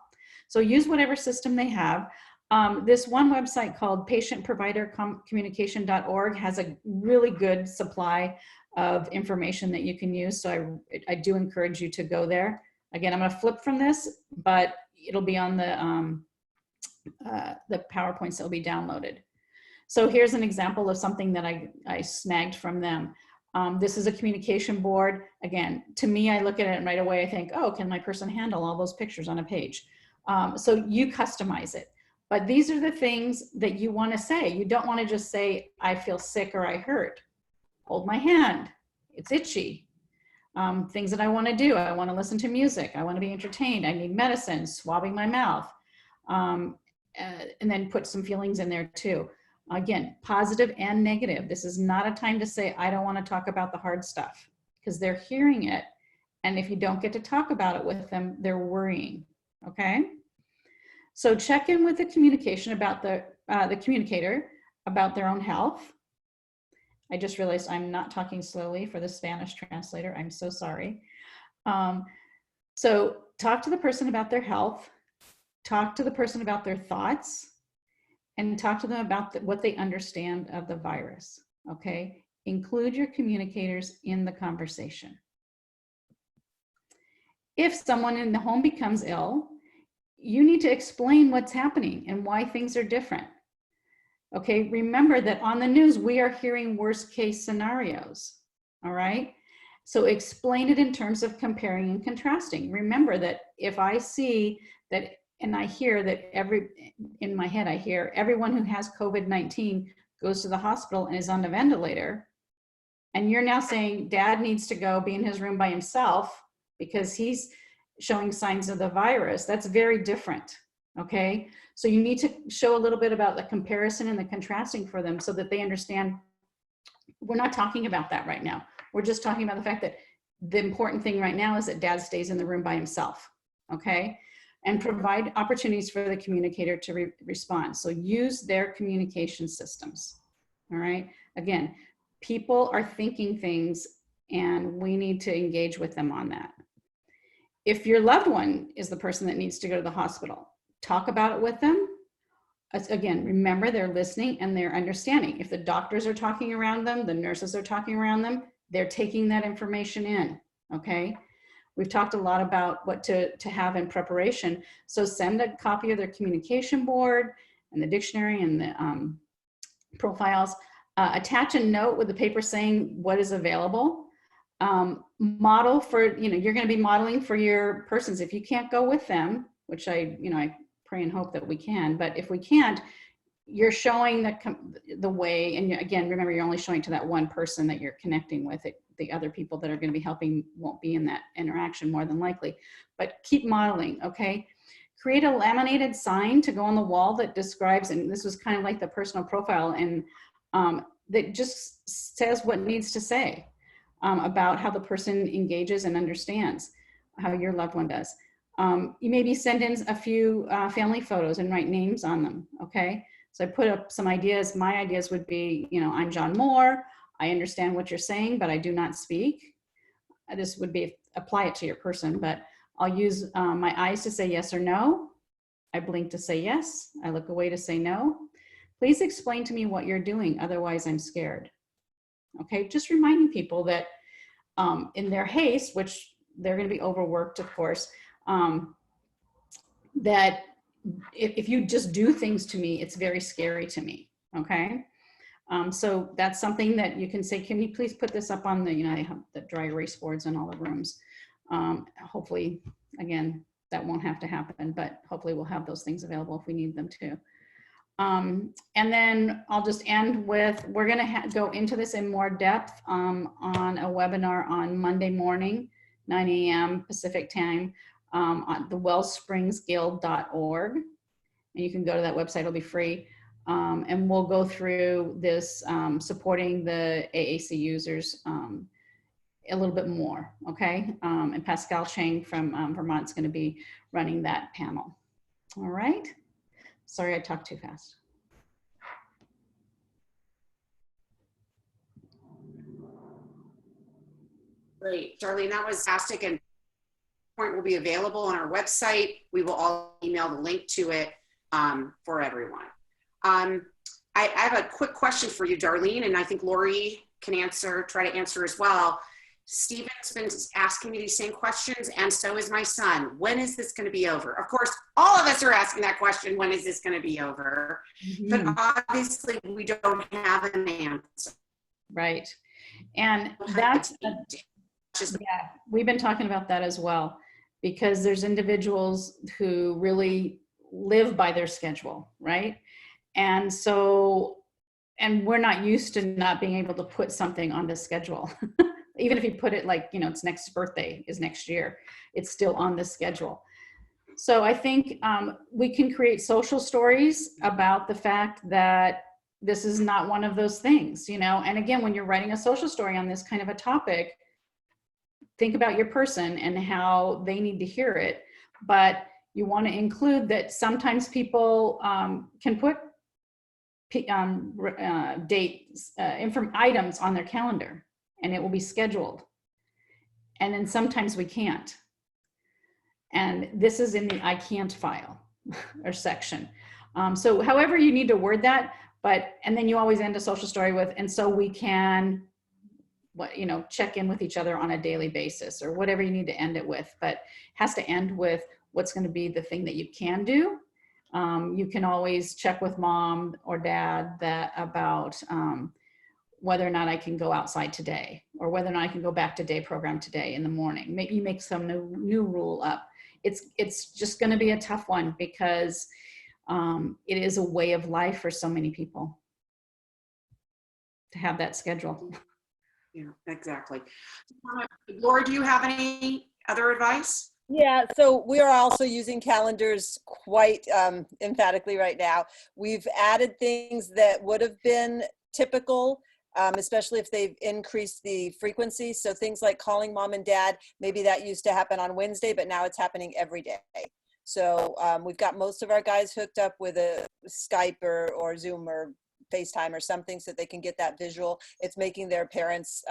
So use whatever system they have. This one website called patientprovidercommunication.org has a really good supply of information that you can use. So I do encourage you to go there. Again, I'm going to flip from this, but it'll be on the PowerPoints that will be downloaded. So here's an example of something that I snagged from them. This is a communication board. Again, to me, I look at it and right away I think, oh, can my person handle all those pictures on a page? So you customize it. But these are the things that you want to say. You don't want to just say, I feel sick or I hurt. Hold my hand, it's itchy. Things that I want to do, I want to listen to music, I want to be entertained, I need medicine, swabbing my mouth. And then put some feelings in there too. Again, positive and negative. This is not a time to say, I don't want to talk about the hard stuff, because they're hearing it. And if you don't get to talk about it with them, they're worrying, okay? So check in with the communication about the communicator about their own health. I just realized I'm not talking slowly for the Spanish translator. I'm so sorry. So talk to the person about their health, talk to the person about their thoughts, and talk to them about what they understand of the virus, okay? Include your communicators in the conversation. If someone in the home becomes ill, you need to explain what's happening and why things are different. Okay, remember that on the news, we are hearing worst case scenarios, all right? So explain it in terms of comparing and contrasting. Remember that if I see that, and I hear that in my head, I hear everyone who has COVID-19 goes to the hospital and is on the ventilator, and you're now saying dad needs to go be in his room by himself because he's showing signs of the virus, that's very different, okay? So you need to show a little bit about the comparison and the contrasting for them so that they understand we're not talking about that right now. We're just talking about the fact that the important thing right now is that dad stays in the room by himself, okay? And provide opportunities for the communicator to respond. So use their communication systems, all right? Again, people are thinking things and we need to engage with them on that. If your loved one is the person that needs to go to the hospital, talk about it with them. Again, remember they're listening and they're understanding. If the doctors are talking around them, the nurses are talking around them, they're taking that information in, okay? We've talked a lot about what to have in preparation. So send a copy of their communication board and the dictionary and the profiles. Attach a note with the paper saying what is available. Model for, you're going to be modeling for your persons. If you can't go with them, which I pray and hope that we can, but if we can't, you're showing the way. And again, remember, you're only showing to that one person that you're connecting with. The other people that are going to be helping won't be in that interaction more than likely, but keep modeling, okay? Create a laminated sign to go on the wall that describes, and this was kind of like the personal profile, and that just says what needs to say. About how the person engages and understands how your loved one does. You maybe send in a few family photos and write names on them, okay? So I put up some ideas. My ideas would be, I'm John Moore. I understand what you're saying, but I do not speak. This would be, apply it to your person, but I'll use my eyes to say yes or no. I blink to say yes. I look away to say no. Please explain to me what you're doing, otherwise I'm scared. Okay, just reminding people that in their haste, which they're going to be overworked, of course, that if you just do things to me, it's very scary to me. okay? So that's something that you can say, can you please put this up on the, I have the dry erase boards in all the rooms. Hopefully, again, that won't have to happen, but hopefully we'll have those things available if we need them to. And then I'll just end with, we're gonna go into this in more depth on a webinar on Monday morning, 9 a.m. Pacific time, on the wellspringsguild.org. And you can go to that website, it'll be free. And we'll go through this supporting the AAC users a little bit more, okay? And Pascal Chang from Vermont's gonna be running that panel. All right. Sorry, I talked too fast. Great, Darlene, that was fantastic, and point will be available on our website. We will all email the link to it for everyone. I have a quick question for you, Darlene, and I think Lori can try to answer as well. Stephen's been asking me these same questions, and so is my son. When is this going to be over? Of course, all of us are asking that question, when is this going to be over? But obviously, we don't have an answer. Right. And that's, yeah, we've been talking about that as well, because there's individuals who really live by their schedule, right? And so, and we're not used to not being able to put something on the schedule. Even if you put it like, its next birthday is next year, it's still on the schedule. So I think we can create social stories about the fact that this is not one of those things, and again, when you're writing a social story on this kind of a topic, think about your person and how they need to hear it. But you want to include that sometimes people can put dates, items on their calendar, and it will be scheduled. And then sometimes we can't. And this is in the I can't file or section. So however you need to word that, and then you always end a social story with, and so we can, check in with each other on a daily basis, or whatever you need to end it with, but it has to end with what's going to be the thing that you can do. You can always check with mom or dad about whether or not I can go outside today, or whether or not I can go back to day program today in the morning. Maybe you make some new rule up. It's just going to be a tough one, because it is a way of life for so many people to have that schedule. Yeah, exactly. Laura, do you have any other advice? Yeah, so we are also using calendars quite emphatically right now. We've added things that would have been typical, especially if they've increased the frequency. So things like calling mom and dad, maybe that used to happen on Wednesday, but now it's happening every day. So we've got most of our guys hooked up with a Skype or Zoom or FaceTime or something so they can get that visual. It's making their parents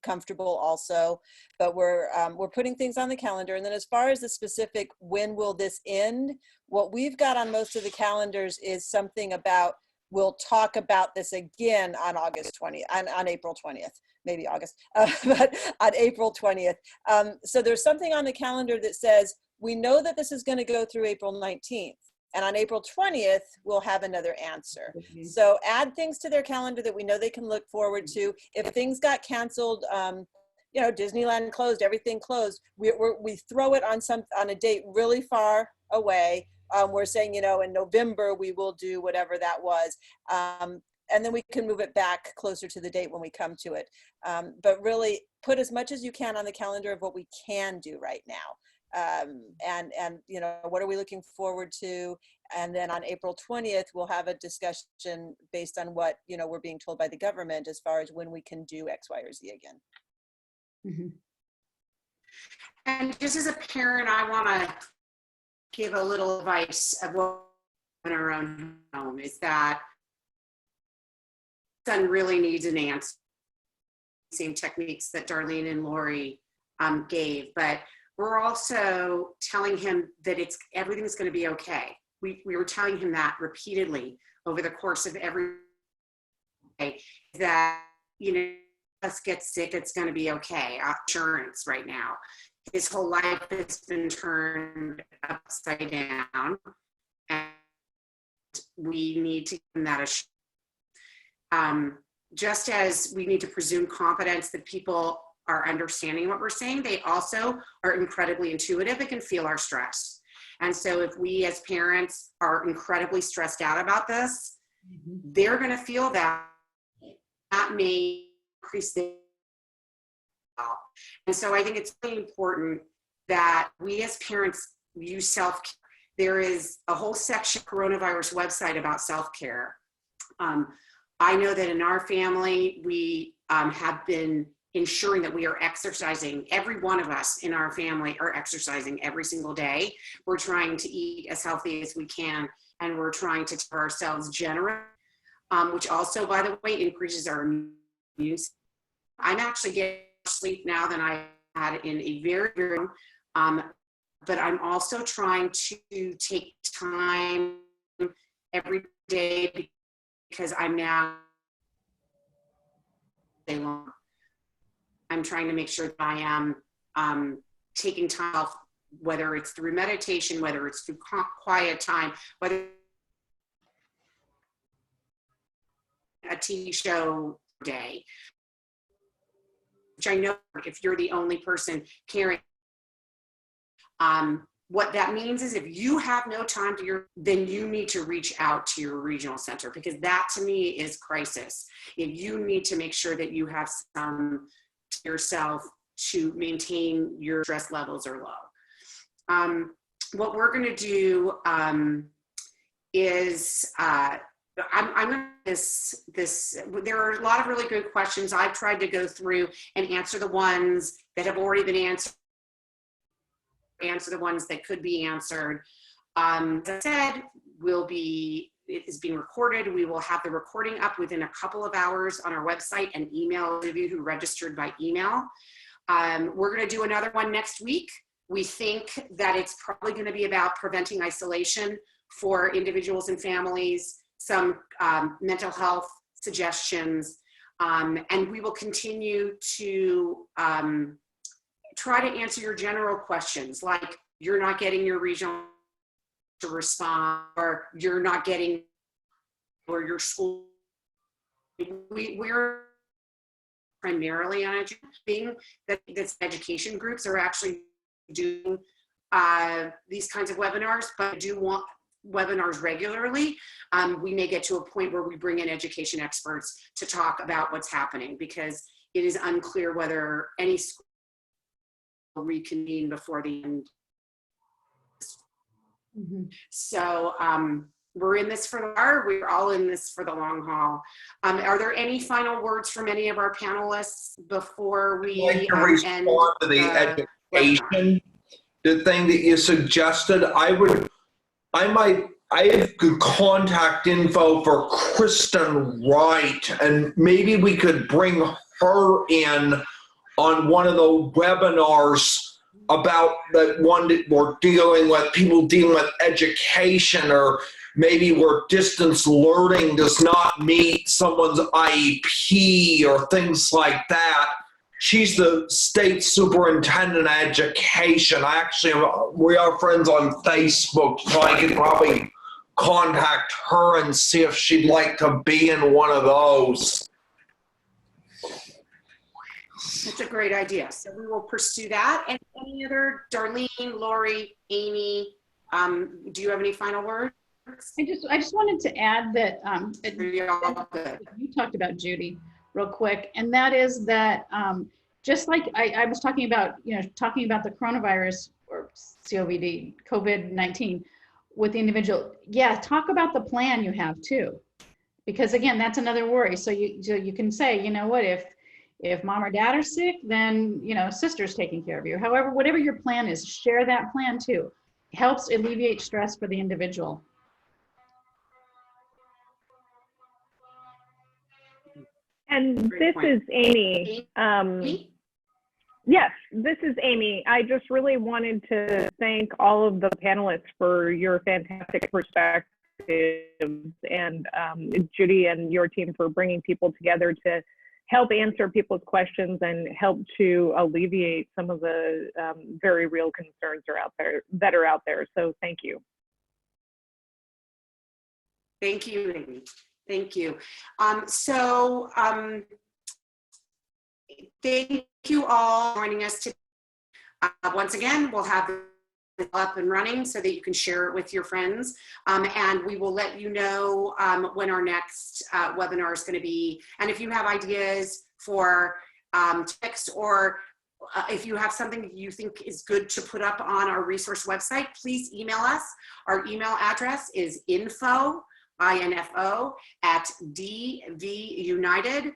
comfortable also, but we're putting things on the calendar. And then as far as the specific, when will this end? What we've got on most of the calendars is something about, we'll talk about this again on August 20th, on April 20th, maybe August, but on April 20th. So there's something on the calendar that says, we know that this is going to go through April 19th. And on April 20th, we'll have another answer. So add things to their calendar that we know they can look forward to. If things got canceled, Disneyland closed, everything closed, we throw it on a date really far away. We're saying, in November, we will do whatever that was. And then we can move it back closer to the date when we come to it. But really put as much as you can on the calendar of what we can do right now. And what are we looking forward to? And then on April 20th, we'll have a discussion based on what, we're being told by the government as far as when we can do X, Y, or Z again. Mm-hmm. And just as a parent, I want to give a little advice of what in our own home is that son really needs an answer. Same techniques that Darlene and Lori gave, but we're also telling him that everything's going to be okay. We were telling him that repeatedly over the course of every day, that, us get sick, it's going to be okay. Insurance right now. His whole life has been turned upside down, and we need to give him that assurance. just as we need to presume competence that people are understanding what we're saying, they also are incredibly intuitive and can feel our stress. And so if we as parents are incredibly stressed out about this, they're going to feel that. That may increase the. And so I think it's really important that we as parents use self-care. There is a whole section coronavirus website about self-care. I know that in our family, we have been ensuring that we are exercising. Every one of us in our family are exercising every single day. We're trying to eat as healthy as we can, and we're trying to tell ourselves generous, which also, by the way, increases our immune system. I'm actually getting more sleep now than I had in a very, very long, but I'm also trying to take time every day because I'm now day long. I'm trying to make sure that I am taking time off, whether it's through meditation, whether it's through quiet time, whether a TV show day, which I know if you're the only person caring, what that means is if you have no time to then you need to reach out to your regional center, because that to me is crisis. If you need to make sure that you have some to yourself to maintain your stress levels are low. What we're going to do is I'm going to there are a lot of really good questions. I've tried to go through and answer the ones that have already been answered, answer the ones that could be answered. As I said, it is being recorded. We will have the recording up within a couple of hours on our website and email those of you who registered by email. We're going to do another one next week. We think that it's probably going to be about preventing isolation for individuals and families, some mental health suggestions, and we will continue to try to answer your general questions, like you're not getting your regional to respond, or you're not getting, or your school. We're primarily on education, that education groups are actually doing these kinds of webinars, but I do want webinars regularly. We may get to a point where we bring in education experts to talk about what's happening, because it is unclear whether any school will reconvene before the end. So we're in this for the long. We're all in this for the long haul. Are there any final words from any of our panelists before we I'd like to respond to the education, the thing that you suggested? I have good contact info for Kristen Wright, and maybe we could bring her in on one of the webinars about the one that we're dealing with, people dealing with education, or maybe where distance learning does not meet someone's IEP or things like that. She's the state superintendent of education. We are friends on Facebook, so I could probably contact her and see if she'd like to be in one of those. That's a great idea. So we will pursue that. And any other, Darlene, Lori, Amy, do you have any final words? I just wanted to add that you talked about, Judy, real quick, and that is that just like I was talking about, talking about the coronavirus or COVID, COVID-19 with the individual. Yeah, talk about the plan you have too, because again, that's another worry. So you can say, you know what, if mom or dad are sick, then sister's taking care of you. However, whatever your plan is, share that plan too. Helps alleviate stress for the individual. And this is Amy. Yes, this is Amy. I just really wanted to thank all of the panelists for your fantastic perspectives, and Judy and your team for bringing people together to help answer people's questions and help to alleviate some of the very real concerns that are out there. So thank you. Thank you, Amy. Thank you. Thank you all for joining us today. Once again, we'll have it up and running so that you can share it with your friends. And we will let you know when our next webinar is going to be. And if you have ideas for text, or if you have something you think is good to put up on our resource website, please email us. Our email address is info at dvunited.org.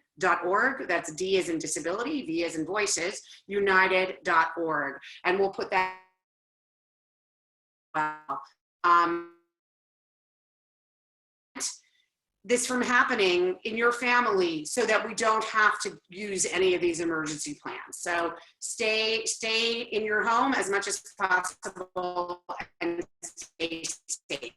That's D as in disability, V as in voices, united.org. And we'll put that this from happening in your family so that we don't have to use any of these emergency plans. So stay in your home as much as possible and stay safe.